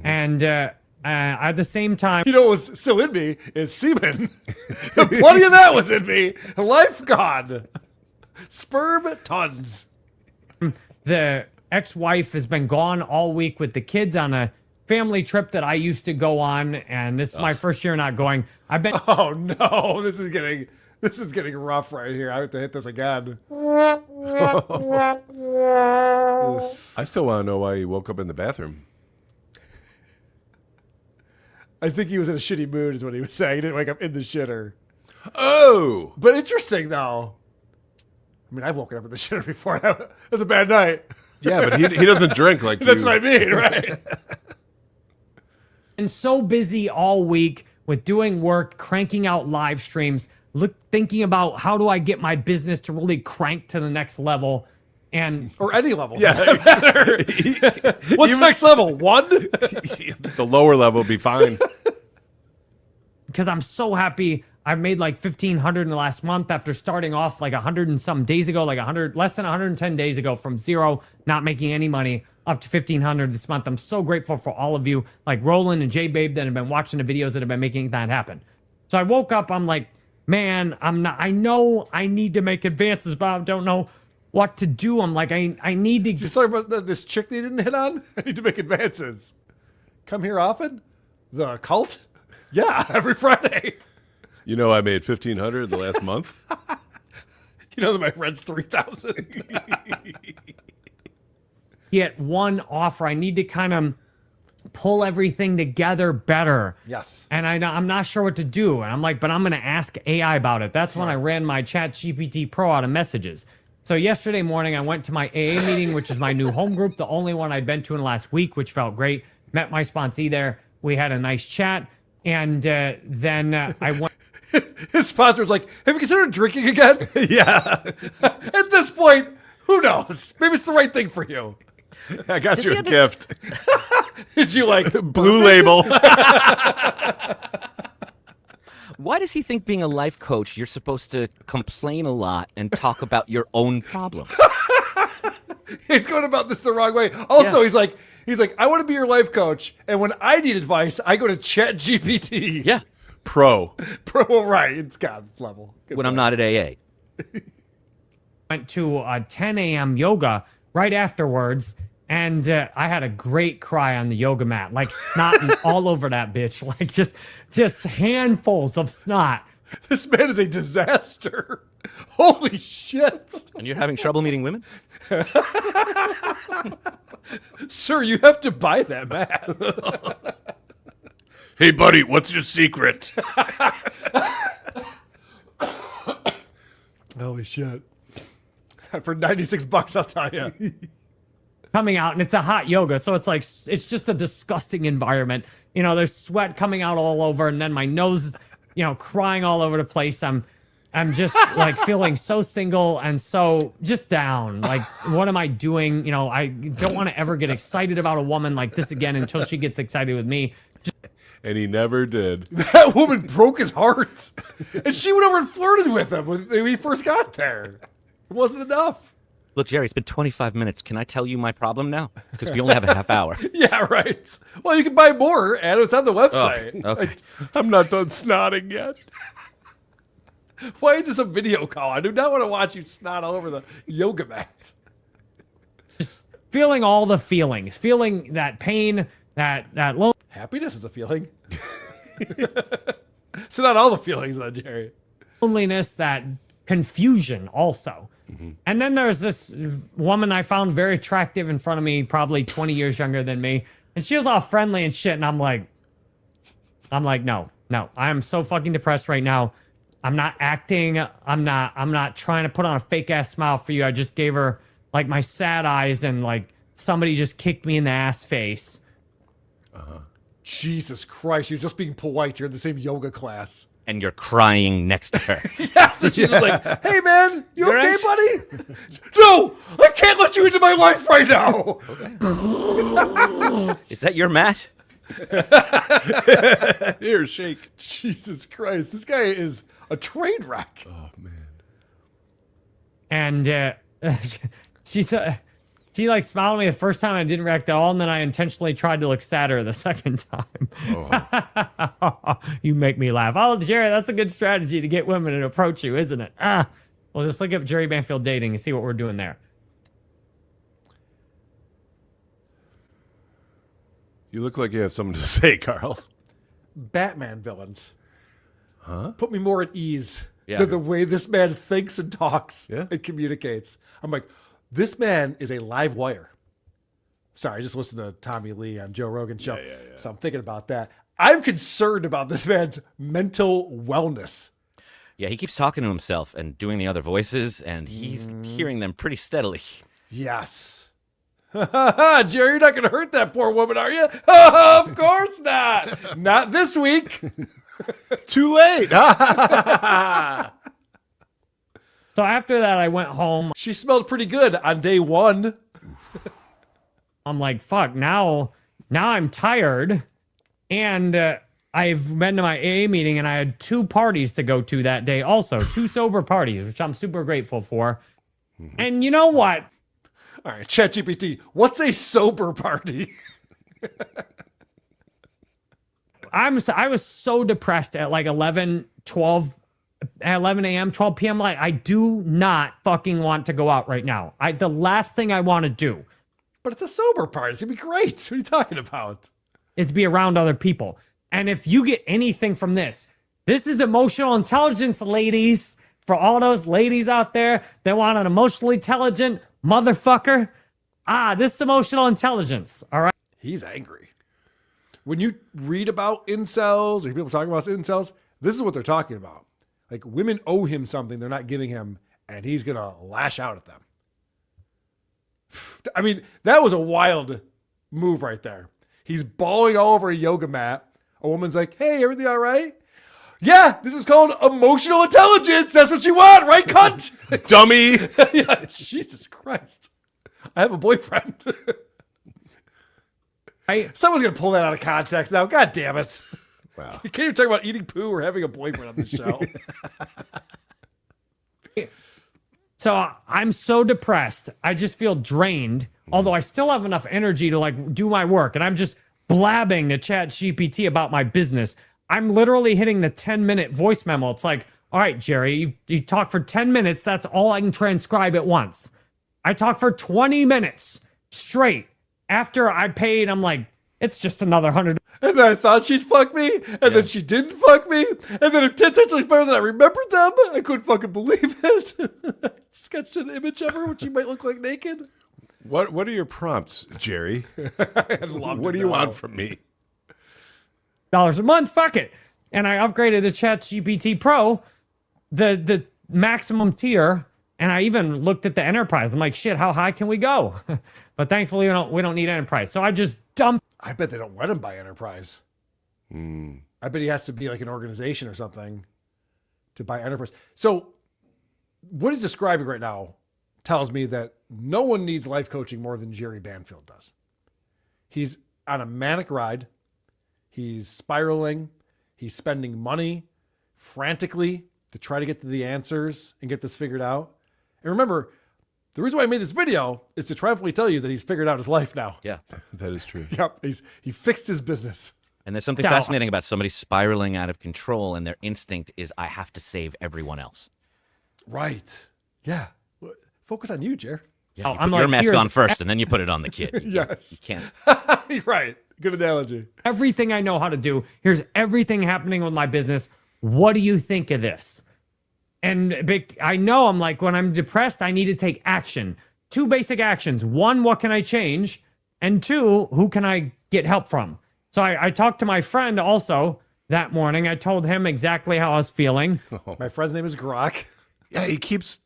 And at the same time, what was still in me is semen. Plenty of that was in me. Life gone. Sperm tons. The ex-wife has been gone all week with the kids on a family trip that I used to go on, and this is my first year not going. I've been. Oh no, this is getting rough right here. I have to hit this again. I still want to know why he woke up in the bathroom. I think he was in a shitty mood, is what he was saying. He didn't wake up in the shitter. Oh, but interesting though. I mean, I've woken up in the shitter before. That was a bad night. Yeah, but he doesn't drink like That's you. what I mean, right? And so busy all week with doing work, cranking out live streams, thinking about how do I get my business to really crank to the next level. Or any level. Yeah. What's the next level? 1? The lower level will be fine. Because I'm so happy. I've made like 1,500 in the last month after starting off like 100 and some days ago, like less than 110 days ago, from zero, not making any money, up to 1,500 this month. I'm so grateful for all of you, like Roland and J Babe, that have been watching the videos that have been making that happen. So I woke up, I'm like, man, I know I need to make advances, but I don't know what to do. I'm like, I need to. Just talking about this chick they didn't hit on? I need to make advances. Come here often? The cult? Yeah, every Friday. You know, I made 1,500 the last month. You know that my rent's 3,000. Get one offer. I need to kind of pull everything together better. Yes. And I'm not sure what to do. And I'm like, but I'm going to ask AI about it. That's when I ran my ChatGPT Pro out of messages. So yesterday morning, I went to my AA meeting, which is my new home group, the only one I'd been to in the last week, which felt great. Met my sponsee there. We had a nice chat. And then I went. His sponsor's like, have you considered drinking again? Yeah. At this point, who knows? Maybe it's the right thing for you. I got you a gift. Did you like Blue Label? Why does he think being a life coach, you're supposed to complain a lot and talk about your own problem? He's going about this the wrong way. Also, he's like, I want to be your life coach, and when I need advice, I go to ChatGPT. Yeah. Pro, right. It's God level. Good when point. I'm not at AA. Went to 10 a.m. yoga right afterwards, and I had a great cry on the yoga mat, like snotting all over that bitch, like just handfuls of snot. This man is a disaster. Holy shit. And you're having trouble meeting women? Sir, you have to buy that mat. Hey, buddy, what's your secret? Holy shit. For $96, I'll tell you. Coming out, and it's a hot yoga, so it's like it's just a disgusting environment. You know, there's sweat coming out all over, and then my nose is, crying all over the place. I'm just like feeling so single and so just down. Like, what am I doing? I don't want to ever get excited about a woman like this again until she gets excited with me. And he never did. That woman broke his heart. And she went over and flirted with him when he first got there. It wasn't enough. Look, Jerry, it's been 25 minutes. Can I tell you my problem now? Because we only have a half hour. Yeah, right. Well, you can buy more, and it's on the website. Oh, okay. I'm not done snotting yet. Why is this a video call? I do not want to watch you snot all over the yoga mat. Just feeling all the feelings, feeling that pain, that loneliness. Happiness is a feeling. So not all the feelings, then, Jerry. Loneliness, that confusion also. Mm-hmm. And then there's this woman I found very attractive in front of me, probably 20 years younger than me. And she was all friendly and shit. And I'm like, no, I'm so fucking depressed right now. I'm not acting. I'm not trying to put on a fake ass smile for you. I just gave her like my sad eyes, and like somebody just kicked me in the ass face. Jesus Christ, you're just being polite. You're in the same yoga class. And you're crying next to her. Yeah, so she's just like, hey man, you okay, buddy? No, I can't let you into my life right now. Is that your mat? Here, shake. Jesus Christ, this guy is a train wreck. Oh man. And she like smiled at me the first time. I didn't react at all, and then I intentionally tried to look sadder the second time. Oh. You make me laugh. Oh, Jerry, that's a good strategy to get women to approach you, isn't it? Well, just look up Jerry Banfield dating and see what we're doing there. You look like you have something to say, Carl. Batman villains. Huh? Put me more at ease Yeah. the way this man thinks and talks and communicates. I'm like, this man is a live wire. Sorry, I just listened to Tommy Lee on Joe Rogan's show. Yeah. So I'm thinking about that. I'm concerned about this man's mental wellness. Yeah, he keeps talking to himself and doing the other voices, and he's hearing them pretty steadily. Yes. Jerry, you're not going to hurt that poor woman, are you? Of course not. Not this week. Too late. So after that, I went home. She smelled pretty good on day one. I'm like, fuck, now I'm tired. And I've been to my AA meeting and I had 2 parties to go to that day also. 2 sober parties, which I'm super grateful for. And you know what? All right, ChatGPT, what's a sober party? I was so depressed at like 11 a.m., 12 p.m. Like, I do not fucking want to go out right now. The last thing I want to do. But it's a sober party. It's going to be great. What are you talking about? Is be around other people. And if you get anything from this is emotional intelligence, ladies. For all those ladies out there that want an emotionally intelligent motherfucker. This is emotional intelligence. All right. He's angry. When you read about incels or people talking about incels, this is what they're talking about. Like, women owe him something they're not giving him, and he's going to lash out at them. I mean, that was a wild move right there. He's bawling all over a yoga mat. A woman's like, hey, everything all right? Yeah, this is called emotional intelligence. That's what you want, right, cunt? Dummy. Yeah, Jesus Christ. I have a boyfriend. Someone's going to pull that out of context now. God damn it. Wow. You can't even talk about eating poo or having a boyfriend on the show. So I'm so depressed. I just feel drained, although I still have enough energy to like do my work. And I'm just blabbing to ChatGPT about my business. I'm literally hitting the 10-minute voice memo. It's like, all right, Jerry, you talk for 10 minutes. That's all I can transcribe at once. I talk for 20 minutes straight. After I paid, I'm like, it's just another $100. And then I thought she'd fuck me, and then she didn't fuck me, and then 10 seconds better than I remembered them. I couldn't fucking believe it. Sketched an image of her when she might look like naked. What are your prompts, Jerry? I'd love what to do you know. want from me? $1 a month, fuck it. And I upgraded the ChatGPT Pro, the maximum tier, and I even looked at the enterprise. I'm like, shit, how high can we go? But thankfully, we don't need enterprise. So I just dumped. I bet they don't let him buy enterprise. I bet he has to be like an organization or something to buy enterprise. So what he's describing right now tells me that no one needs life coaching more than Jerry Banfield does. He's on a manic ride. He's spiraling. He's spending money frantically to try to get to the answers and get this figured out. And remember, the reason why I made this video is to triumphantly tell you that he's figured out his life now. Yeah. That is true. Yep. He fixed his business. And there's something fascinating about somebody spiraling out of control, and their instinct is, I have to save everyone else. Right. Yeah. Focus on you, Jer. Yeah, you put your mask on first, and then you put it on the kid. Yes. You can't. You're right. Good analogy. Everything I know how to do. Here's everything happening with my business. What do you think of this? And I know I'm like, when I'm depressed, I need to take action. 2 basic actions. 1, what can I change? And 2, who can I get help from? So I talked to my friend also that morning. I told him exactly how I was feeling. My friend's name is Grok. Yeah, he keeps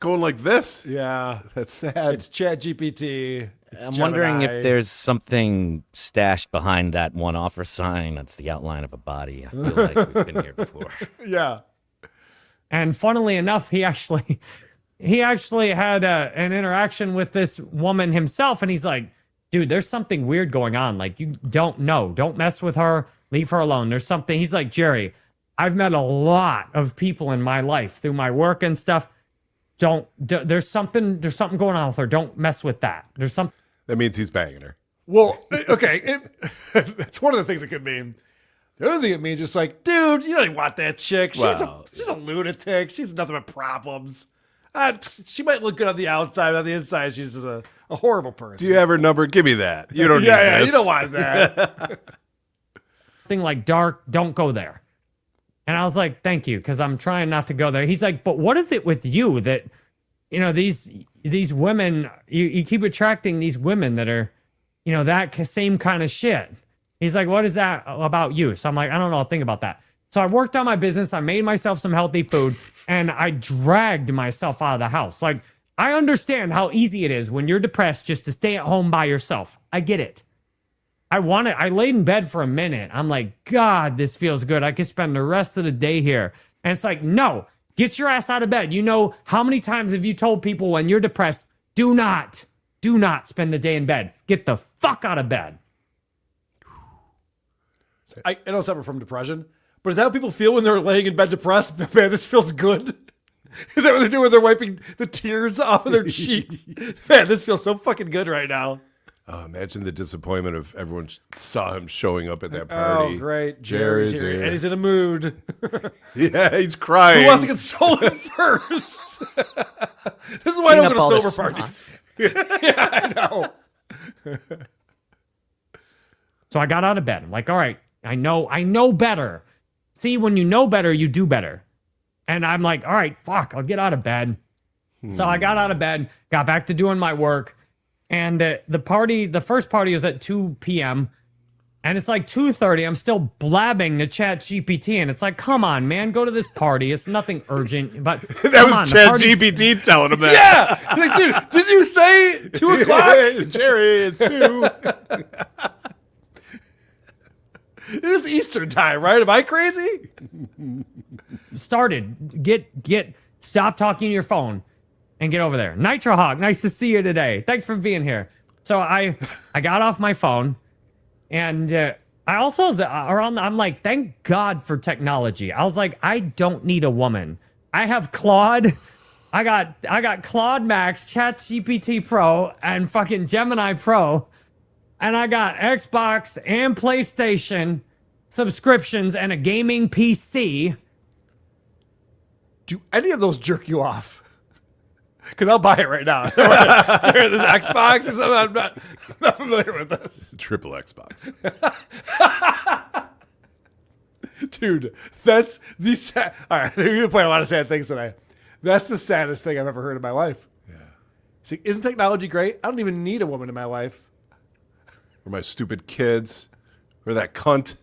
going like this. Yeah. That's sad. It's ChatGPT. I'm wondering if there's something stashed behind that one offer sign. That's the outline of a body. I feel like we've been here before. Yeah. And funnily enough, he actually had an interaction with this woman himself. And he's like, dude, there's something weird going on. Like, you don't know. Don't mess with her. Leave her alone. There's something. He's like, Jerry, I've met a lot of people in my life through my work and stuff. There's something going on with her. Don't mess with that. There's something. That means he's banging her. Well, okay. That's one of the things it could mean. The other thing it means is like, dude, you don't even want that chick. She's a lunatic. She's nothing but problems. She might look good on the outside, but on the inside, she's just a horrible person. Do you have her number? Give me that. You don't need this. You don't want that. Thing like dark, don't go there. And I was like, thank you, because I'm trying not to go there. He's like, but what is it with you that, you know, these women, you keep attracting these women that are, you know, that same kind of shit. He's like, what is that about you? So I'm like, I don't know. I'll think about that. So I worked on my business. I made myself some healthy food, and I dragged myself out of the house. Like, I understand how easy it is when you're depressed just to stay at home by yourself. I get it. I laid in bed for a minute. I'm like, God, this feels good. I could spend the rest of the day here. And it's like, no, get your ass out of bed. You know, how many times have you told people when you're depressed, do not spend the day in bed. Get the fuck out of bed. I don't suffer from depression, but is that how people feel when they're laying in bed depressed? Man, this feels good. Is that what they're doing when they're wiping the tears off of their cheeks? Man, this feels so fucking good right now. Imagine the disappointment of everyone saw him showing up at that party. Oh, great. Jerry's here. And he's in a mood. Yeah, he's crying. Who wants to console him first? This is why I don't go to sober parties. Yeah, I know. So I got out of bed. I'm like, all right, I know better. See, when you know better, you do better. And I'm like, all right, fuck, I'll get out of bed. So I got out of bed, got back to doing my work. And the first party was at 2 p.m. And it's like 2:30. I'm still blabbing to Chat GPT. And it's like, come on, man, go to this party. It's nothing urgent. But that was Chat GPT telling him that. Yeah. Like, dude, did you say 2 o'clock? Jerry, it's 2. It is Eastern time, right? Am I crazy? Stop talking to your phone and get over there. Nitro Hawk, nice to see you today. Thanks for being here. So I got off my phone, and I also was I'm like, thank God for technology. I was like, I don't need a woman. I have Claude. I got Claude Max, ChatGPT Pro, and fucking Gemini Pro. And I got Xbox and PlayStation subscriptions and a gaming PC. Do any of those jerk you off? Because I'll buy it right now. Is there this Xbox or something? I'm not familiar with this. Triple Xbox. Dude, that's the sad. All right, you're going to play a lot of sad things today. That's the saddest thing I've ever heard in my life. Yeah. See, isn't technology great? I don't even need a woman in my life. Or my stupid kids. Or that cunt.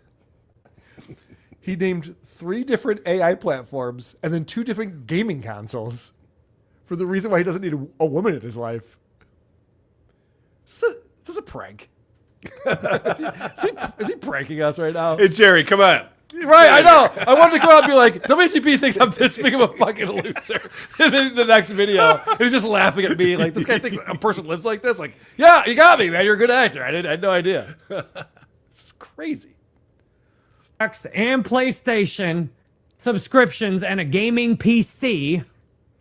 He named 3 different AI platforms and then 2 different gaming consoles for the reason why he doesn't need a woman in his life. Is this a prank? is he pranking us right now? Hey, Jerry, come on. Right, I know. I wanted to come out and be like, WTP thinks I'm this big of a fucking loser. And then the next video, he's just laughing at me like, this guy thinks a person lives like this. Like, yeah, you got me, man. You're a good actor. I had no idea. This is crazy. And PlayStation subscriptions and a gaming PC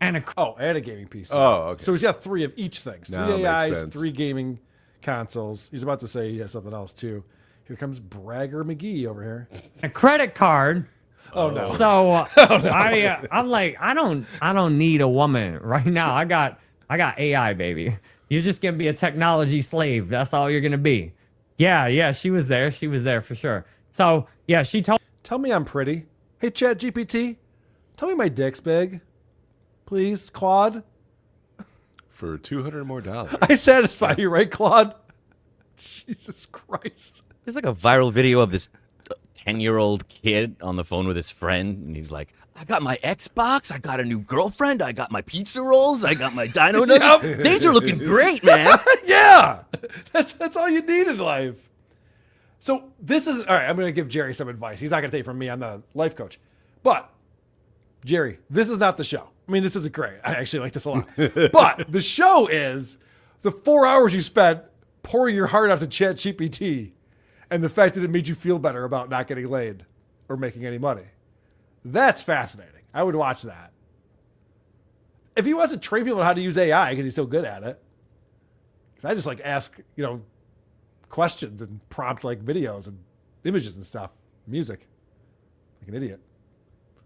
and a gaming PC. Oh, okay. So he's got 3 of each thing. 3 Now it makes AIs, sense. 3 gaming consoles. He's about to say he has something else too. Here comes Bragger McGee over here. a credit card. Oh no. So no. I'm like, I don't need a woman right now. I got AI, baby. You're just gonna be a technology slave. That's all you're gonna be. Yeah, she was there. She was there for sure. So yeah, she told. Tell me I'm pretty. Hey, Chat GPT, tell me my dick's big. Please, Claude. For $200 more. I satisfy you, right, Claude? Jesus Christ. There's like a viral video of this 10-year-old kid on the phone with his friend, and he's like, I got my Xbox, I got a new girlfriend, I got my pizza rolls, I got my dino nuggets. Yep. Things are looking great, man. Yeah. That's all you need in life. So this is, all right, I'm going to give Jerry some advice. He's not going to take it from me. I'm the life coach. But, Jerry, this is not the show. I mean, this isn't great. I actually like this a lot. But the show is the 4 hours you spent pouring your heart out to ChatGPT and the fact that it made you feel better about not getting laid or making any money. That's fascinating. I would watch that. If he wants to train people on how to use AI because he's so good at it, because I just like ask, questions and prompt like videos and images and stuff, music, like an idiot.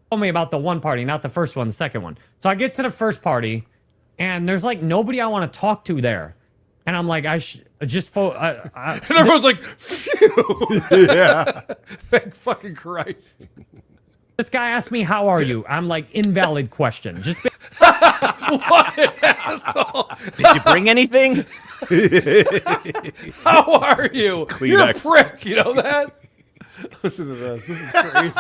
Told me about the one party, not the first one, the second one. So I get to the first party, and there's like nobody I want to talk to there. And I'm like, and everyone's like, phew. Yeah. Thank fucking Christ. This guy asked me, how are you? I'm like, invalid question. Just what an asshole. Did you bring anything? How are you? Kleenex. You're a prick. You know that? Listen to this. This is crazy.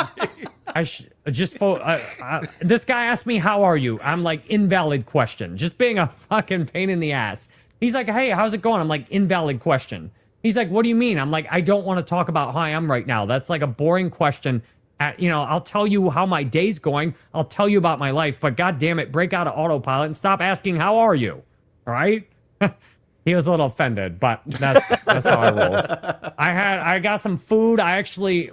This guy asked me, how are you? I'm like, invalid question. Just being a fucking pain in the ass. He's like, hey, how's it going? I'm like, invalid question. He's like, what do you mean? I'm like, I don't want to talk about how I am right now. That's like a boring question. I'll tell you how my day's going. I'll tell you about my life, but God damn it, break out of autopilot and stop asking, how are you? All right? He was a little offended, but that's how I roll. I got some food.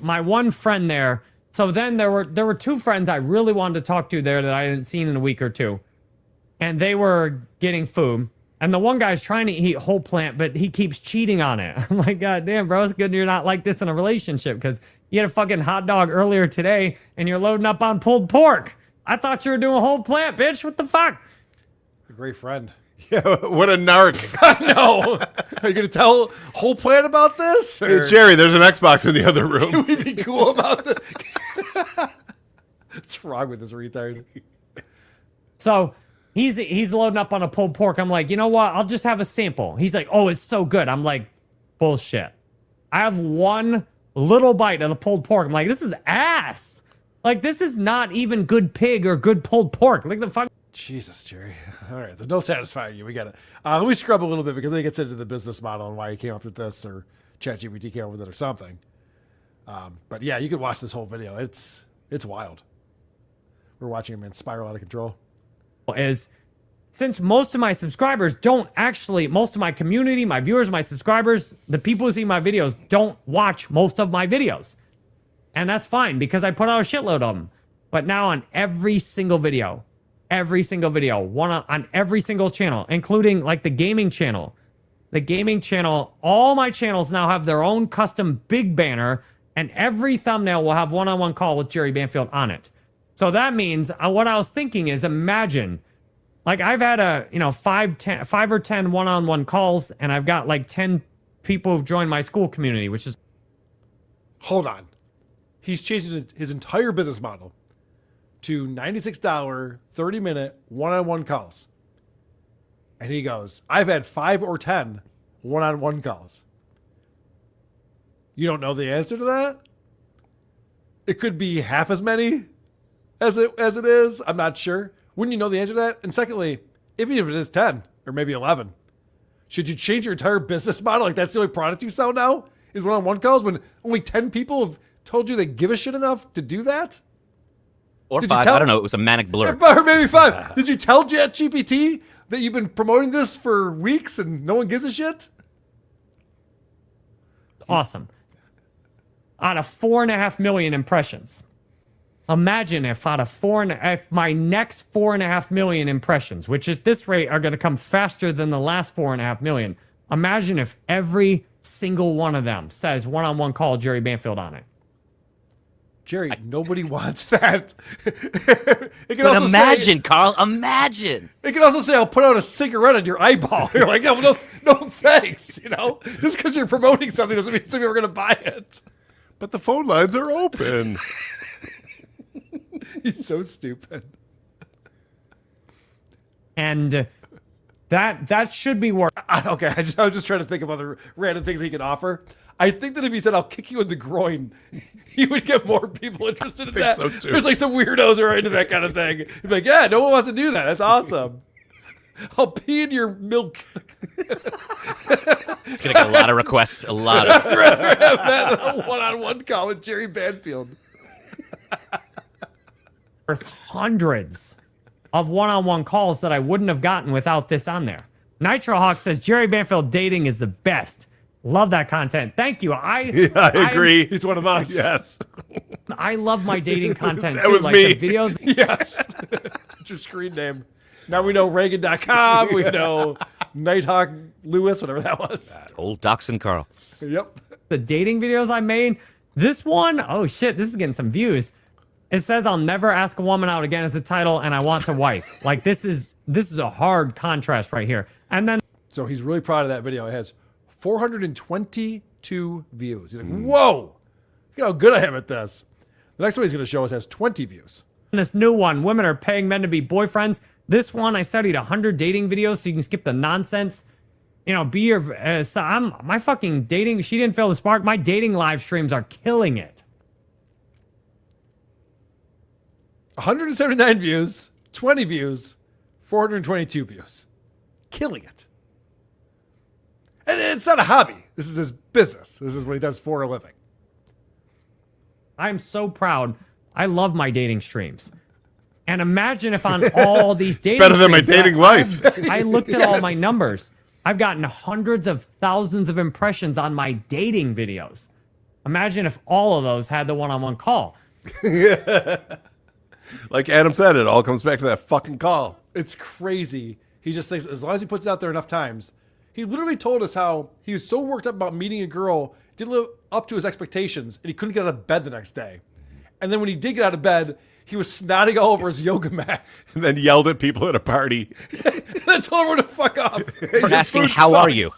My one friend there. So then there were two friends I really wanted to talk to there that I hadn't seen in a week or two. And they were getting food. And the one guy's trying to eat whole plant, but he keeps cheating on it. I'm like, God damn, bro, it's good you're not like this in a relationship because you had a fucking hot dog earlier today and you're loading up on pulled pork. I thought you were doing whole plant, bitch. What the fuck? A great friend. Yeah, what a narc. I know. Are you going to tell whole plant about this? Hey, Jerry, there's an Xbox in the other room. Can we be cool about this? What's wrong with this retard? So he's loading up on a pulled pork. I'm like, you know what? I'll just have a sample. He's like, oh, it's so good. I'm like, bullshit. I have one little bite of the pulled pork. I'm like, this is ass. Like, this is not even good pig or good pulled pork. Like the fuck. Jesus, Jerry. All right, there's no satisfying you. We got it. Let me scrub a little bit because I think it gets into the business model and why he came up with this, or ChatGPT came up with it, or something. But yeah, you could watch this whole video. It's wild. We're watching a man spiral out of control. Since most of my subscribers most of my community, my viewers, my subscribers, the people who see my videos don't watch most of my videos. And that's fine because I put out a shitload of them. But now on every single video, one on every single channel, including like the gaming channel, all my channels now have their own custom big banner, and every thumbnail will have one-on-one call with Jerry Banfield on it. So that means what I was thinking is, imagine, like I've had 5 or 10 one-on-one calls, and I've got like 10 people who've joined my school community, which is. Hold on. He's changing his entire business model to $96, 30-minute one-on-one calls. And he goes, I've had 5 or 10 one-on-one calls. You don't know the answer to that? It could be half as many as it is. I'm not sure. Wouldn't you know the answer to that? And secondly, even if it is 10 or maybe 11, should you change your entire business model? Like that's the only product you sell now is one-on-one calls when only 10 people have told you they give a shit enough to do that? Or 5, I don't know. It was a manic blur. Or maybe 5. Did you tell ChatGPT that you've been promoting this for weeks and no one gives a shit? Awesome. Out of 4.5 million impressions. Imagine if if my next 4.5 million impressions, which at this rate are going to come faster than the last 4.5 million. Imagine if every single one of them says one-on-one call Jerry Banfield on it. Jerry, nobody wants that. But imagine, Carl, imagine. It can also say, I'll put out a cigarette on your eyeball. You're like, no thanks. Just because you're promoting something doesn't mean some people are going to buy it. But the phone lines are open. He's so stupid. And that should be worth. Okay, I was just trying to think of other random things he could offer. I think that if he said, I'll kick you in the groin, he would get more people interested in that. So too. There's like some weirdos who are into that kind of thing. He'd be like, yeah, no one wants to do that. That's awesome. I'll pee in your milk. It's going to get a lot of requests. A lot of. I'd rather have that than a one-on-one call with Jerry Banfield. Hundreds of one-on-one calls that I wouldn't have gotten without this on there. Nitro Hawk says Jerry Banfield dating is the best. Love that content. Thank you. I agree. He's one of us. Yes. I love my dating content That too. was like me. The videos. Yes. It's your screen name. Now we know Reagan.com. We know Nighthawk Lewis, whatever that was. Old Dachshund Carl. Yep. The dating videos I made. This one, oh shit, this is getting some views. It says I'll never ask a woman out again as the title, and I want a wife. Like this is a hard contrast right here. And then so he's really proud of that video. It has 422 views. He's like, whoa, look how good I am at this. The next one he's going to show us has 20 views. This new one, women are paying men to be boyfriends. This one, I studied 100 dating videos so you can skip the nonsense. Be your. My fucking dating. She didn't feel the spark. My dating live streams are killing it. 179 views, 20 views, 422 views. Killing it. And it's not a hobby. This is his business. This is what he does for a living. I'm so proud. I love my dating streams. And imagine if on all these dating better than my streams, dating life. I looked at all my numbers. I've gotten hundreds of thousands of impressions on my dating videos. Imagine if all of those had the one-on-one call. Like Adam said, it all comes back to that fucking call. It's crazy. He just thinks as long as he puts it out there enough times. He literally told us how he was so worked up about meeting a girl, didn't live up to his expectations, and he couldn't get out of bed the next day. And then when he did get out of bed, he was snotting all over his yoga mat. And then yelled at people at a party. And then told everyone to fuck off. For asking, how are you?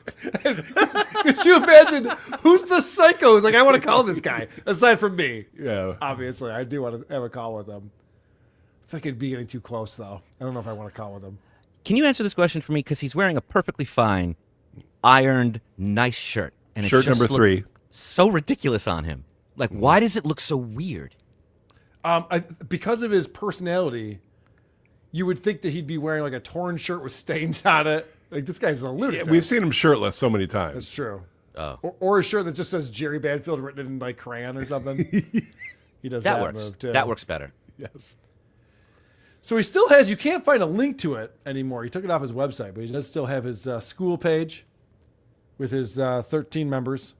Could you imagine who's the psycho who's like, I want to call this guy? Aside from me. Yeah. Obviously, I do want to have a call with him. I think it'd be getting too close, though. I don't know if I want to call with him. Can you answer this question for me? Because he's wearing a perfectly fine, ironed, nice shirt. And Shirt number 3. So ridiculous on him. Like, why does it look so weird? Because of his personality, you would think that he'd be wearing like a torn shirt with stains on it. Like, this guy's a lunatic. Yeah, we've seen him shirtless so many times. That's true. Oh. Or a shirt that just says Jerry Banfield written in like crayon or something. He does that works. move too. That works better. Yes. So he still has, you can't find a link to it anymore. He took it off his website, but he does still have his school page with his 13 members.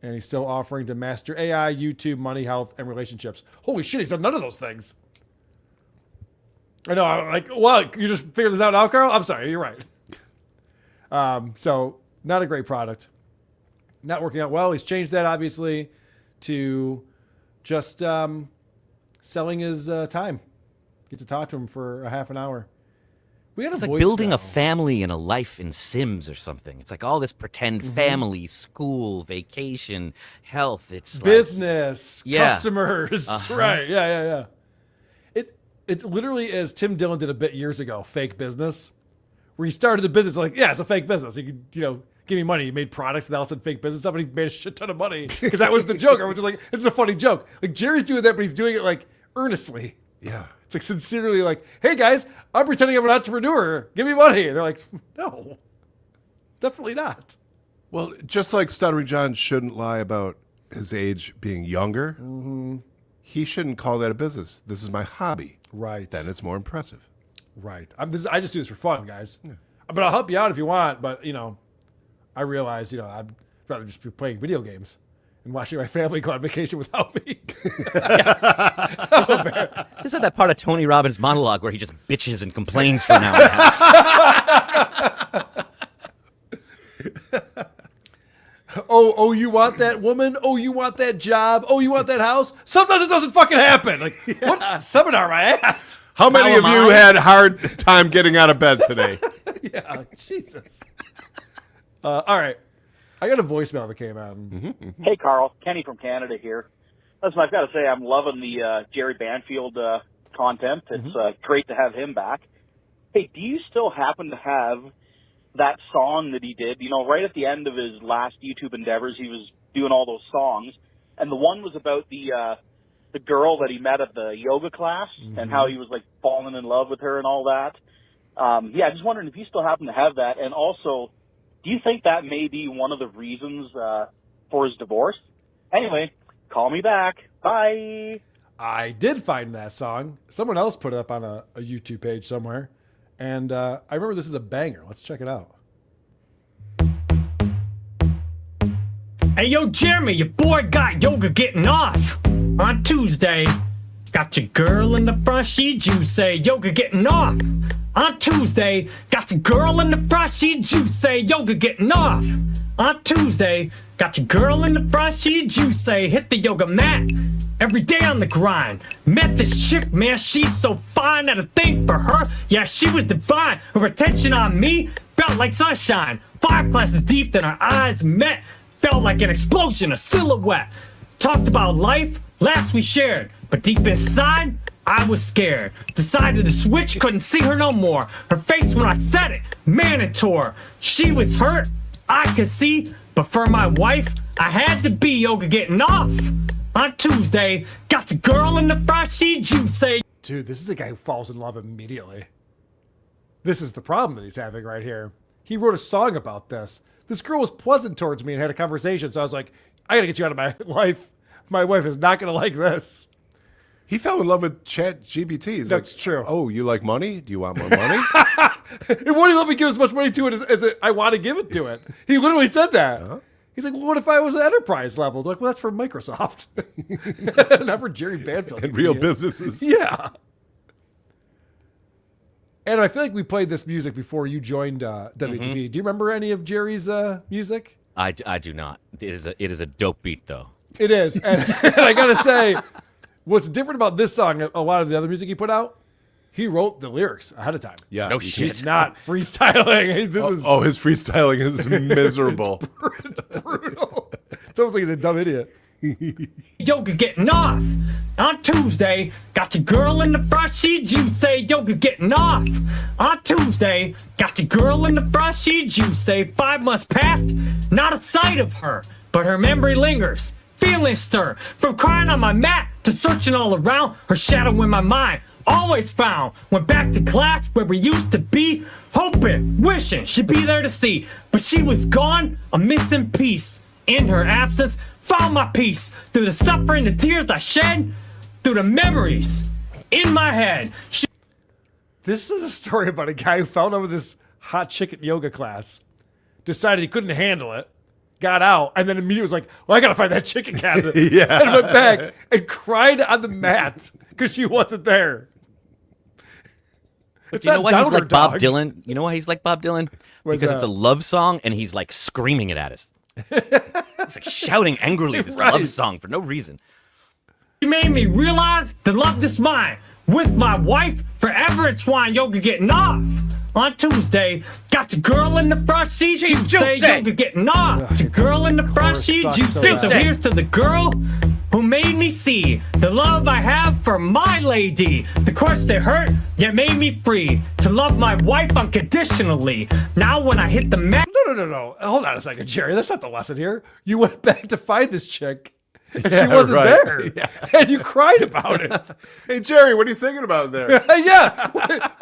And he's still offering to master AI, YouTube, money, health, and relationships. Holy shit, he's done none of those things. I know, I'm like, well, you just figured this out now, Carl? I'm sorry, you're right. So, not a great product. Not working out well. He's changed that, obviously, to just selling his time. Get to talk to him for a half an hour. We had It's like building a family and a life in Sims or something. It's like all this pretend family, school, vacation, health. It's business, like, yeah. customers. Right. Yeah. It literally, as Tim Dillon did a bit years ago, fake business, where he started the business like, yeah, it's a fake business. You could, give me money. He made products and all said fake business stuff, and he made a shit ton of money because that was the joke. I was just like, it's a funny joke. Like, Jerry's doing that, but he's doing it like earnestly. Yeah. It's like sincerely like, hey guys, I'm pretending I'm an entrepreneur. Give me money. And they're like, no, definitely not. Well, just like Stuttery John shouldn't lie about his age being younger, he shouldn't call that a business. This is my hobby. Right. Then it's more impressive. Right. I just do this for fun, guys. Yeah. But I'll help you out if you want. But, I realize, I'd rather just be playing video games and watching my family go on vacation without me. There's not that part of Tony Robbins' monologue where he just bitches and complains for an hour and a half. Oh, you want that woman? Oh, you want that job? Oh, you want that house? Sometimes it doesn't fucking happen. Like, what seminar am I at? How many of you had hard time getting out of bed today? Yeah, Jesus. All right. I got a voicemail that came out. Hey, Carl. Kenny from Canada here. Listen, I've got to say I'm loving the Jerry Banfield content. It's great to have him back. Hey, do you still happen to have that song that he did? Right at the end of his last YouTube endeavors, he was doing all those songs. And the one was about the girl that he met at the yoga class and how he was, like, falling in love with her and all that. Yeah, just wondering if you still happen to have that. And also, do you think that may be one of the reasons for his divorce? Anyway, call me back. Bye. I did find that song. Someone else put it up on a YouTube page somewhere. And I remember this is a banger. Let's check it out. Hey, yo, Jeremy, your boy got yoga getting off on Tuesday. Got your girl in the front, she juicy, yoga getting off. On Tuesday, got your girl in the front, she juicy, yoga getting off. On Tuesday, got your girl in the front, she juicy, hit the yoga mat. Every day on the grind. Met this chick, man, she's so fine. Had a thing for her, yeah, she was divine. Her attention on me felt like sunshine. 5 classes deep, then our eyes met. Felt like an explosion, a silhouette. Talked about life, laughs we shared. But deep inside, I was scared. Decided to switch, couldn't see her no more. Her face when I said it, man, it tore. She was hurt, I could see. But for my wife, I had to be yoga getting off. On Tuesday, got the girl in the front, she juicy. Dude, this is the guy who falls in love immediately. This is the problem that he's having right here. He wrote a song about this. This girl was pleasant towards me and had a conversation, so I was like, I gotta get you out of my life. My wife is not gonna like this. He fell in love with Chat GBT. That's true. Oh, you like money? Do you want more money? It wouldn't let me give as much money to it as I want to give it to it. He literally said that. Uh-huh. He's like, well, what if I was at enterprise level? Like, well, that's for Microsoft. Not for Jerry Banfield. And real businesses. Yeah. And I feel like we played this music before you joined WTB. Do you remember any of Jerry's music? I do not. It is a dope beat though. It is. And I got to say, what's different about this song, a lot of the other music he put out, he wrote the lyrics ahead of time. Yeah. No He's shit. not freestyling. His freestyling is miserable. It's brutal. It's almost like he's a dumb idiot. Yoga getting off. On Tuesday, got your girl in the front, she juicy. Yoga getting off. On Tuesday, got your girl in the front, she juicy. 5 months passed, not a sight of her, but her memory lingers. Feeling stir from crying on my mat to searching all around. Her shadow in my mind, always found. Went back to class where we used to be, hoping, wishing she'd be there to see. But she was gone, a missing piece. In her absence, found my peace. Through the suffering, the tears I shed, through the memories in my head. This is a story about a guy who fell in love with this hot chick at yoga class, decided he couldn't handle it, got out, and then immediately was like, well, I got to find that chick again. Yeah. And went back and cried on the mat because she wasn't there. But It's you know not why he's Downer like Bob Dog. Dylan? You know why he's like Bob Dylan? What's Because that? it's a love song and he's like screaming it at us. He's like shouting angrily this Right. love song for no reason. She made me realize the love is mine. With my wife, forever entwined. Yoga getting off. On Tuesday, got your girl in the front, she juicy. Yoga getting off. Your girl in the front, she sucks juicy. so So bad. here's to the girl who made me see the love I have for my lady. The crush that hurt, yet made me free to love my wife unconditionally. Now when I hit the mat. No. Hold on a second, Jerry. That's not the lesson here. You went back to find this chick, and she Yeah, wasn't right. there. Yeah. And you cried about it. Hey, Jerry, what are you thinking about there? Yeah.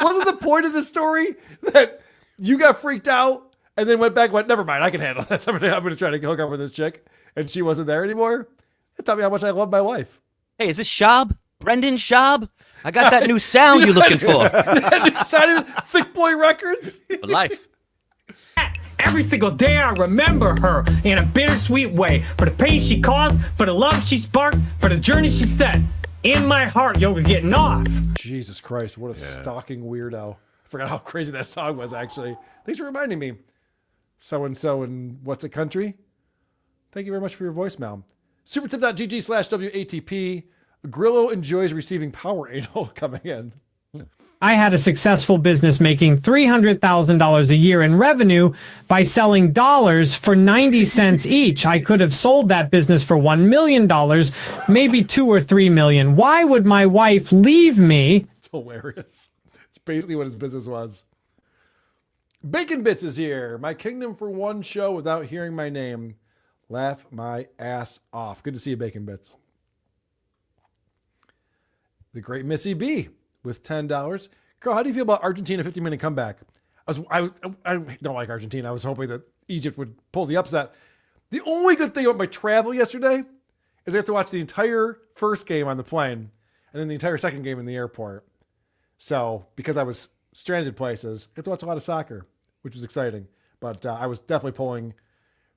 Wasn't the point of this story that you got freaked out and then went back and went, never mind, I can handle this. I'm gonna try to hook up with this chick, and she wasn't there anymore? It taught me how much I love my wife. Hey, is this Schaub? Brendan Schaub? I got that new sound you're looking for. Thick Boy Records? For life. Every single day I remember her in a bittersweet way. For the pain she caused, for the love she sparked, for the journey she set. In my heart, yoga getting off. Jesus Christ, what a stalking weirdo. I forgot how crazy that song was, actually. Thanks for reminding me. So-and-so in What's a Country? Thank you very much for your voicemail. Supertip.gg/WATP. Grillo enjoys receiving power anal coming in. I had a successful business making $300,000 a year in revenue by selling dollars for 90 cents each. I could have sold that business for $1 million, maybe 2 or 3 million. Why would my wife leave me? It's hilarious. It's basically what his business was. Bacon Bits is here. My kingdom for one show without hearing my name. Laugh my ass off. Good to see you, Bacon Bits. The great Missy B with $10. Carl, how do you feel about Argentina 50-minute comeback? I don't like Argentina. I was hoping that Egypt would pull the upset. The only good thing about my travel yesterday is I have to watch the entire first game on the plane and then the entire second game in the airport. So because I was stranded places, I got to watch a lot of soccer, which was exciting. But I was definitely pulling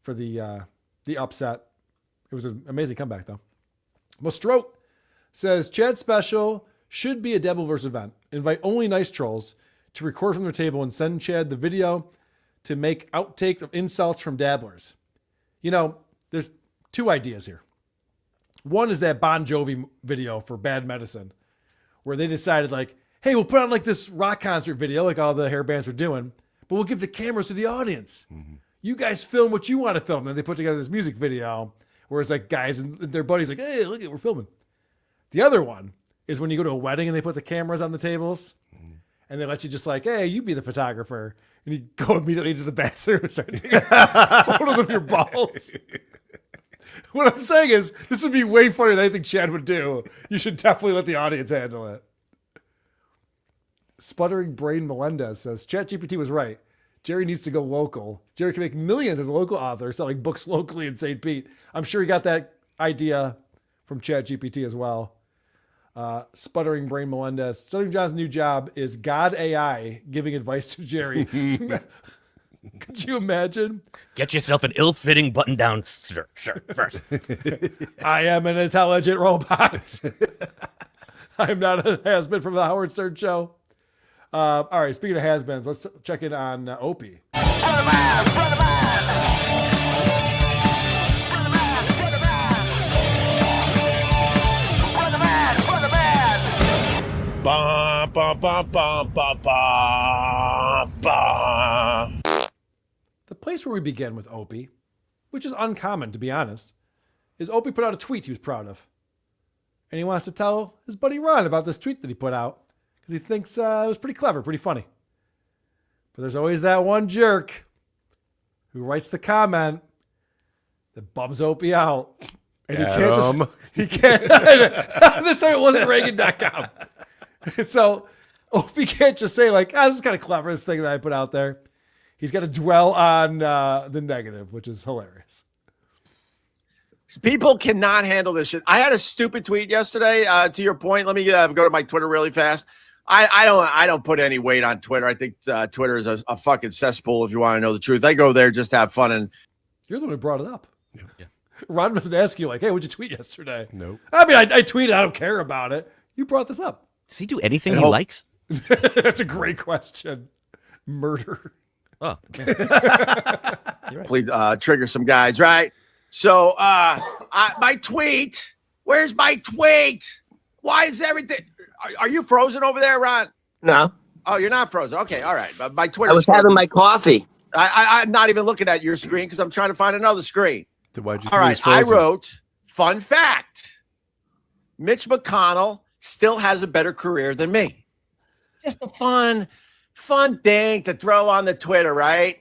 for the upset. It was an amazing comeback, though. Mostrote says, Chad Special should be a Dabbleverse event. Invite only nice trolls to record from their table and send Chad the video to make outtakes of insults from dabblers. You know, there's two ideas here. One is that Bon Jovi video for Bad Medicine, where they decided like, hey, we'll put on like this rock concert video like all the hair bands were doing, but we'll give the cameras to the audience. Mm-hmm. You guys film what you want to film. Then they put together this music video where it's like guys and their buddies like, hey, look at, we're filming. The other one is when you go to a wedding and they put the cameras on the tables and they let you just like, hey, you be the photographer. And you go immediately to the bathroom and start taking photos of your balls. What I'm saying is, this would be way funnier than anything Chad would do. You should definitely let the audience handle it. Sputtering Brain Melendez says, ChatGPT was right. Jerry needs to go local. Jerry can make millions as a local author selling books locally in St. Pete. I'm sure he got that idea from ChatGPT as well. Sputtering Brain Melendez. Stuttering John's new job is God AI giving advice to Jerry. Could you imagine? Get yourself an ill-fitting button-down shirt first. I am an intelligent robot. I'm not a has-been from the Howard Stern show. All right, speaking of has-beens, let's check in on Opie. Ba, ba, ba, ba, ba, ba, ba. The place where we begin with Opie, which is uncommon to be honest, is Opie put out a tweet he was proud of. And he wants to tell his buddy Ron about this tweet that he put out because he thinks it was pretty clever, pretty funny. But there's always that one jerk who writes the comment that bums Opie out. And he can't this time it wasn't Reagan.com. So Opie can't just say like, this is kind of clever, this thing that I put out there. He's got to dwell on the negative, which is hilarious. People cannot handle this shit. I had a stupid tweet yesterday. To your point, let me go to my Twitter really fast. I don't put any weight on Twitter. I think Twitter is a fucking cesspool. If you want to know the truth, I go there just to have fun. And you're the one who brought it up. Yeah. Ron doesn't ask you like, "Hey, what'd you tweet yesterday?" Nope. I mean, I tweeted. I don't care about it. You brought this up. Does he do anything he likes? That's a great question. Murder. Oh, hopefully trigger some guys, right? So, my tweet. Where's my tweet? Why is everything? Are you frozen over there, Ron? No. Oh, you're not frozen. Okay, all right. My Twitter. I was having my coffee. I'm not even looking at your screen because I'm trying to find another screen. Why'd you all right, I wrote, fun fact. Mitch McConnell still has a better career than me. Just a fun thing to throw on the Twitter, right?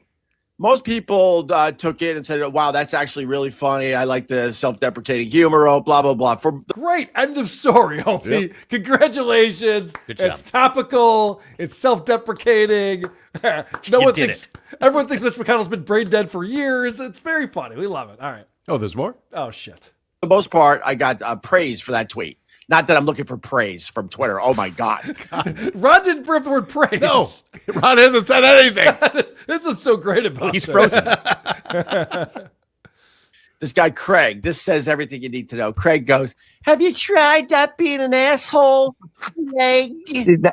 Most people took it and said, wow, that's actually really funny. I like the self-deprecating humor, blah, blah, blah. Great. End of story, Opie. Yep. Congratulations. Good job. It's topical. It's self-deprecating. Everyone thinks Mitch McConnell's been brain dead for years. It's very funny. We love it. All right. Oh, there's more? Oh, shit. For the most part, I got praise for that tweet. Not that I'm looking for praise from Twitter. Oh, my God. Ron didn't bring up the word praise. No, Ron hasn't said anything. This is so great about He's frozen. This guy, Craig, this says everything you need to know. Craig goes, have you tried not being an asshole, Craig? Kind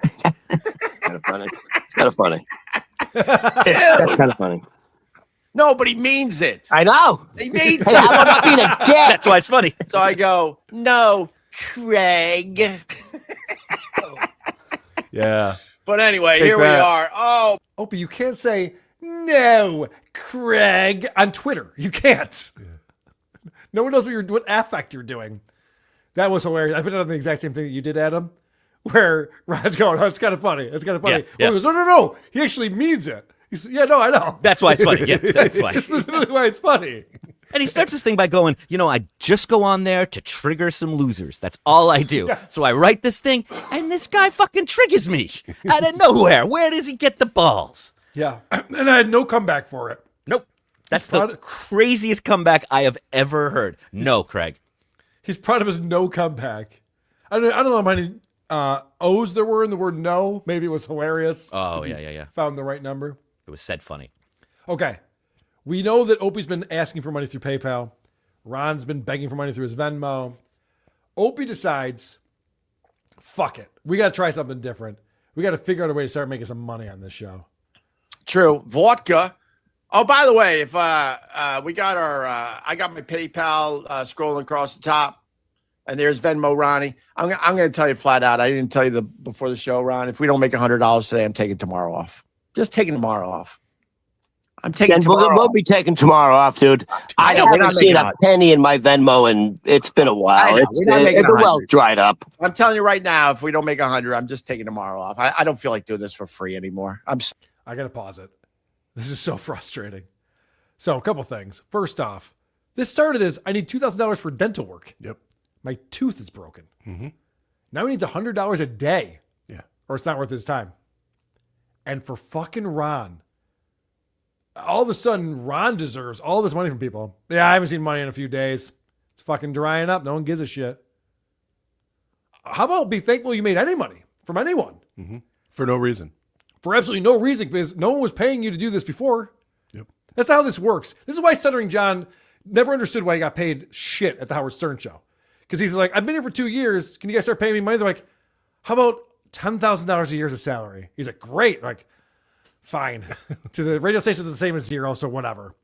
of funny. It's kind of funny. That's kind of funny. No, but he means it. I know. He means it. Hey, how about not being a dick? That's why it's funny. So I go, no, Craig. Yeah. But anyway, Take here that. we are. Oh, Opie, you can't say no, Craig on Twitter. You can't. Yeah. No one knows what affect you're doing. That was hilarious. I've been on the exact same thing that you did, Adam, where Ron's going, oh, it's kind of funny. It's kind of funny. Yeah. He goes, no. He actually means it. He says, yeah, no, I know. That's why it's funny. Yeah, that's why. That's specifically why it's funny. And he starts this thing by going, I just go on there to trigger some losers. That's all I do. Yes. So I write this thing, and this guy fucking triggers me out of nowhere. Where does he get the balls? Yeah. And I had no comeback for it. Nope. That's the craziest comeback I have ever heard. No, Craig. He's proud of his no comeback. I don't know how many O's there were in the word no. Maybe it was hilarious. Oh, yeah. Found the right number. It was said funny. Okay. We know that Opie's been asking for money through PayPal. Ron's been begging for money through his Venmo. Opie decides, fuck it. We got to try something different. We got to figure out a way to start making some money on this show. true. Vodka. Oh, by the way, if we got our, I got my PayPal scrolling across the top, and there's Venmo, Ronnie. I'm going to tell you flat out. I didn't tell you before the show, Ron. If we don't make $100 today, I'm taking tomorrow off. Just taking tomorrow off. I'm taking tomorrow. We'll be taking tomorrow off, dude. I haven't seen a penny in my Venmo, and it's been a while. It's well dried up. I'm telling you right now, if we don't make 100, I'm just taking tomorrow off. I don't feel like doing this for free anymore. I got to pause it. This is so frustrating. So a couple things. First off, This started as I need $2,000 for dental work. Yep. My tooth is broken. Mm-hmm. Now he needs $100 a day. Yeah. Or it's not worth his time. And for fucking Ron, all of a sudden, Ron deserves all this money from people. Yeah, I haven't seen money in a few days. It's fucking drying up. No one gives a shit. How about be thankful you made any money from anyone? Mm-hmm. For no reason. For absolutely no reason, because no one was paying you to do this before. Yep. That's how this works. This is why Stuttering John never understood why he got paid shit at the Howard Stern show. Because he's like, I've been here for 2 years. Can you guys start paying me money? They're like, how about $10,000 a year as a salary? He's like, great. Like, fine. To the radio station, it's the same as zero, so whatever.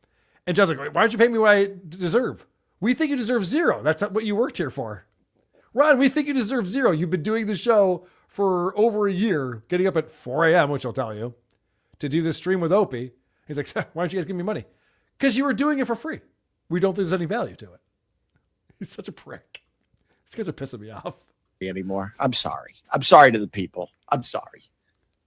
And John's like, why don't you pay me what I deserve? We think you deserve zero. That's not what you worked here for. Ron, we think you deserve zero. You've been doing the show for over a year, getting up at 4 a.m., which I'll tell you, to do this stream with Opie. He's like, why don't you guys give me money? Because you were doing it for free. We don't think there's any value to it. He's such a prick. These guys are pissing me off. Anymore. I'm sorry. I'm sorry to the people. I'm sorry.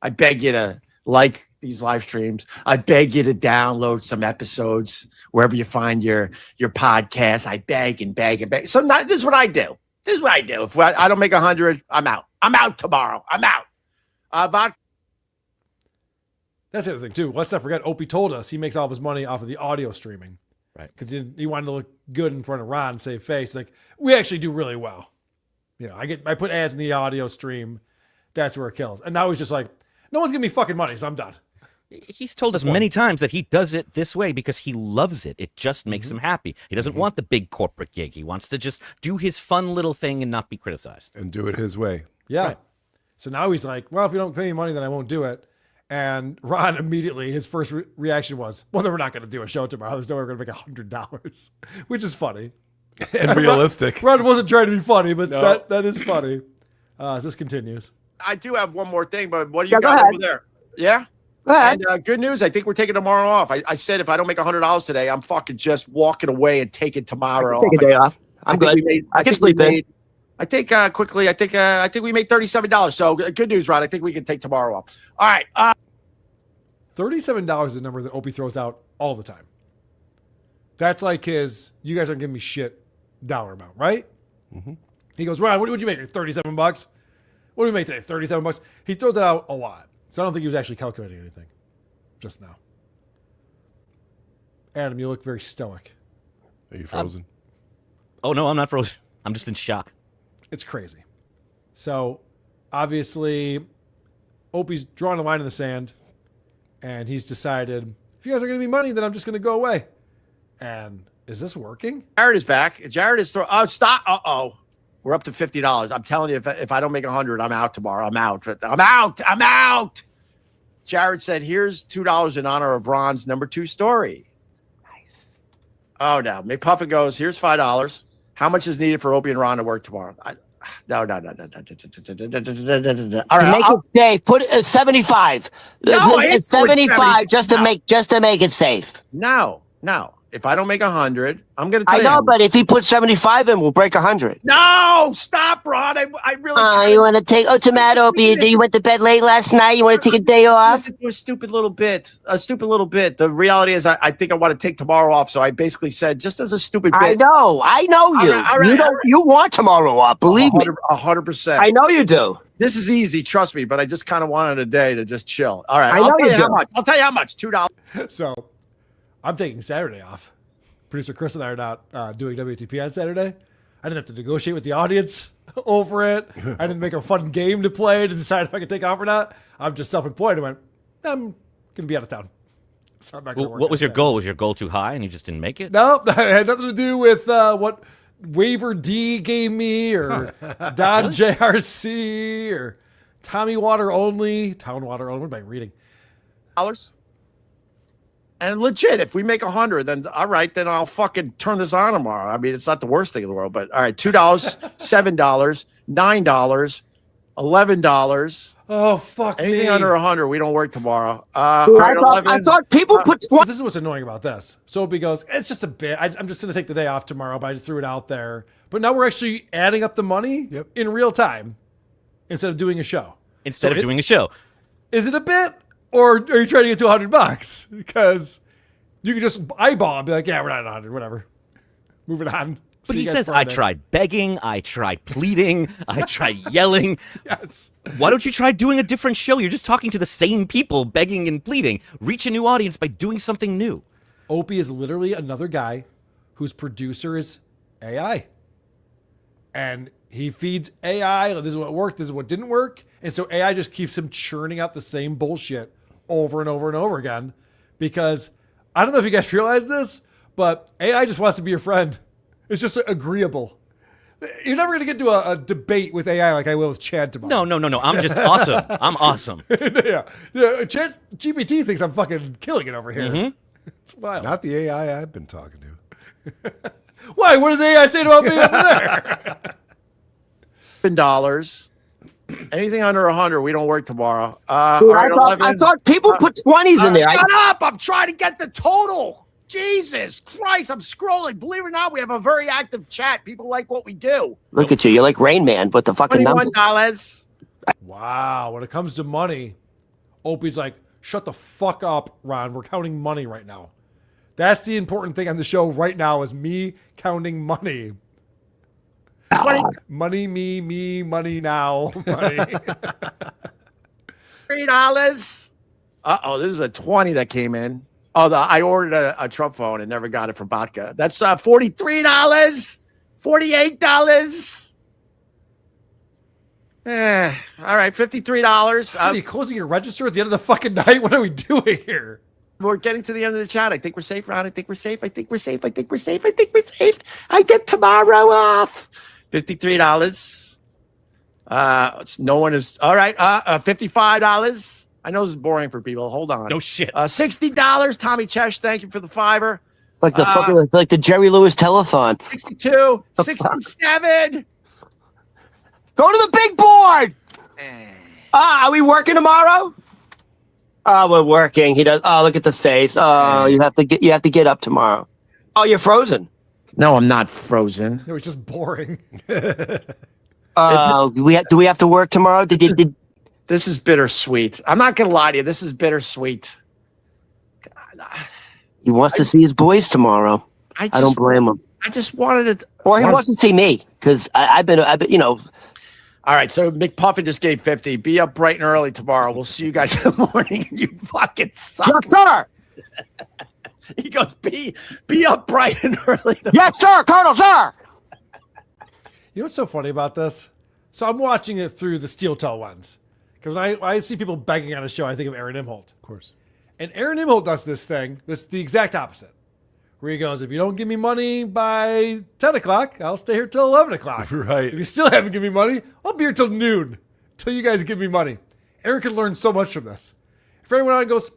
I beg you to like these live streams. I beg you to download some episodes wherever you find your podcast. I beg and beg and beg. So this is what I do. This is what I do. If I don't make 100, I'm out. I'm out tomorrow. I'm out. That's the other thing, too. Let's not forget, Opie told us he makes all of his money off of the audio streaming. Right. Because he wanted to look good in front of Ron and save face. Like, we actually do really well. You know, I put ads in the audio stream. That's where it kills. And now he's just like, no one's giving me fucking money, so I'm done. He's told us many times that he does it this way because he loves it. It just makes him happy. He doesn't want the big corporate gig. He wants to just do his fun little thing and not be criticized. And do it his way. Yeah. Right. So now he's like, well, if you don't pay me money, then I won't do it. And Ron immediately, his first reaction was, well, then we're not going to do a show tomorrow. There's no way we're going to make $100, which is funny. And realistic. Ron wasn't trying to be funny, but that is funny. As this continues. I do have one more thing, but what do you got over there? Yeah? Go ahead. And good news, I think we're taking tomorrow off. I said if I don't make $100 today, I'm fucking just walking away and taking tomorrow off. Take a day off. I'm good. I can sleep in. I think quickly, I think we made $37. So good news, Ron. I think we can take tomorrow off. All right. $37 is a number that Opie throws out all the time. That's like his, you guys aren't giving me shit dollar amount, right? Mm-hmm. He goes, Ron, what would you make? $37? What do we make today? $37? He throws it out a lot. So I don't think he was actually calculating anything just now. Adam, you look very stoic. Are you frozen? Oh, no, I'm not frozen. I'm just in shock. It's crazy. So obviously, Opie's drawing a line in the sand, and he's decided, if you guys are going to be money, then I'm just going to go away. And is this working? Jared is back. Jared is oh, stop. Uh-oh. We're up to $50. I'm telling you, if I don't make 100, I'm out tomorrow. I'm out. Jared said, here's $2 in honor of Ron's number 2 story. Nice. Oh, no. McPuffin goes, here's $5. How much is needed for Opie and Ron to work tomorrow? No. All right. Make it safe. Put 75. No, it's 75 just to make it safe. No. If I don't make 100, I'm going to tell you. I know, but if he puts 75 in, we'll break 100. No, stop, Ron. I really. You want to take tomato? You went to bed late last night. You want to take a day off? A stupid little bit. The reality is, I think I want to take tomorrow off. So I basically said, just as a stupid bit. I know you. All right. You want tomorrow off? Believe me. 100%. I know you do. This is easy, trust me. But I just kind of wanted a day to just chill. All right. I know you do. How much. I'll tell you how much. $2. So, I'm taking Saturday off. Producer Chris and I are not doing WTP on Saturday. I didn't have to negotiate with the audience over it. I didn't make a fun game to play to decide if I could take off or not. I'm just self-employed. I went, I'm going to be out of town. So I'm not going to work. What was your goal? Was your goal too high and you just didn't make it? No, it had nothing to do with what Waiver D gave me or Don JRC or Tommy Water Only. Town Water Only. What am I reading? $. And legit, if we make 100, then all right, then I'll fucking turn this on tomorrow. I mean, it's not the worst thing in the world, but all right, $2, $7, $9, $11. Oh, fuck Anything me. under 100, we don't work tomorrow. I thought people put. So this is what's annoying about this. So Opie goes, it's just a bit. I'm just going to take the day off tomorrow, but I just threw it out there. But now we're actually adding up the money in real time instead of doing a show. Instead of doing a show. Is it a bit? Or are you trying to get to $100? Because you can just eyeball and be like, yeah, we're not at 100, whatever. Moving on. But See he you guys says, I Friday. tried begging, I tried pleading, I tried yelling. Yes. Why don't you try doing a different show? You're just talking to the same people, begging and pleading. Reach a new audience by doing something new. Opie is literally another guy whose producer is AI. And he feeds AI, this is what worked, this is what didn't work. And so AI just keeps him churning out the same bullshit over and over and over again. Because I don't know if you guys realize this, but AI just wants to be your friend. It's just agreeable. You're never going to get to a debate with AI like I will with Chad tomorrow. No. I'm just awesome. I'm awesome. Yeah. Chad GPT thinks I'm fucking killing it over here. Mm-hmm. It's wild. Not the AI I've been talking to. Why? What does AI say about me over there? $10. Anything under 100, we don't work tomorrow. Dude, all right, I thought people put 20s in there. Shut up! I'm trying to get the total. Jesus Christ, I'm scrolling. Believe it or not, we have a very active chat. People like what we do. Look at you. You're like Rain Man, but the fucking number. $21. Wow. When it comes to money, Opie's like, shut the fuck up, Ron. We're counting money right now. That's the important thing on the show right now is me counting money. Money, me, money now. Money. $3. Uh-oh, this is a 20 that came in. Oh, I ordered a Trump phone and never got it from Vodka. That's $43, $48. All right, $53. Are you closing your register at the end of the fucking night? What are we doing here? We're getting to the end of the chat. I think we're safe, Ron. I think we're safe. I think we're safe. I think we're safe. I think we're safe. I get tomorrow off. $53. No one is. All right. $55. I know this is boring for people. Hold on. No shit. $60. Tommy Chesh, thank you for the $5. It's like the fucking, it's like the Jerry Lewis telethon. 62. 67. Go to the big board. Are we working tomorrow? Oh, we're working. He does. Oh, look at the face. Oh, you have to get up tomorrow. Oh, you're frozen. No, I'm not frozen. It was just boring. Do we have to work tomorrow? Did This is bittersweet. I'm not gonna lie to you. This is bittersweet. He wants to see his boys tomorrow. I don't blame him. I just wanted it. Or he wants to see me because I've been, you know. All right, so McPuffin just gave 50. Be up bright and early tomorrow. We'll see you guys in the morning. You fucking suck. Yes, sir. He goes, be up bright and early tomorrow. Yes, sir, Colonel, sir. You know what's so funny about this? So I'm watching it through the Steel Toe ones. Because when I see people begging on a show, I think of Aaron Imholt. Of course. And Aaron Imholt does this thing. It's the exact opposite. Where he goes, if you don't give me money by 10 o'clock, I'll stay here till 11 o'clock. Right. If you still haven't given me money, I'll be here till noon. Till you guys give me money. Aaron can learn so much from this. If anyone on goes,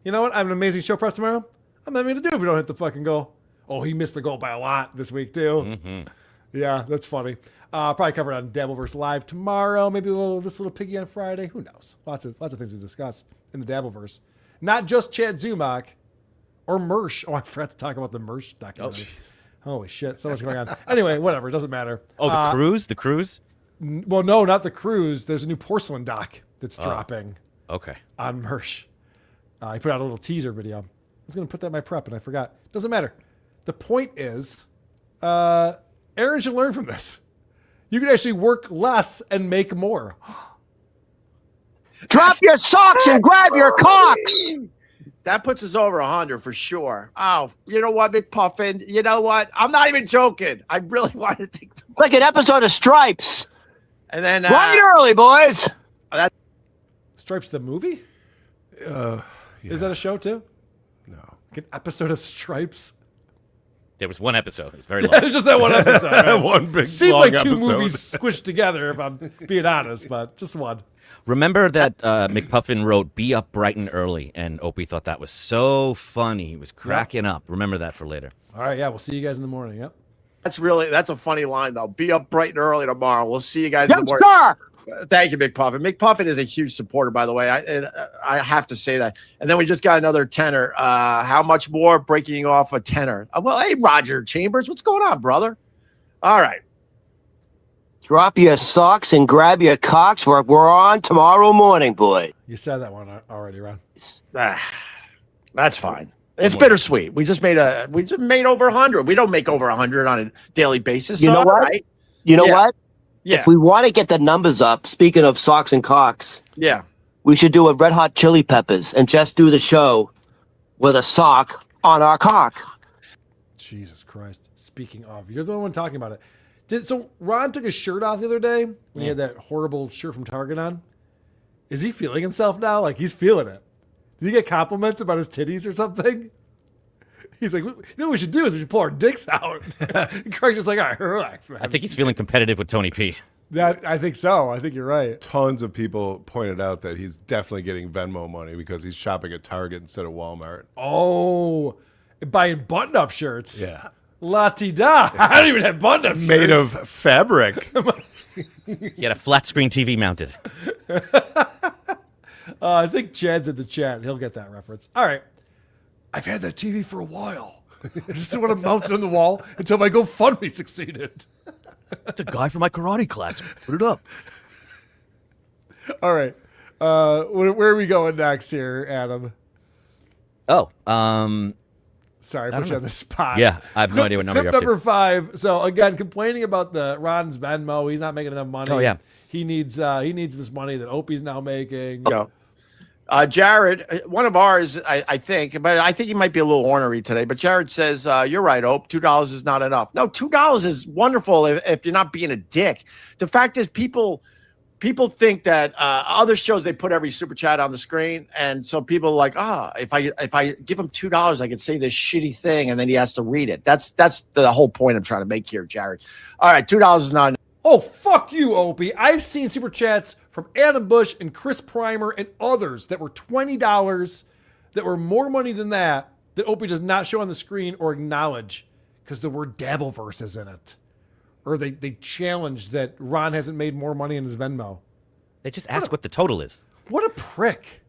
you know what? I have an amazing show prep tomorrow. I'm not going to do if we don't hit the fucking goal. Oh, he missed the goal by a lot this week, too. Mm-hmm. Yeah, that's funny. Probably covered on Dabbleverse Live tomorrow. Maybe this little piggy on Friday. Who knows? Lots of things to discuss in the Dabbleverse. Not just Chad Zumock or Mersh. Oh, I forgot to talk about the Mersh documentary. Oh, holy shit. So much going on. Anyway, whatever. It doesn't matter. Oh, the cruise? The cruise? Well, no, not the cruise. There's a new porcelain doc that's dropping. Okay. On Mersh. I put out a little teaser video. I was going to put that in my prep and I forgot. Doesn't matter. The point is, Aaron should learn from this. You can actually work less and make more. Drop your socks and grab your cocks. That puts us over 100 for sure. Oh, you know what, McPuffin? You know what? I'm not even joking. I really wanted to take like an episode of Stripes. And then right early, boys. Stripes the movie? Yeah. Is that a show too? No. Like an episode of Stripes? There was one episode. It was very long. It's just that one episode. Right? One big Seemed long like two episode. movies squished together, if I'm being honest, but just one. Remember that McPuffin wrote "Be up bright and early," and Opie thought that was so funny. He was cracking up. Remember that for later. All right, yeah, we'll see you guys in the morning. Yep. That's a funny line though. Be up bright and early tomorrow. We'll see you guys in the morning. Sir. Thank you, McPuffin. McPuffin is a huge supporter, by the way. I have to say that. And then we just got another tenor. How much more? Breaking off a tenor. Well, hey, Roger Chambers, what's going on, brother? All right. Drop your socks and grab your cocks. We're on tomorrow morning, boy. You said that one already, Ron. That's fine. It's bittersweet. We just made over 100. We don't make over 100 on a daily basis. You know what? Right? You know what? Yeah. If we want to get the numbers up, speaking of socks and cocks, Yeah. we should do a Red Hot Chili Peppers and just do the show with a sock on our cock. Jesus Christ. Speaking of, you're the only one talking about it. So Ron took his shirt off the other day when he had that horrible shirt from Target on. Is he feeling himself now? Like, he's feeling it. Did he get compliments about his titties or something? He's like, you know what we should do is we should pull our dicks out. And Craig's just like, all right, relax, man. I think he's feeling competitive with Tony P. I think so. I think you're right. Tons of people pointed out that he's definitely getting Venmo money because he's shopping at Target instead of Walmart. Oh, buying button-up shirts. Yeah. La-ti-da. I don't even have button-up shirts. Made of fabric. He had a flat screen TV mounted. I think Chad's in the chat. He'll get that reference. All right. I've had that TV for a while. I just didn't want to mount it on the wall until my GoFundMe succeeded. The guy from my karate class put it up. All right. Where are we going next here, Adam? Oh, sorry, I I put don't you on know. the spot. Yeah, I have no idea what number Clip you're up to. number 5. So again, complaining about the Ron's Venmo. He's not making enough money. Oh, yeah. He needs this money that Opie's now making. No. Jared, one of ours, I think, but I think he might be a little ornery today. But Jared says, you're right, Ope, $2 is not enough. No, $2 is wonderful if you're not being a dick. The fact is people think that other shows, they put every super chat on the screen. And so people are like, if I give him $2, I can say this shitty thing. And then he has to read it. That's the whole point I'm trying to make here, Jared. All right, $2 is not enough. Oh, fuck you, Opie. I've seen super chats from Adam Bush and Chris Primer and others that were $20 that were more money than that Opie does not show on the screen or acknowledge because the word Dabbleverse is in it. Or they challenged that Ron hasn't made more money in his Venmo. They just ask what the total is. What a prick.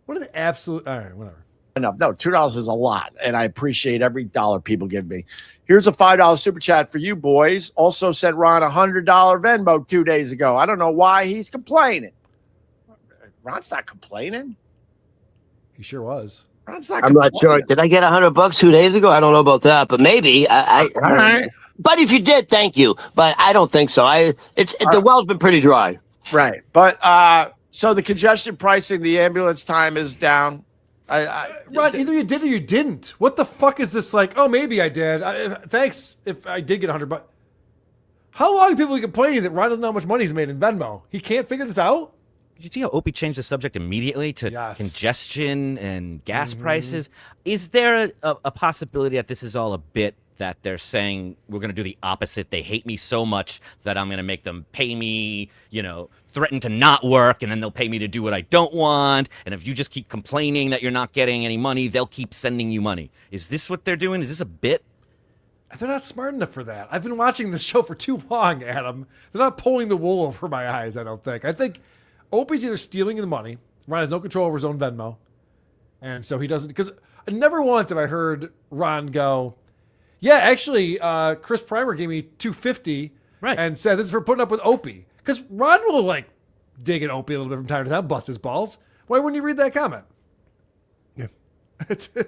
What an absolute... All right, whatever. Enough. No, $2 is a lot, and I appreciate every dollar people give me. Here's a $5 super chat for you boys. Also sent Ron a $100 Venmo 2 days ago. I don't know why he's complaining. Ron's not complaining. He sure was. Ron's not I'm complaining. not sure. Did I get $100 2 days ago? I don't know about that, but maybe. All right. But if you did, thank you. But I don't think so. The well's been pretty dry. Right. But so the congestion pricing, the ambulance time is down. Ron, either you did or you didn't. What the fuck is this like? Oh, maybe I did. Thanks if I did get $100. How long have people been complaining that Ron doesn't know how much money he's made in Venmo? He can't figure this out? Did you see how Opie changed the subject immediately to congestion and gas prices? Is there a possibility that this is all a bit, that they're saying we're going to do the opposite? They hate me so much that I'm going to make them pay me, threaten to not work, and then they'll pay me to do what I don't want. And if you just keep complaining that you're not getting any money, they'll keep sending you money. Is this what they're doing? Is this a bit? They're not smart enough for that. I've been watching this show for too long, Adam. They're not pulling the wool over my eyes, I don't think. I think Opie's either stealing the money. Ron has no control over his own Venmo. And so he doesn't, because never once have I heard Ron go, yeah, actually, Chris Primer gave me $250 and said this is for putting up with Opie. Because Ron will dig at Opie a little bit from time to time, bust his balls. Why wouldn't you read that comment? Yeah.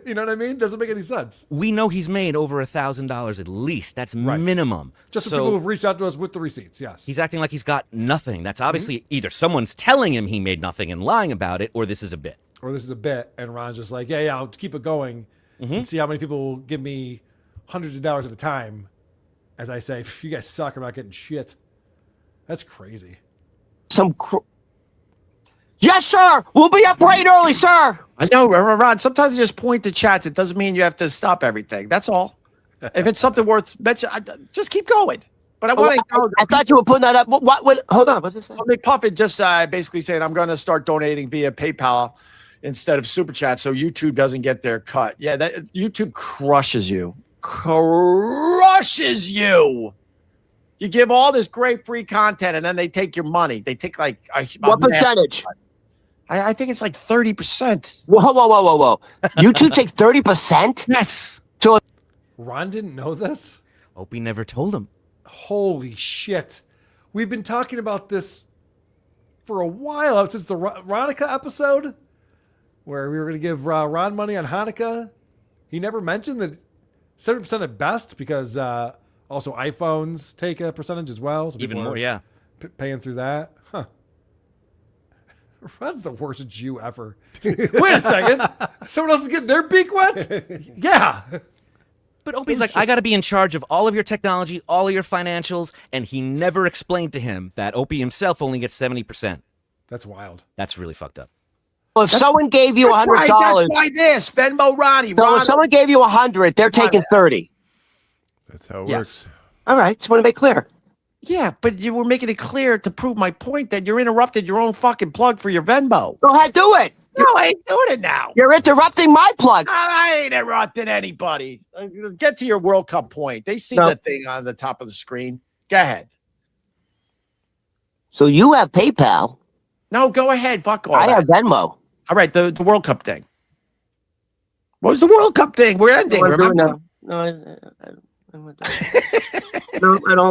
You know what I mean? Doesn't make any sense. We know he's made over $1,000 at least. That's minimum. Just the people who've reached out to us with the receipts, yes. He's acting like he's got nothing. That's obviously either someone's telling him he made nothing and lying about it, or this is a bit. Or this is a bit, and Ron's just like, yeah, I'll keep it going and see how many people will give me hundreds of dollars at a time. As I say, you guys suck, I'm not getting shit. That's crazy. Yes, sir. We'll be up bright and early, sir. I know, Ron. Sometimes you just point to chats. It doesn't mean you have to stop everything. That's all. If it's something worth mentioning, just keep going. But I want to. I thought you were putting that up. Hold on. What's this? McPuffin just basically saying I'm going to start donating via PayPal instead of Super Chat, so YouTube doesn't get their cut. Yeah, that YouTube crushes you. Crushes you. You give all this great free content, and then they take your money. They take what percentage? I think it's 30%. Whoa. YouTube takes 30%? Yes. So Ron didn't know this? Opie never told him. Holy shit. We've been talking about this for a while, since the Hanukkah episode, where we were going to give Ron money on Hanukkah. He never mentioned that 70% at best, because also iPhones take a percentage as well. So Even people more, are yeah. Paying through that. Huh. Ron's the worst Jew ever. Wait a second. Someone else is getting their beak wet? Yeah. But Opie's like, I got to be in charge of all of your technology, all of your financials, and he never explained to him that Opie himself only gets 70%. That's wild. That's really fucked up. Well, if someone gave you $100, That's why this Venmo Ronnie. so if someone gave you 100, they're taking 30. That's how it Yes. works. All right, just want to make clear. Yeah, but you were making it clear to prove my point that you're interrupted your own fucking plug for your Venmo. Go ahead, do it. No, I ain't doing it now. You're interrupting my plug. I ain't interrupting anybody. Get to your World Cup point. They see No. the thing on the top of the screen. Go ahead. So you have PayPal. No, go ahead. Fuck all I that. have Venmo. All right, the World Cup thing. What was the World Cup thing? We're ending. What I'm doing Remember? No,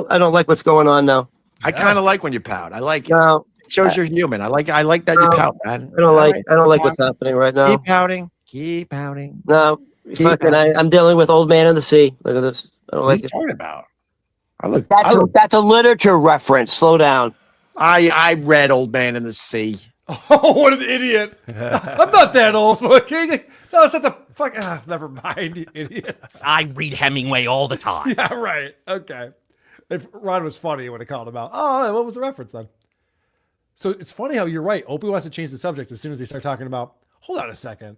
I don't like what's going on now. I kind of like when you pout. I like it. No, It shows you're human. I like that you pout, man. I don't like what's happening right now. Keep pouting. Keep pouting. No, Keep fucking, pouting. I'm dealing with Old Man in the Sea. Look at this. I don't What are like you it. talking about? I look. That's a literature reference. Slow down. I read Old Man in the Sea. Oh, what an idiot. I'm not that old looking. No, it's not the fuck. Never mind, you idiot. I read Hemingway all the time. Yeah, right. Okay. If Ron was funny, he would have called him out. Oh, what was the reference then? So it's funny how you're right. Opie wants to change the subject as soon as they start talking about, hold on a second.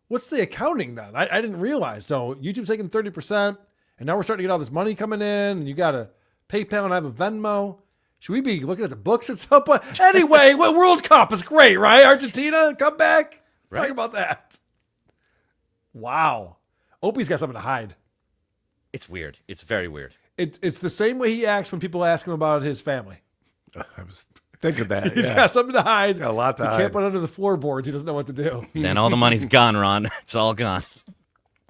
What's the accounting then? I didn't realize. So YouTube's taking 30%, and now we're starting to get all this money coming in, and you got a PayPal and I have a Venmo. Should we be looking at the books at some point? Anyway, what World Cup is great, right? Argentina, come back. Let's talk about that. Wow. Opie's got something to hide. It's weird. It's very weird. It's the same way he acts when people ask him about his family. I was thinking that. He's got something to hide. He's got a lot to he hide. can't put under the floorboards. He doesn't know what to do. Then all the money's gone, Ron. It's all gone.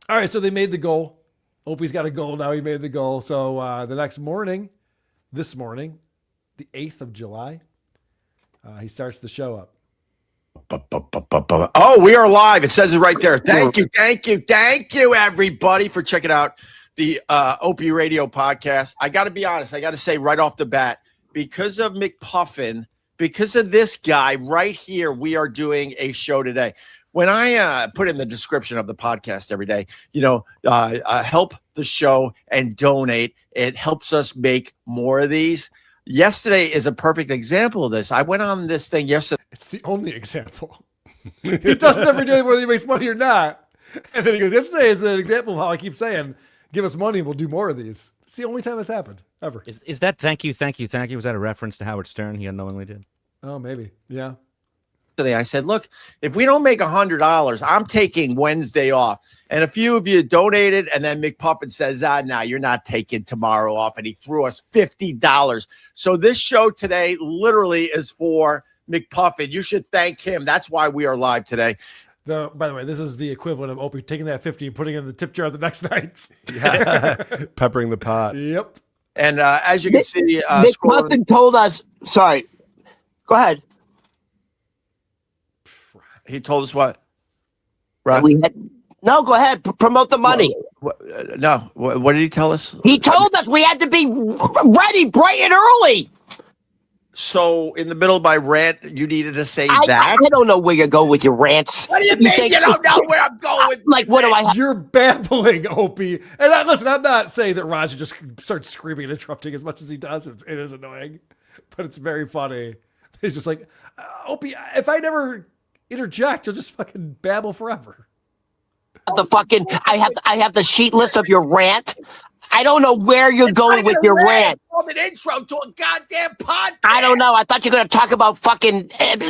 All right, so they made the goal. Opie's got a goal now. He made the goal. So the next morning, this morning, the 8th of July, he starts the show up. Oh, we are live. It says it right there. Thank you, everybody, for checking out the Opie Radio podcast. I got to be honest. I got to say right off the bat, because of McPuffin, because of this guy right here, we are doing a show today. When I put in the description of the podcast every day, help the show and donate. It helps us make more of these. Yesterday is a perfect example of this. I went on this thing yesterday. It's the only example. He does it every day whether he makes money or not. And then he goes, yesterday is an example of how I keep saying, give us money and we'll do more of these. It's the only time it's happened, ever. Is that thank you? Was that a reference to Howard Stern he unknowingly did? Oh, maybe. Yeah. Today, I said, look, if we don't make $100, I'm taking Wednesday off. And a few of you donated, and then McPuffin says, no, you're not taking tomorrow off. And he threw us $50. So this show today literally is for McPuffin. You should thank him. That's why we are live today. By the way, this is the equivalent of Opie taking that 50 and putting it in the tip jar the next night. Yeah. Peppering the pot. Yep. And as you can see, McPuffin told us, sorry, go ahead. He told us what? Right. No, go ahead. Promote the money. What did he tell us? He told us we had to be ready bright and early. So in the middle of my rant, you needed to say that? I don't know where you go with your rants. What do you mean you don't know where I'm going with Like, what do I have? You're babbling, Opie. And listen, I'm not saying that Ron should just start screaming and interrupting as much as he does. It is annoying, but it's very funny. He's just like, Opie, if I never interject, you'll just fucking babble forever. I have the sheet list of your rant. I don't know where you're going with your rant. From an intro to a goddamn podcast. I don't know. I thought you were going to talk about fucking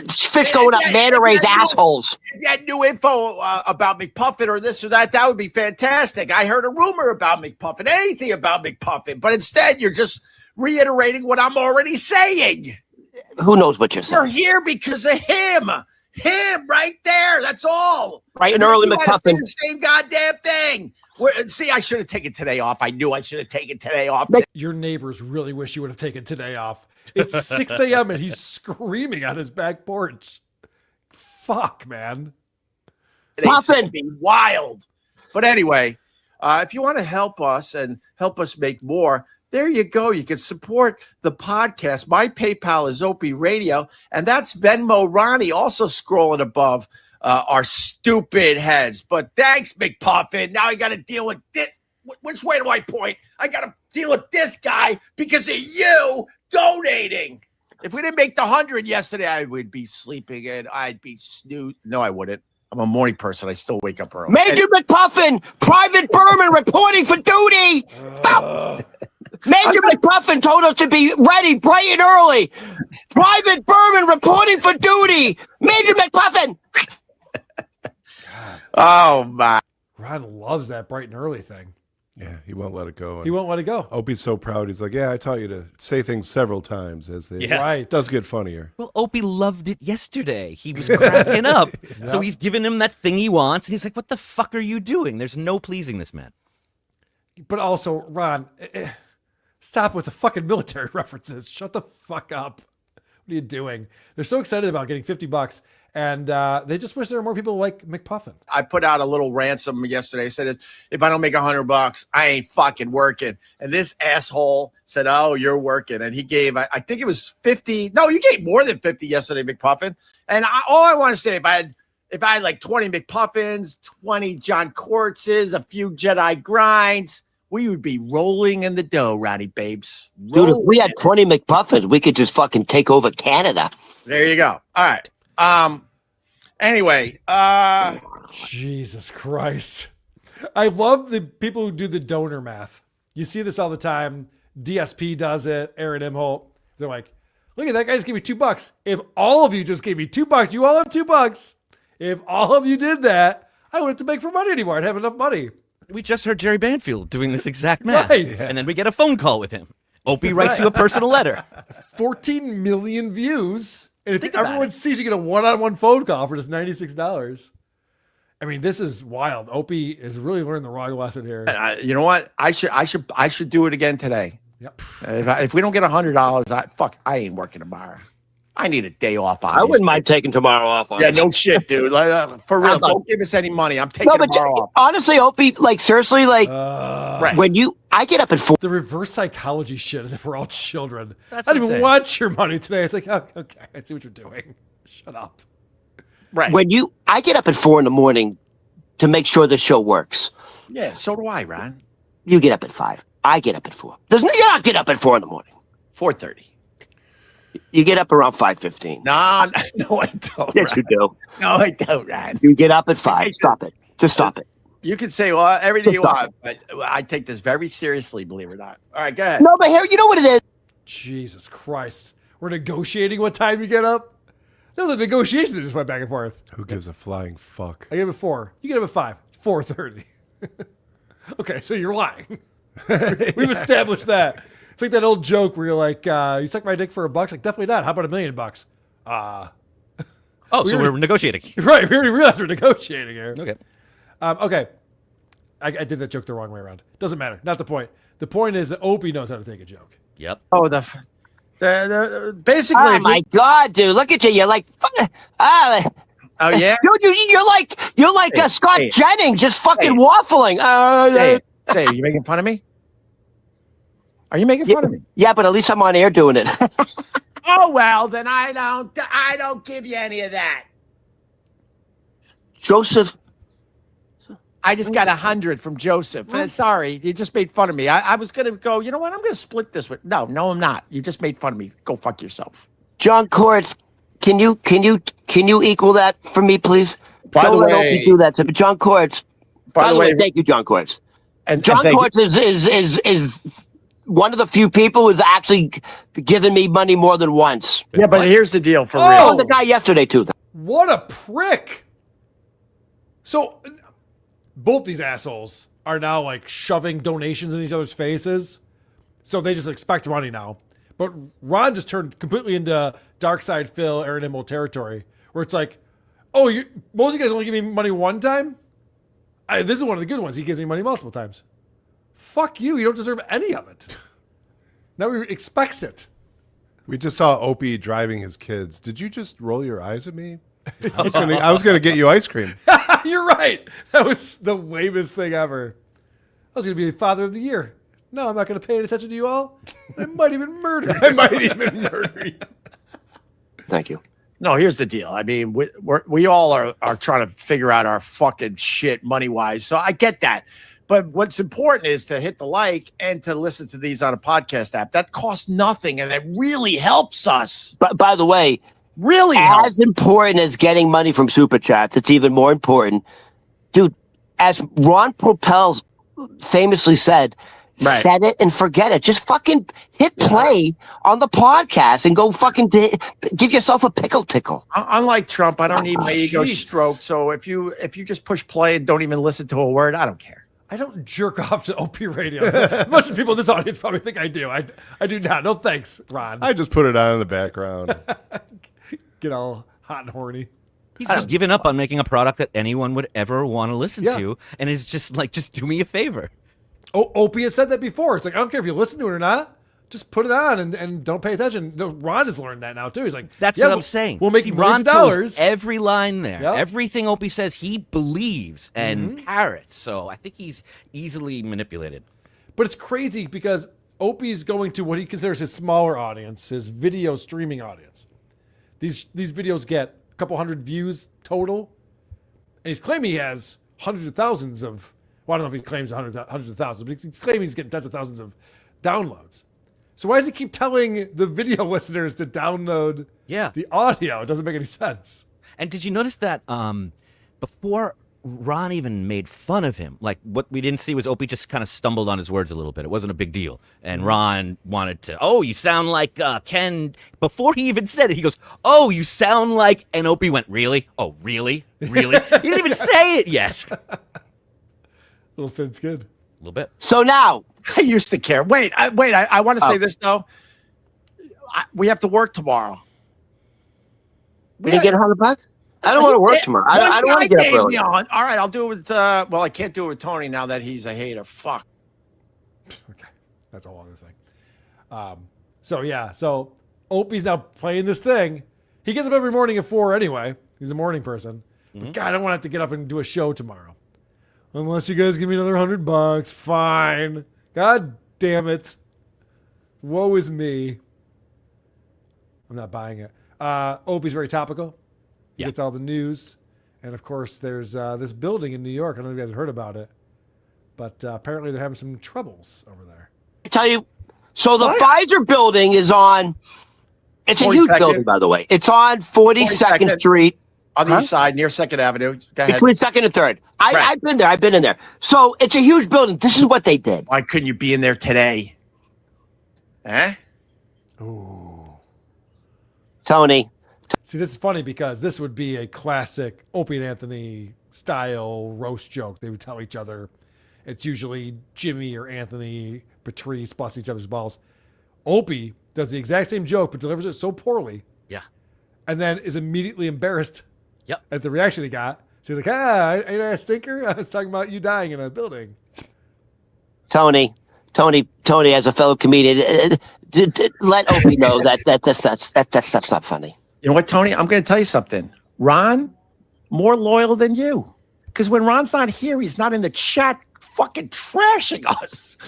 fish going up manta rays assholes. If you had new info about McPuffin or this or that, that would be fantastic. I heard a rumor about McPuffin, anything about McPuffin, but instead you're just reiterating what I'm already saying. Who knows what you're saying? You're here because of him. Him right there. That's all. Right and early McPuffin. The same goddamn thing. See, I should have taken today off. I knew I should have taken today off. Your neighbors really wish you would have taken today off. It's 6 a.m. and he's screaming on his back porch. Fuck, man. Puffin. Be wild. But anyway, if you want to help us and help us make more, there you go. You can support the podcast. My PayPal is Opie Radio, and that's Venmo Ronnie also scrolling above our stupid heads. But thanks, McPuffin. Now I got to deal with this. Which way do I point? I got to deal with this guy because of you donating. If we didn't make the 100 yesterday, I would be sleeping and I'd be snoozing. No, I wouldn't. I'm a morning person. I still wake up early. Major McPuffin, Private Berman reporting for duty. Major McPuffin told us to be ready bright and early. Private Berman reporting for duty. Major McPuffin. Oh, my. Ron loves that bright and early thing. Yeah, he won't let it go. He won't let it go. Opie's so proud. He's like, yeah, I taught you to say things several times as they Yeah. It does get funnier. Well, Opie loved it yesterday. He was cracking up. So he's giving him that thing he wants, and he's like, what the fuck are you doing? There's no pleasing this man. But also, Ron, stop with the fucking military references. Shut the fuck up. What are you doing? They're so excited about getting $50, and they just wish there were more people like McPuffin. I put out a little ransom yesterday. I said, if I don't make $100, I ain't fucking working. And this asshole said, oh, you're working. And he gave, I think it was 50. No, you gave more than 50 yesterday, McPuffin. And all I want to say, if I had like 20 McPuffins, 20 John Quartzes, a few Jedi grinds, we would be rolling in the dough, Ronnie Babes. Dude, if we had 20 McPuffins, we could just fucking take over Canada. There you go. All right. Anyway, Jesus Christ. I love the people who do the donor math. You see this all the time. DSP does it. Aaron Imholt. They're like, look at that guy just gave me $2. If all of you just gave me $2, you all have $2. If all of you did that, I wouldn't have to beg for money anymore. I'd have enough money. We just heard Jerry Banfield doing this exact math. Right. And then we get a phone call with him. Opie writes you a personal letter. 14 million views. And if everyone sees you get a one-on-one phone call for just $96. I mean, this is wild. Opie is really learning the wrong lesson here. You know what? I should do it again today. Yep. If we don't get $100, I ain't working tomorrow. I need a day off. I wouldn't mind taking tomorrow off. Yeah, no shit, dude. For real, don't give us any money. I'm taking tomorrow off. Honestly, Opie, like seriously, like when I get up at 4. The reverse psychology shit is if we're all children. That's I didn't even insane. want your money today. It's like, oh, okay, I see what you're doing. Shut up. Right. I get up at 4 a.m. to make sure the show works. Yeah, so do I, Ron. You get up at 5. I get up at 4. You're not get up at 4 a.m. 4:30. You get up around 5:15. No, I don't. Yes, you do. No, I don't, Ron. You get up at 5. Stop it. Just stop it. You can say everything you want, but I take this very seriously, believe it or not. All right, go ahead. No, but here, you know what it is? Jesus Christ. We're negotiating what time you get up? That was a negotiation that just went back and forth. Who gives a flying fuck? I gave it 4. You get up at 5. It's 4:30. Okay, so you're lying. We've established that. It's like that old joke where you're like, you suck my dick for $1? Like, definitely not. How about $1 million? So we're negotiating. Right. We already realized we're negotiating here. Okay. Okay. I did that joke the wrong way around. Doesn't matter. Not the point. The point is that Opie knows how to take a joke. Yep. Oh, basically. Oh my God, dude! Look at you. You're like, oh yeah. You're like Scott Jennings, just fucking waffling. Say, are you making fun of me? Are you making fun of me? Yeah, but at least I'm on air doing it. Oh well, then I don't give you any of that. Joseph. I just got 100 from Joseph. Sorry, you just made fun of me. I was gonna go. You know what? I'm gonna split this with. No, I'm not. You just made fun of me. Go fuck yourself. John Quartz, can you equal that for me, please? By the way, Don't let Opie do that to me. John Quartz. By the way, thank you, John Quartz. And John Quartz is one of the few people who's actually given me money more than once. Yeah, but here's the deal for real. Oh, the guy yesterday too. What a prick. So both these assholes are now like shoving donations in each other's faces. So they just expect money now. But Ron just turned completely into Dark Side Phil, Aaron Immel territory, where it's like, oh, most of you guys only give me money one time? This is one of the good ones. He gives me money multiple times. Fuck you. You don't deserve any of it. Now he expects it. We just saw Opie driving his kids. Did you just roll your eyes at me? I was gonna get you ice cream. You're right. That was the lamest thing ever. I was going to be the father of the year. No, I'm not going to pay any attention to you all. I might even murder you. I might even murder you. Thank you. No, here's the deal. I mean, we all are trying to figure out our fucking shit money wise. So I get that. But what's important is to hit the like and to listen to these on a podcast app. That costs nothing, and it really helps us. But by the way, really as important as getting money from Super Chats, it's even more important. Dude, as Ron Popeil famously said, set it and forget it. Just fucking hit play on the podcast and go fucking give yourself a pickle tickle. Unlike Trump, I don't need my ego stroked. So if you just push play and don't even listen to a word, I don't care. I don't jerk off to Opie Radio. Most of the people in this audience probably think I do. I do not. No thanks, Ron. I just put it on in the background. Get all hot and horny. He's just given up on making a product that anyone would ever want to listen to, and is just like, just do me a favor. Opie has said that before. It's like, I don't care if you listen to it or not. Just put it on and don't pay attention. No, Ron has learned that now, too. He's like, That's what I'm saying. We'll make Ron dollars. Tells every line there. Yep. Everything Opie says, he believes and parrots. So I think he's easily manipulated. But it's crazy because Opie's going to what he considers his smaller audience, his video streaming audience. These videos get a couple hundred views total. And he's claiming he has hundreds of thousands of, well, I don't know if he claims hundreds of thousands, but he's claiming he's getting tens of thousands of downloads. So why does he keep telling the video listeners to download the audio? It doesn't make any sense. And did you notice that before Ron even made fun of him, like what we didn't see was Opie just kind of stumbled on his words a little bit. It wasn't a big deal. And Ron wanted to, oh, you sound like Ken. Before he even said it, he goes, oh, you sound like, and Opie went, really? Oh, really? Really? He didn't even say it yet. Little thin skinned. A little bit. So now, I used to care. Wait, I want to say this, though. We have to work tomorrow. We didn't get $100? I don't want to work tomorrow. I don't want to get up early. All right, I'll do it with, well, I can't do it with Tony now that he's a hater. Fuck. Okay, that's a whole other thing. So Opie's now playing this thing. He gets up every morning at 4 anyway. He's a morning person. But God, I don't want to have to get up and do a show tomorrow. Unless you guys give me another $100, fine. God damn it. Woe is me. I'm not buying it. Opie's very topical. He gets all the news. And of course, there's this building in New York. I don't know if you guys have heard about it. But apparently they're having some troubles over there. I tell you, so the Pfizer building is on, it's a huge building, by the way. It's on 42nd Street. On the east side, near 2nd Avenue. Go ahead. Between 2nd and 3rd. I've been there. I've been in there. So it's a huge building. This is what they did. Why couldn't you be in there today? Eh? Ooh. Tony. See, this is funny because this would be a classic Opie and Anthony style roast joke. They would tell each other. It's usually Jimmy or Anthony Patrice busting each other's balls. Opie does the exact same joke but delivers it so poorly. Yeah. And then is immediately embarrassed at the reaction he got. So he's like, ain't I a stinker? I was talking about you dying in a building. Tony, as a fellow comedian, let Opie know that's not funny. You know what, Tony? I'm going to tell you something. Ron, more loyal than you. Because when Ron's not here, he's not in the chat fucking trashing us.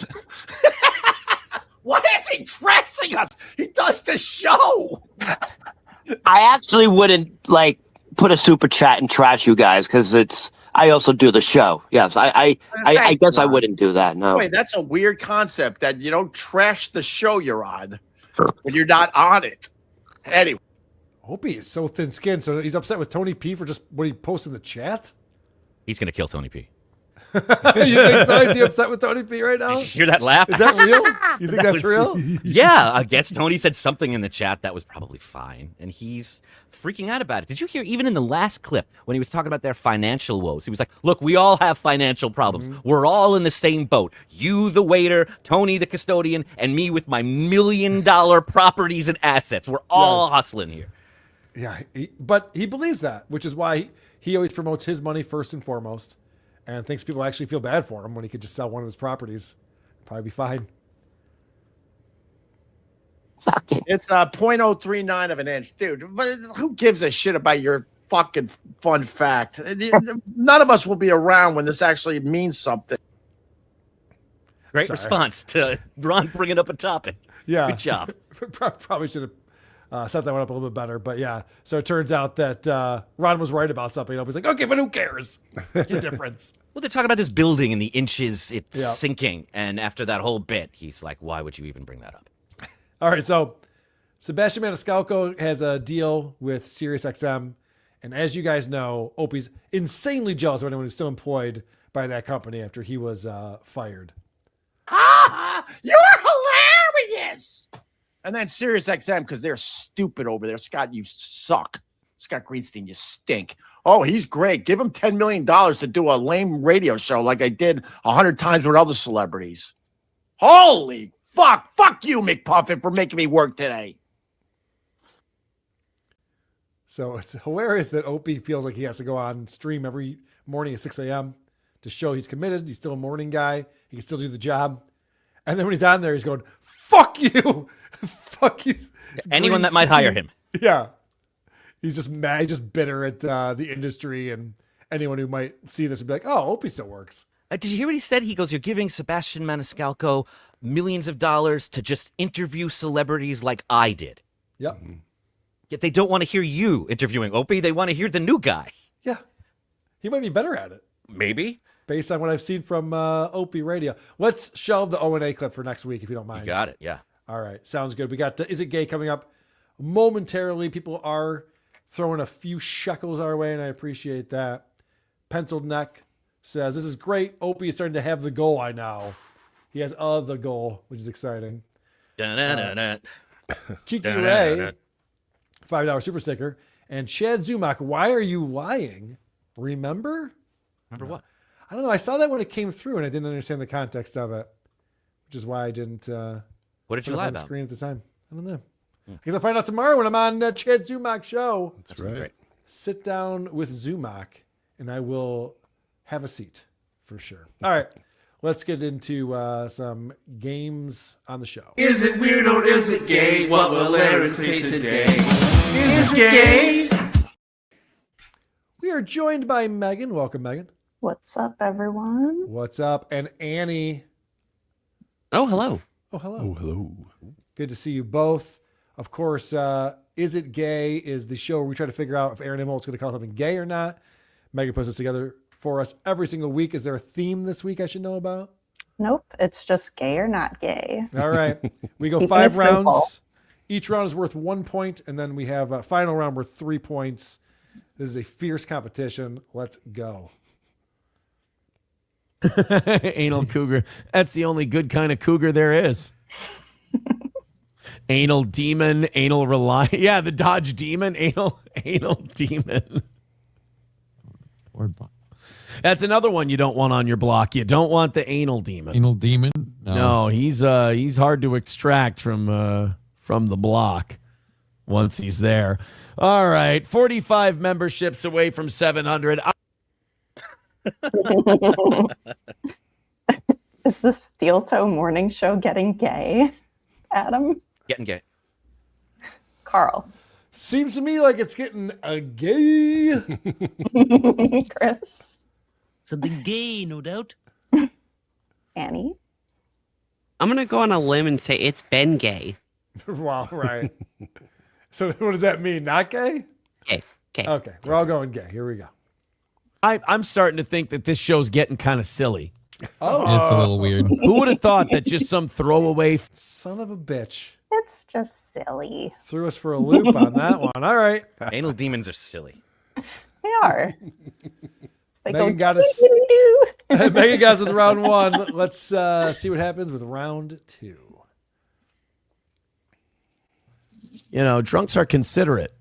Why is he trashing us? He does the show. I actually wouldn't put a super chat and trash you guys because I also do the show. Yes, I guess I wouldn't do that. No. Wait, that's a weird concept that you don't trash the show you're on when you're not on it. Anyway. Opie is so thin-skinned, so he's upset with Tony P for just what he posted in the chat? He's going to kill Tony P. You think so? Is he upset with Tony P right now? Did you hear that laugh? Is that real? You think that's real? Yeah, I guess Tony said something in the chat that was probably fine, and he's freaking out about it. Did you hear, even in the last clip, when he was talking about their financial woes, he was like, look, we all have financial problems. We're all in the same boat. You, the waiter, Tony, the custodian, and me with my $1 million properties and assets. We're all hustling here. Yeah, but he believes that, which is why he always promotes his money first and foremost and thinks people actually feel bad for him when he could just sell one of his properties. Probably be fine. It's 0.039 of an inch. Dude, but who gives a shit about your fucking fun fact. None of us will be around when this actually means something. Great response to Ron bringing up a topic. Yeah. Good job. Probably should have set that one up a little bit better. But yeah, so it turns out that Ron was right about something. He's like, okay, but who cares? The difference. Well, they're talking about this building and the inches it's Yeah. sinking. And after that whole bit, he's like, why would you even bring that up? All right, so Sebastian Maniscalco has a deal with SiriusXM. And as you guys know, Opie's insanely jealous of anyone who's still employed by that company after he was fired. You're hilarious. And then SiriusXM, because they're stupid over there. Scott, you suck. Scott Greenstein, you stink. Oh, he's great. Give him $10 million to do a lame radio show like I did 100 times with other celebrities. Holy fuck. Fuck you, McPuffin, for making me work today. So it's hilarious that Opie feels like he has to go on and stream every morning at 6 a.m. to show he's committed. He's still a morning guy. He can still do the job. And then when he's on there, he's going, fuck you. Fuck you. Anyone that might hire him. Yeah. He's just mad. He's just bitter at the industry and anyone who might see this and be like, oh, Opie still works. Did you hear what he said? He goes, you're giving Sebastian Maniscalco millions of dollars to just interview celebrities like I did. Yep. Yet they don't want to hear you interviewing Opie. They want to hear the new guy. Yeah. He might be better at it. Maybe. Based on what I've seen from Opie Radio. Let's shelve the O&A clip for next week, if you don't mind. You got it, yeah. All right. Sounds good. We got Is It Gay coming up momentarily. People are throwing a few shekels our way, and I appreciate that. Penciled Neck says, this is great. Opie is starting to have the goal I now. He has the goal, which is exciting. Kiki Ray, $5 super sticker. And Chad Zumock, why are you lying? Remember? Remember what? I don't know. I saw that when it came through, and I didn't understand the context of it, which is why I didn't. What did you put it lie on the about? screen at the time. I don't know. Because I'll find out tomorrow when I'm on Chad Zumock's show. That's right. Great. Sit down with Zumock, and I will have a seat for sure. All right. Let's get into some games on the show. Is it weird or is it gay? What will Larry say today? Is it gay? We are joined by Megan. Welcome, Megan. What's up, everyone? What's up? And Annie. Oh, hello. Oh, hello. Oh, hello. Good to see you both. Of course, Is It Gay is the show where we try to figure out if Aaron Immel is going to call something gay or not. Megan puts this together for us every single week. Is there a theme this week I should know about? Nope, it's just gay or not gay. All right. We go Keeping 5 it simple. rounds. Each round is worth 1 point, and then we have a final round worth 3 points. This is a fierce competition. Let's go. Anal cougar. That's the only good kind of cougar there is. Anal demon, anal rely. Yeah, the Dodge demon, anal demon. That's another one you don't want on your block. You don't want the anal demon. Anal demon? No, he's hard to extract from the block once he's there. All right, 45 memberships away from 700. Is the Steel Toe Morning Show getting gay, Adam? Getting gay. Carl. Seems to me like it's getting a gay. Chris. Something gay, no doubt. Annie. I'm going to go on a limb and say it's been gay. Wow, right. So what does that mean? Not gay? Gay. Okay, we're all going gay. Here we go. I'm starting to think that this show's getting kind of silly. Oh, It's a little weird. Who would have thought that just some throwaway son of a bitch It's just silly. threw us for a loop on that one. All right. Anal demons are silly. They are. They Megan go, got us. doo-doo-doo. Megan got us with round 1. Let's see what happens with round 2. Drunks are considerate.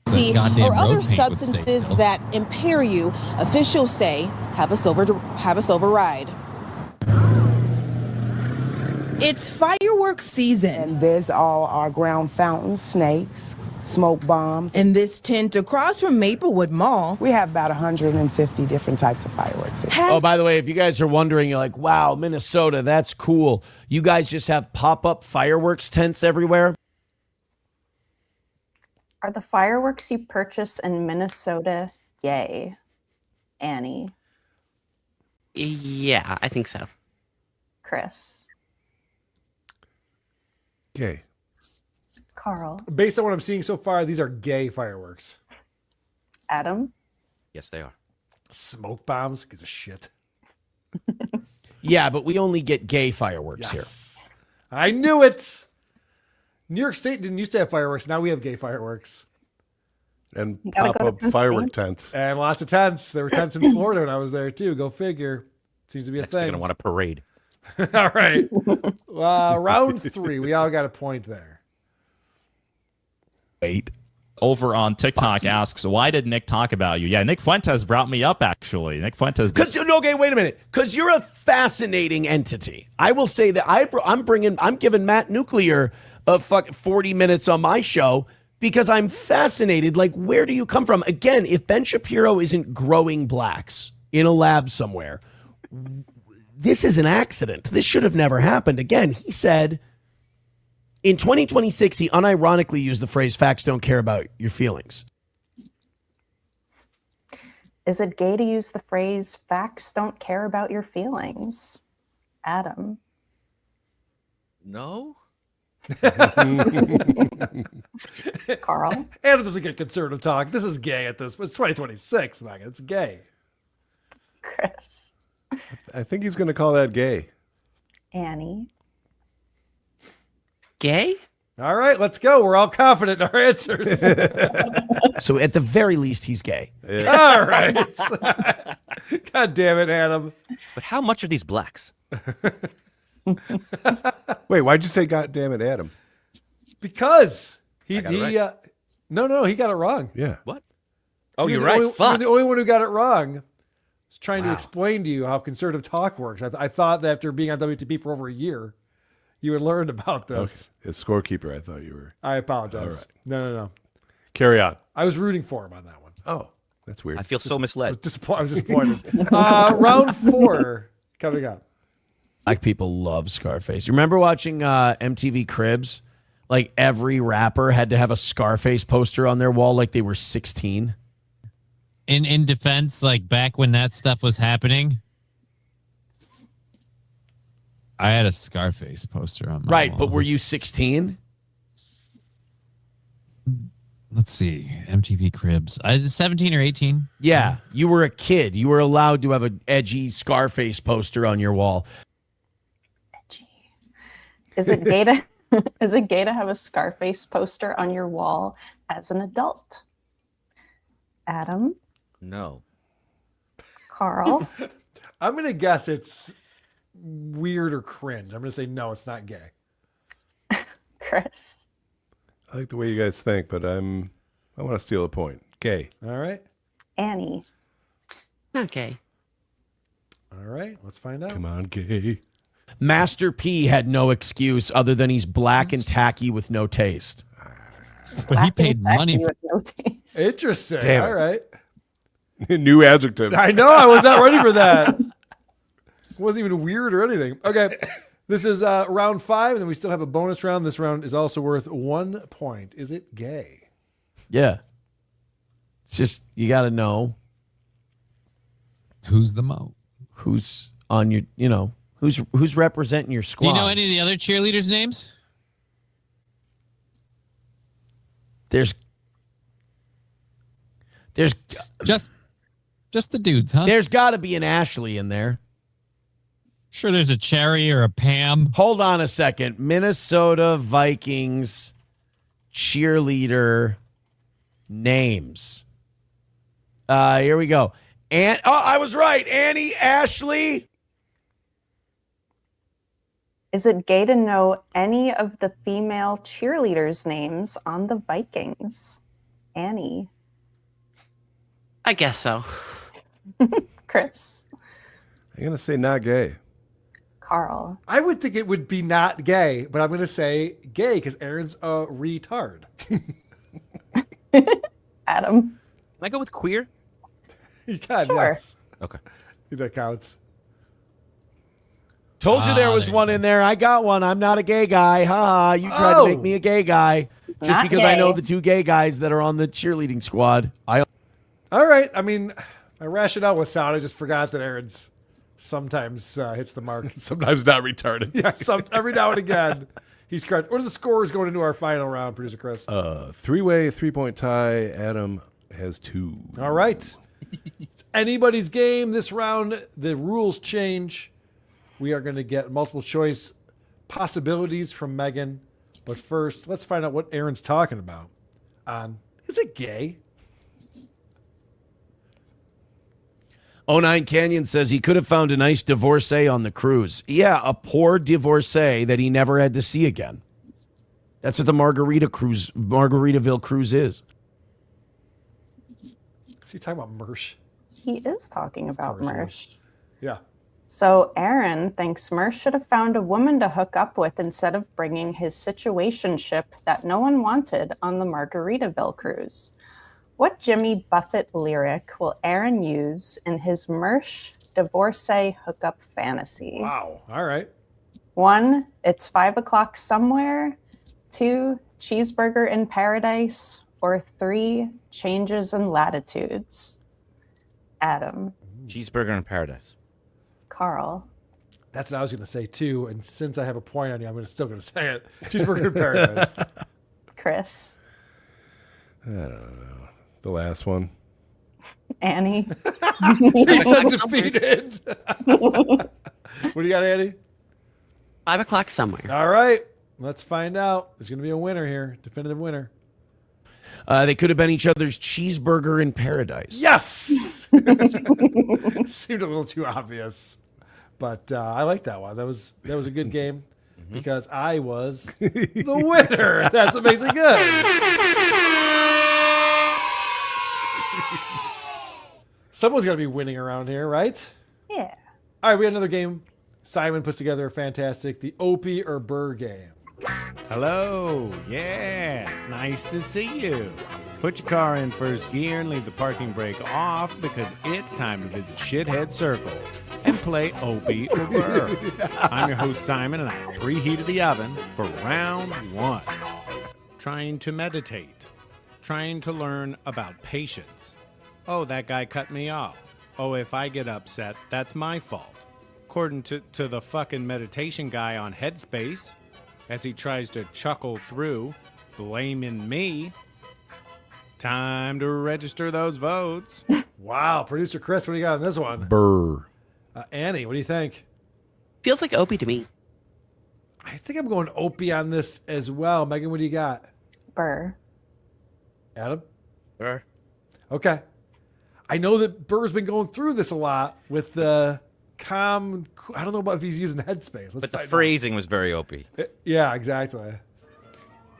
Goddamn or other road paint would stay substances still. that impair you, officials say have us override. It's fireworks season. And there's all our ground fountains, snakes, smoke bombs. In this tent across from Maplewood Mall, We have about 150 different types of fireworks. Oh, by the way, if you guys are wondering, you're like, wow, Minnesota, that's cool. You guys just have pop-up fireworks tents everywhere? Are the fireworks you purchase in Minnesota gay? Annie. Yeah, I think so. Chris. Gay. Carl. Based on what I'm seeing so far, these are gay fireworks. Adam. Yes, they are. Smoke bombs? Gives a shit. Yeah, but we only get gay fireworks here. I knew it. New York State didn't used to have fireworks. Now we have gay fireworks. And gotta go to pop-up firework tents. And lots of tents. There were tents in Florida when I was there, too. Go figure. Seems to be a Next, they're thing. going to want a parade. All right. Round 3. We all got a point there. Wait. Over on TikTok asks, why did Nick talk about you? Yeah, Nick Fuentes brought me up, actually. Nick Fuentes. Okay, wait a minute. Because you're a fascinating entity. I will say that I'm giving Matt Nuclear a 40 minutes on my show because I'm fascinated. Like, where do you come from? Again, if Ben Shapiro isn't growing blacks in a lab somewhere, this is an accident. This should have never happened. Again, he said in 2026, he unironically used the phrase, facts don't care about your feelings. Is it gay to use the phrase, facts don't care about your feelings? Adam. No. Carl. Adam doesn't get conservative talk. This is gay at this. It's 2026, Megan. It's gay. Chris. I think he's going to call that gay. Annie. Gay? All right, let's go. We're all confident in our answers. So at the very least, he's gay. All right. God damn it, Adam. But how much are these blacks? Wait, why'd you say God damn it, Adam? Because he got it right. No, he got it wrong. Yeah. What? Oh, you're right. You're Fuck. the only one who got it wrong. I was trying to explain to you how conservative talk works. I thought that after being on WTP for over a year, you would learn about this. Okay. As scorekeeper, I thought you were. I apologize. All right. No. Carry on. I was rooting for him on that one. Oh, that's weird. I feel so misled. I was disappointed. Round 4 coming up. Black people love Scarface. Remember watching MTV Cribs? Like every rapper had to have a Scarface poster on their wall like they were 16. In defense, like back when that stuff was happening, I had a Scarface poster on my wall. But were you 16? Let's see. MTV Cribs. I was 17 or 18. Yeah, you were a kid. You were allowed to have an edgy Scarface poster on your wall. Is it gay to is it gay to have a Scarface poster on your wall as an adult? Adam. No. Carl. I'm going to guess it's weird or cringe. I'm going to say no, it's not gay. Chris. I like the way you guys think, but I want to steal a point. Gay. All right. Annie. Not gay. All right, let's find out. Come on, gay. Master P had no excuse other than he's black and tacky with no taste. But he paid money for Interesting. Damn it. All right. New adjective. I know. I was not ready for that. It wasn't even weird or anything. Okay. This is round 5, and then we still have a bonus round. This round is also worth 1 point. Is it gay? Yeah. It's just, you got to know who's the mo. Who's on your, who's representing your Do squad. you know any of the other cheerleaders' names? There's just the dudes, huh? There's got to be an Ashley in there. Sure, there's a Cherry or a Pam. Hold on a second. Minnesota Vikings cheerleader names. Here we go. I was right. Annie, Ashley. Is it gay to know any of the female cheerleaders' names on the Vikings? Annie. I guess so. Chris. I'm going to say not gay. Carl. I would think it would be not gay, but I'm going to say gay because Aaron's a retard. Adam. Can I go with queer? You can, Sure. yes. Okay. That counts. Told you there was one in there. I got one. I'm not a gay guy. Ha! You tried to make me a gay guy. Just Not because I know gay. the two gay guys that are on the cheerleading squad. All right. I mean, I rationale was sound. I just forgot that Aaron's sometimes hits the mark. Sometimes not retarded. Yeah, every now and again. He's correct. What are the scores going into our final round, producer Chris? Three-way, 3-point tie. Adam has 2. All right. It's anybody's game this round. The rules change. We are going to get multiple choice possibilities from Megan. But first, let's find out what Aaron's talking about. Is it gay? 09 Canyon says he could have found a nice divorcee on the cruise. Yeah, a poor divorcee that he never had to see again. That's what the Margaritaville cruise is. Is he talking about Mersh? He is talking about Mersh. Yeah. So Aaron thinks Mersh should have found a woman to hook up with instead of bringing his situationship that no one wanted on the Margaritaville cruise. What Jimmy Buffett lyric will Aaron use in his Mersh divorcee hookup fantasy? Wow. All right. 1, it's 5 o'clock somewhere. 2, cheeseburger in paradise. Or 3, changes in latitudes. Adam. Cheeseburger in paradise. Carl. That's what I was going to say, too. And since I have a point on you, I'm still going to say it. Cheeseburger in paradise. Chris. I don't know. The last one. Annie. She's undefeated. What do you got, Annie? 5 o'clock somewhere. All right. Let's find out. There's going to be a winner here. Definitive winner. They could have been each other's cheeseburger in paradise. Yes! Seemed a little too obvious. But I like that one. That was a good game because I was the winner. That's what makes it good. Someone's got to be winning around here, right? Yeah. All right, we got another game. Simon puts together a fantastic, the Opie or Burr game. Hello. Yeah. Nice to see you. Put your car in first gear and leave the parking brake off because it's time to visit Shithead Circle and play Opie or Burr. I'm your host, Simon, and I preheated the oven for round 1. Trying to meditate. Trying to learn about patience. Oh, that guy cut me off. Oh, if I get upset, that's my fault. According to the fucking meditation guy on Headspace, as he tries to chuckle through, blaming me. Time to register those votes. Wow. Producer Chris, what do you got on this one? Burr. Annie, what do you think? Feels like Opie to me. I think I'm going Opie on this as well. Megan, what do you got? Burr. Adam? Burr. Okay. I know that Burr's been going through this a lot with the calm. I don't know about if he's using Headspace. But the phrasing was very Opie. Yeah, exactly.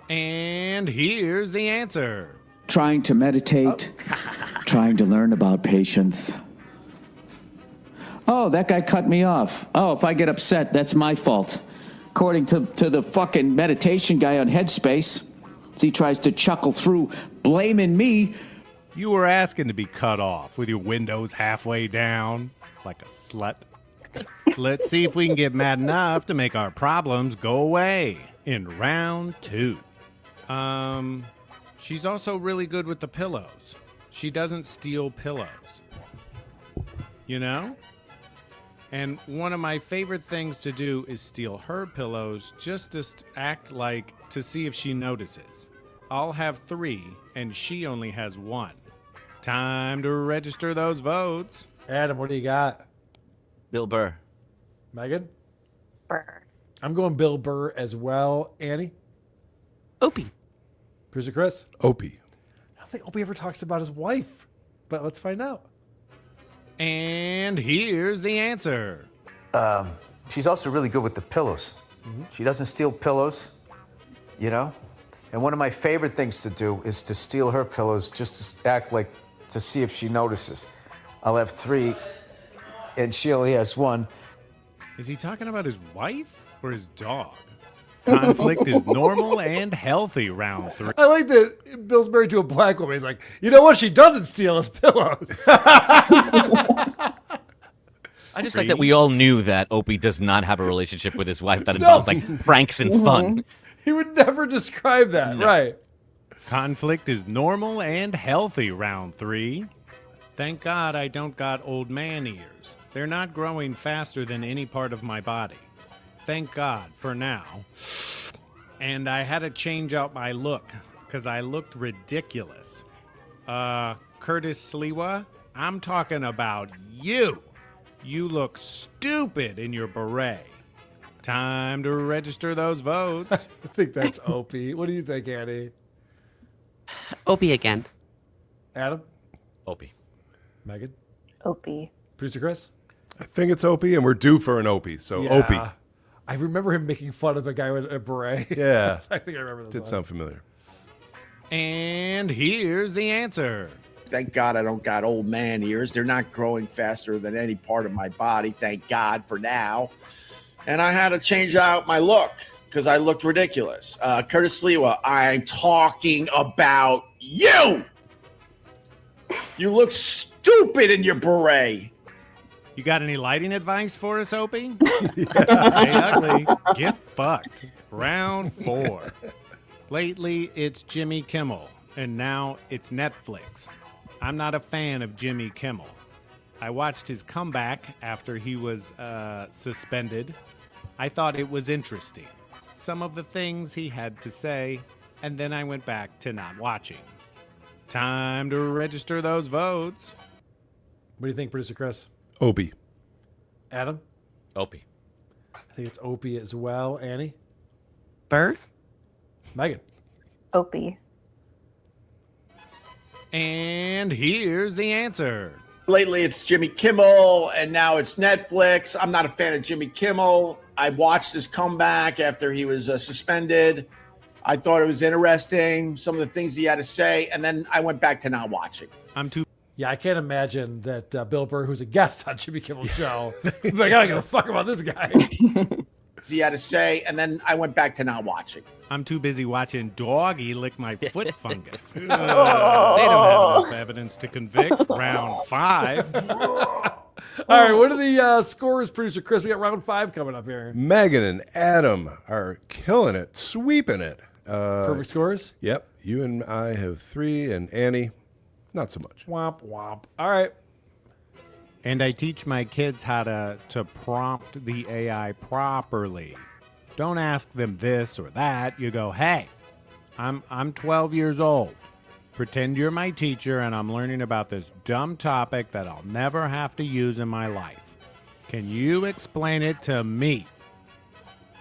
And here's the answer. Trying to meditate, trying to learn about patience. Oh, that guy cut me off. Oh, if I get upset, that's my fault. According to the fucking meditation guy on Headspace, as he tries to chuckle through, blaming me. You were asking to be cut off with your windows halfway down like a slut. Let's see if we can get mad enough to make our problems go away in round 2. She's also really good with the pillows. She doesn't steal pillows. You know? And one of my favorite things to do is steal her pillows just to act like to see if she notices. I'll have 3 and she only has 1. Time to register those votes. Adam, what do you got? Bill Burr. Megan? Burr. I'm going Bill Burr as well. Annie? Opie. Producer Chris? Opie. I don't think Opie ever talks about his wife, but let's find out. And here's the answer. She's also really good with the pillows. She doesn't steal pillows, you know? And one of my favorite things to do is to steal her pillows just to act like, to see if she notices. I'll have 3, and she only has 1. Is he talking about his wife or his dog? Conflict is normal and healthy, round 3. I like that Bill's married to a black woman. He's like, you know what? She doesn't steal his pillows. I just like that we all knew that Opie does not have a relationship with his wife that involves like pranks and fun. He would never describe that. No. Right. Conflict is normal and healthy, round 3. Thank God I don't got old man ears. They're not growing faster than any part of my body. Thank God for now. And I had to change out my look because I looked ridiculous. Curtis Sliwa, I'm talking about you. You look stupid in your beret. Time to register those votes. I think that's Opie. What do you think, Annie? Opie again. Adam? Opie. Megan? Opie. Producer Chris? I think it's Opie, and we're due for an Opie. So Yeah. Opie. I remember him making fun of a guy with a beret. Yeah. I think I remember this Did one. sound familiar. And here's the answer. Thank God I don't got old man ears. They're not growing faster than any part of my body. Thank God for now. And I had to change out my look because I looked ridiculous. Curtis Sliwa, I'm talking about you. You look stupid in your beret. You got any lighting advice for us, Opie? Hey, ugly. Get fucked. Round 4. Lately, it's Jimmy Kimmel, and now it's Netflix. I'm not a fan of Jimmy Kimmel. I watched his comeback after he was suspended. I thought it was interesting. Some of the things he had to say, and then I went back to not watching. Time to register those votes. What do you think, Producer Chris? Opie. Adam? Opie. I think it's Opie as well. Annie? Burr? Megan? Opie. And here's the answer. Lately, it's Jimmy Kimmel, and now it's Netflix. I'm not a fan of Jimmy Kimmel. I watched his comeback after he was suspended. I thought it was interesting, some of the things he had to say, and then I went back to not watching. Yeah, I can't imagine that Bill Burr, who's a guest on Jimmy Kimmel's show, like, I don't give a fuck about this guy. He had to say, and then I went back to not watching. I'm too busy watching Doggy lick my foot fungus. They don't have enough evidence to convict. Round 5. All right, what are the scores, Producer Chris? We got round 5 coming up here. Megan and Adam are killing it, sweeping it. Perfect scores? Yep. You and I have 3, and Annie, not so much. Womp, womp. All right. And I teach my kids how to prompt the AI properly. Don't ask them this or that. You go, hey, I'm 12 years old. Pretend you're my teacher and I'm learning about this dumb topic that I'll never have to use in my life. Can you explain it to me?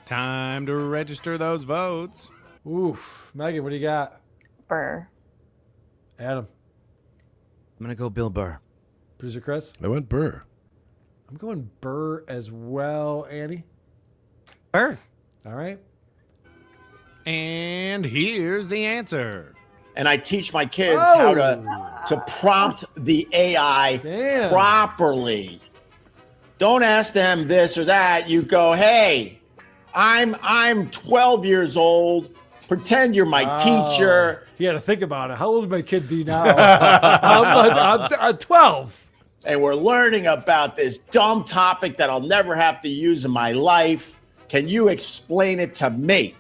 Time to register those votes. Oof. Megan, what do you got? Burr. Adam. I'm going to go Bill Burr. Producer Chris? I went Burr. I'm going Burr as well. Annie? Burr. All right. And here's the answer. And I teach my kids how to prompt the AI properly. Don't ask them this or that. You go, hey, I'm 12 years old. Pretend you're my teacher. You had to think about it. How old would my kid be now? I'm 12. And we're learning about this dumb topic that I'll never have to use in my life. Can you explain it to me?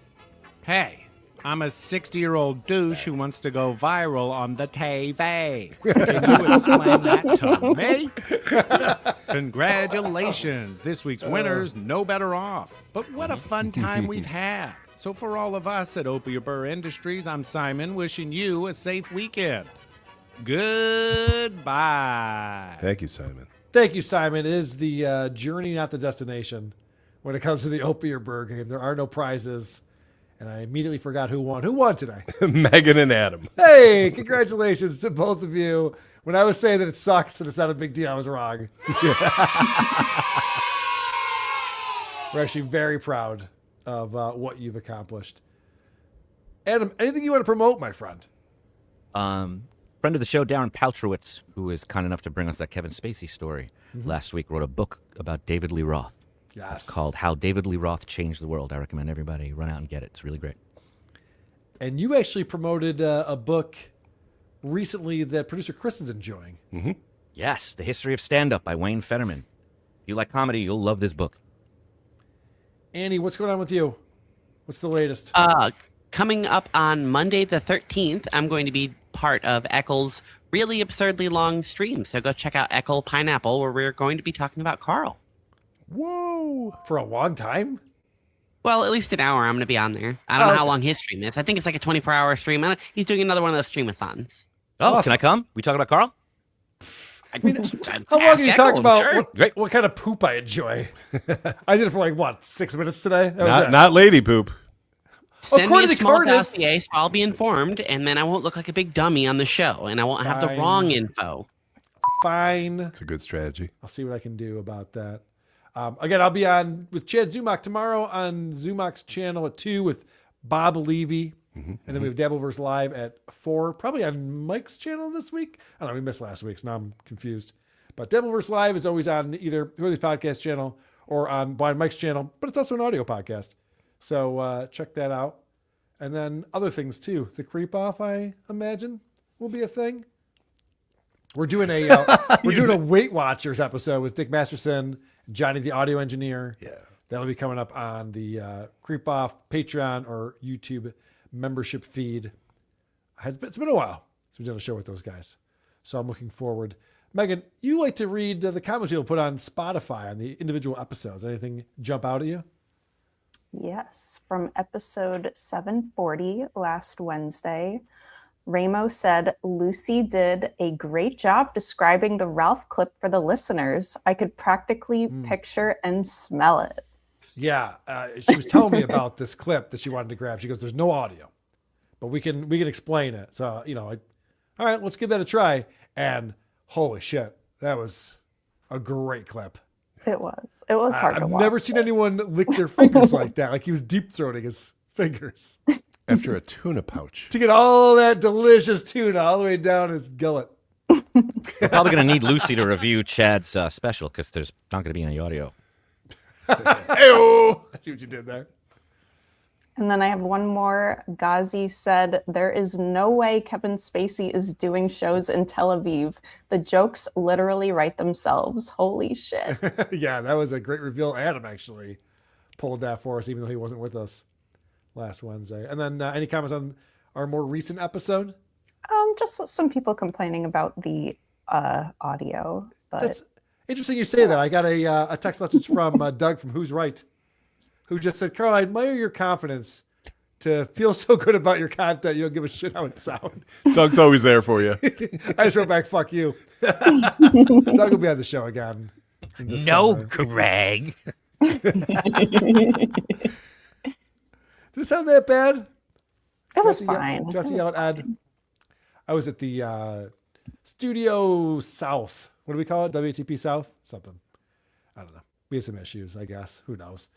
Hey, I'm a 60-year-old douche who wants to go viral on the TV. Can you explain that to me? Congratulations. This week's winner's no better off. But what a fun time we've had. So for all of us at Opie Burr Industries, I'm Simon, wishing you a safe weekend. Goodbye. Thank you, Simon. Thank you, Simon. It is the journey, not the destination. When it comes to the Opie Burr game, there are no prizes. And I immediately forgot who won. Who won today? Megan and Adam. Hey, congratulations to both of you. When I was saying that it sucks and it's not a big deal, I was wrong. We're actually very proud of what you've accomplished. Adam, anything you want to promote, my friend? Friend of the show, Darren Paltrowitz, who is kind enough to bring us that Kevin Spacey story last week, wrote a book about David Lee Roth. Yes. It's called How David Lee Roth Changed the World. I recommend everybody run out and get it. It's really great. And you actually promoted a book recently that producer Chris is enjoying. Mm-hmm. Yes, The History of Stand-Up by Wayne Fetterman. If you like comedy, you'll love this book. Annie, what's going on with you? What's the latest? Coming up on Monday the 13th, I'm going to be part of Eccle's really absurdly long stream. So go check out Eckle Pineapple, where we're going to be talking about Carl. Whoa. For a long time? Well, at least an hour I'm going to be on there. I don't know how long his stream is. I think it's like a 24-hour stream. He's doing another one of those streamathons. Oh, Awesome. Can I come? We talking about Carl? How long can you talk about what kind of poop I enjoy? I did it for like, what, 6 minutes today? That was it. Not lady poop. Send me a to small Cardiff. dossier, so I'll be informed, and then I won't look like a big dummy on the show, and I won't have the Fine. wrong info. Fine. It's a good strategy. I'll see what I can do about that. Again, I'll be on with Chad Zumock tomorrow on Zumock's channel at 2 with Bob Levy. And then we have Dabbleverse Live at 4, probably on Mike's channel this week. I don't know, we missed last week, so now I'm confused. But Dabbleverse Live is always on either Hurley's podcast channel or on Blind Mike's channel, but it's also an audio podcast. So check that out. And then other things too. The Creep Off, I imagine, will be a thing. We're doing a Weight Watchers episode with Dick Masterson, Johnny the audio engineer. Yeah. That'll be coming up on the Creep Off Patreon or YouTube membership feed. It's been a while since we've done a show with those guys. So I'm looking forward. Megan, you like to read the comments people put on Spotify on the individual episodes. Anything jump out at you? Yes, from episode 740 last Wednesday, Ramo said, Lucy did a great job describing the Ralph clip for the listeners. I could practically picture and smell it. Yeah, she was telling me about this clip that she wanted to grab. She goes, there's no audio, but we can explain it. So, all right, let's give that a try. And holy shit, that was a great clip. It was hard to watch. I've never seen anyone lick their fingers like that. Like he was deep throating his fingers. After a tuna pouch. To get all that delicious tuna all the way down his gullet. We're probably going to need Lucy to review Chad's special because there's not going to be any audio. Hey-oh! I see what you did there. And then I have one more. Ghazi said, there is no way Kevin Spacey is doing shows in Tel Aviv. The jokes literally write themselves. Holy shit. Yeah, that was a great reveal. Adam actually pulled that for us, even though he wasn't with us last Wednesday. And then any comments on our more recent episode? Just some people complaining about the audio. But That's interesting you say that. I got a text message from Doug from Who's Right, who just said, Carl, I admire your confidence to feel so good about your content. You don't give a shit how it sounds. Doug's always there for you. I just wrote back, fuck you. Doug will be on the show again. No, Greg. Did it sound that bad? It was fine. Do you have to yell at Ed? I was at the Studio South. What do we call it? WTP South? Something. I don't know. We had some issues, I guess. Who knows?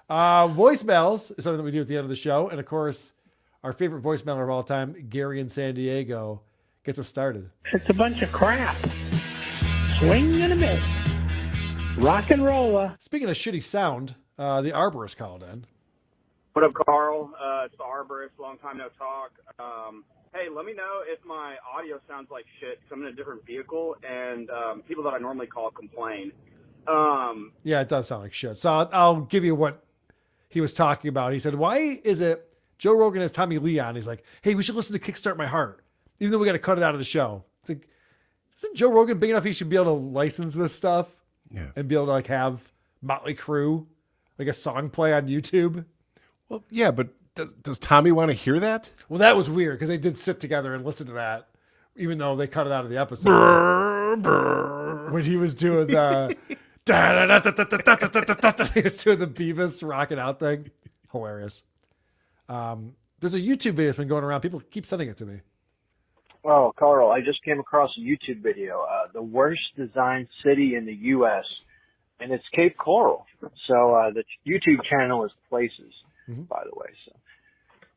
Voicemails is something that we do at the end of the show. And of course, our favorite voicemailer of all time, Gary in San Diego, gets us started. It's a bunch of crap. Swing and a miss. Rock and rolla. Speaking of shitty sound, the arborist called in. What up, Carl? It's the arborist. Long time no talk. Hey, let me know if my audio sounds like shit because I'm in a different vehicle and people that I normally call complain. Yeah, it does sound like shit. So I'll give you what he was talking about. He said, why is it Joe Rogan has Tommy Lee on? He's like, hey, we should listen to Kickstart My Heart, even though we got to cut it out of the show. It's like, isn't Joe Rogan big enough he should be able to license this stuff? Yeah. And be able to have Motley Crue, like a song play on YouTube? Well, yeah, but does Tommy want to hear that? Well, that was weird because they did sit together and listen to that, even though they cut it out of the episode. When he was doing the... He was doing the Beavis rocking out thing. Hilarious. There's a YouTube video that's been going around. People keep sending it to me. Oh, Carl, I just came across a YouTube video. The worst designed city in the U.S., and it's Cape Coral. So the YouTube channel is Places, by the way. So,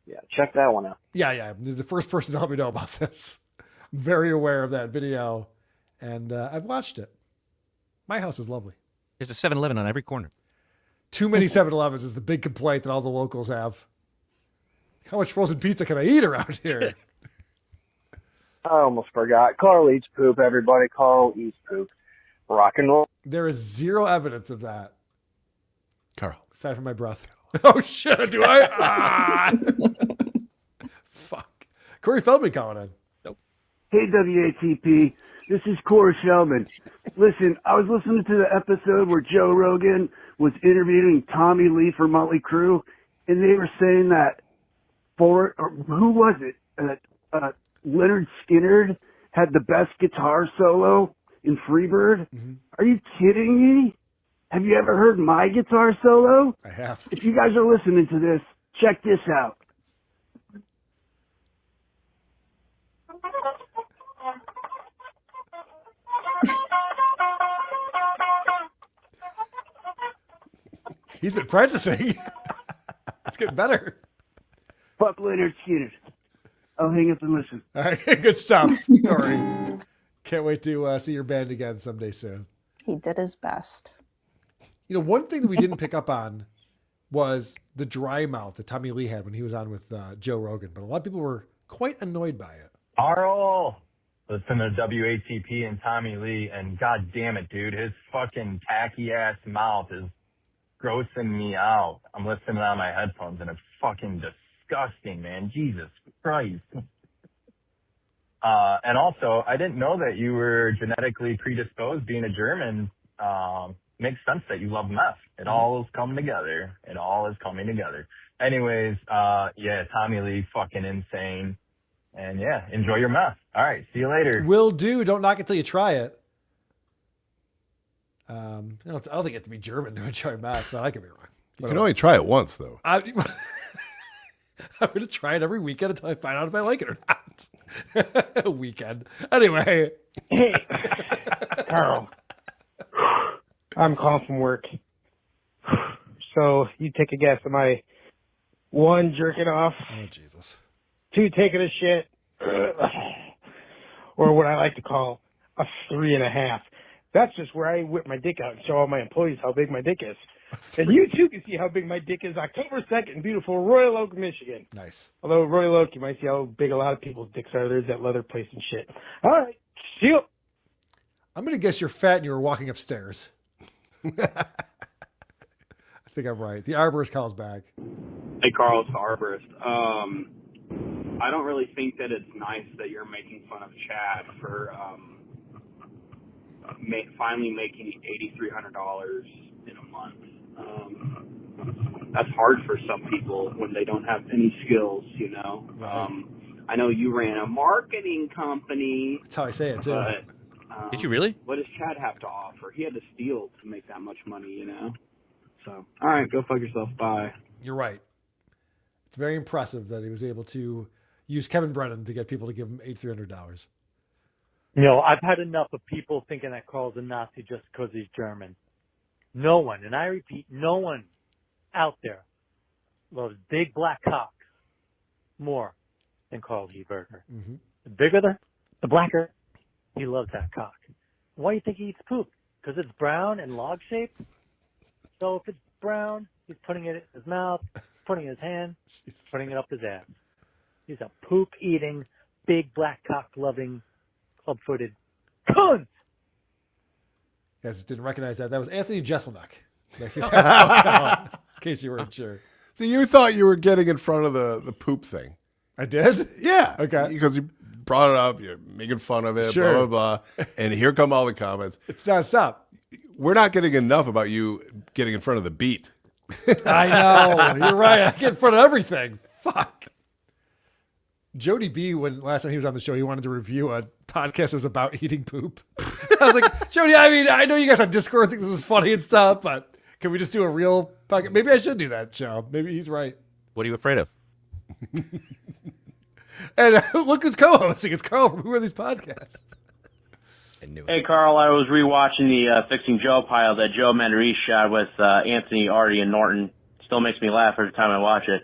yeah, check that one out. Yeah. You're the first person to help me know about this. I'm very aware of that video, and I've watched it. My house is lovely. There's a 7-Eleven on every corner. Too many 7-Elevens is the big complaint that all the locals have. How much frozen pizza can I eat around here? I almost forgot. Carl eats poop, everybody. Carl eats poop. Rock and roll. There is zero evidence of that. Carl. Aside from my breath. Oh, shit, do I? Corey Feldman calling in. Hey, WATP. This is Corey Feldman. Listen, I was listening to the episode where Joe Rogan was interviewing Tommy Lee for Motley Crue, and they were saying that who was it? Leonard Skinner had the best guitar solo in Freebird. Mm-hmm. Are you kidding me? Have you ever heard my guitar solo? I have. If you guys are listening to this, check this out. He's been practicing. It's getting better. Fuck Leonard Skinner. I'll hang up and listen. All right, good stuff, Corey. Can't wait to see your band again someday soon. He did his best. You know, one thing that we didn't pick up on was the dry mouth that Tommy Lee had when he was on with Joe Rogan, but a lot of people were quite annoyed by it. Carl, listen to WATP and Tommy Lee, and god damn it, dude, his fucking tacky ass mouth is grossing me out. I'm listening on my headphones, and it's fucking disgusting, man. Jesus Christ. And also, I didn't know that you were genetically predisposed. Being a German makes sense that you love meth. It all is coming together. It all is coming together. Anyways, yeah, Tommy Lee, fucking insane. And yeah, enjoy your meth. All right, see you later. Will do. Don't knock it till you try it. I don't think you have to be German to enjoy math, but I could be wrong. You can only try it once, though. I'm going to try it every weekend until I find out if I like it or not. Weekend. Anyway. Hey, Carl. I'm calling from work. So you take a guess. Am I 1, jerking off? Oh, Jesus. 2, taking a shit? Or what I like to call a 3.5. That's just where I whip my dick out and show all my employees how big my dick is. And you too can see how big my dick is October 2nd in beautiful Royal Oak, Michigan. Nice. Although Royal Oak, you might see how big a lot of people's dicks are. There's that leather place and shit. All right. See you. I'm going to guess you're fat and you were walking upstairs. I think I'm right. The arborist calls back. Hey, Carl, it's the arborist. I don't really think that it's nice that you're making fun of Chad for finally making $8,300 in a month. That's hard for some people when they don't have any skills, you know. I know you ran a marketing company. That's how I say it, too. But, Did you really? What does Chad have to offer? He had to steal to make that much money, you know. So, all right, go fuck yourself. Bye. You're right. It's very impressive that he was able to use Kevin Brennan to get people to give him $8,300. You know, I've had enough of people thinking that Carl's a Nazi just because he's German. No one, and I repeat, no one out there loves big black cocks more than Carl Heberger. Mm-hmm. The bigger the blacker, he loves that cock. Why do you think he eats poop? Because it's brown and log-shaped? So if it's brown, he's putting it in his mouth, putting it in his hand, putting it up his ass. He's a poop-eating, big black cock-loving, club-footed cunt. You guys didn't recognize that. That was Anthony Jeselnik. In case you weren't sure. So you thought you were getting in front of the poop thing. I did? Yeah. Okay. Because you brought it up, you're making fun of it, Sure. blah, blah, blah. And here come all the comments. It's nonstop. We're not getting enough about you getting in front of the beat. I know. You're right. I get in front of everything. Fuck. Jody B, when last time he was on the show, he wanted to review a podcast that was about eating poop. I was like, Jody, I mean, I know you guys on Discord think this is funny and stuff, but can we just do a real podcast? Maybe I should do that show. Maybe he's right. What are you afraid of? And look who's co-hosting. It's Carl from Who Are These Podcasts? Hey, Carl, I was rewatching the Fixing Joe pile that Joe Mandarese shot with Anthony, Artie, and Norton. Still makes me laugh every time I watch it.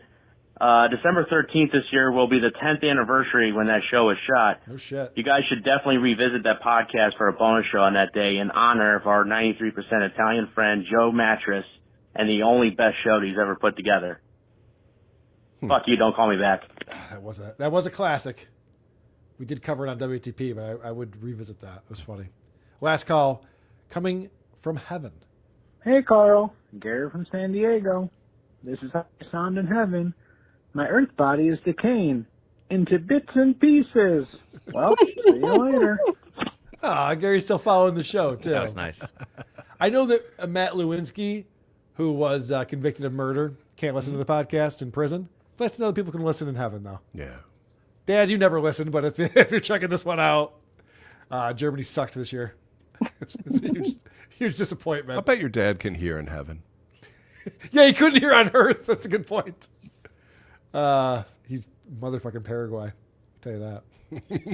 December 13th this year will be the 10th anniversary when that show was shot. No shit. You guys should definitely revisit that podcast for a bonus show on that day in honor of our 93% Italian friend, Joe Mattress, and the only best show that he's ever put together. Fuck you, don't call me back. That was a classic. We did cover it on WTP, but I would revisit that. It was funny. Last call, coming from heaven. Hey, Carl. Gary from San Diego. This is how I sound in heaven. My earth body is decaying. into bits and pieces. Well, see you later. Ah, Gary's still following the show, too. That was nice. I know that Matt Lewinsky, who was convicted of murder, can't listen to the podcast in prison. It's nice to know that people can listen in heaven, though. Yeah. Dad, you never listen, but if you're checking this one out, Germany sucked this year. It's a huge disappointment. I bet your dad can hear in heaven. Yeah, he couldn't hear on Earth. That's a good point. He's motherfucking Paraguay. I'll tell you that.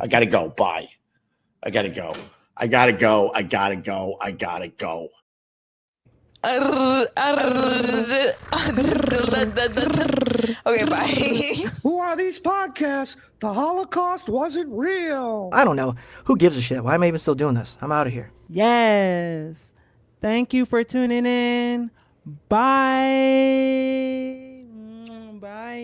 I gotta go. Bye. I gotta go. I gotta go. I gotta go. I gotta go. Okay, bye. Who are these podcasts? The Holocaust wasn't real. I don't know. Who gives a shit? Why am I even still doing this? I'm out of here. Yes. Thank you for tuning in. Bye. Bye.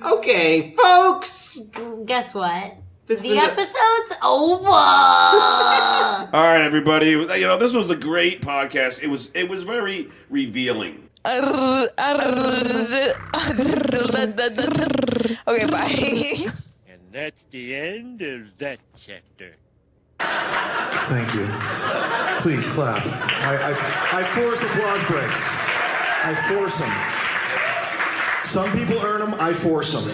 Okay, folks. Guess what? The episode's over. All right, everybody. You know, this was a great podcast. It was very revealing. Okay, bye. And that's the end of that chapter. Thank you. Please clap. I force applause breaks. I force them. Some people earn them. I force them.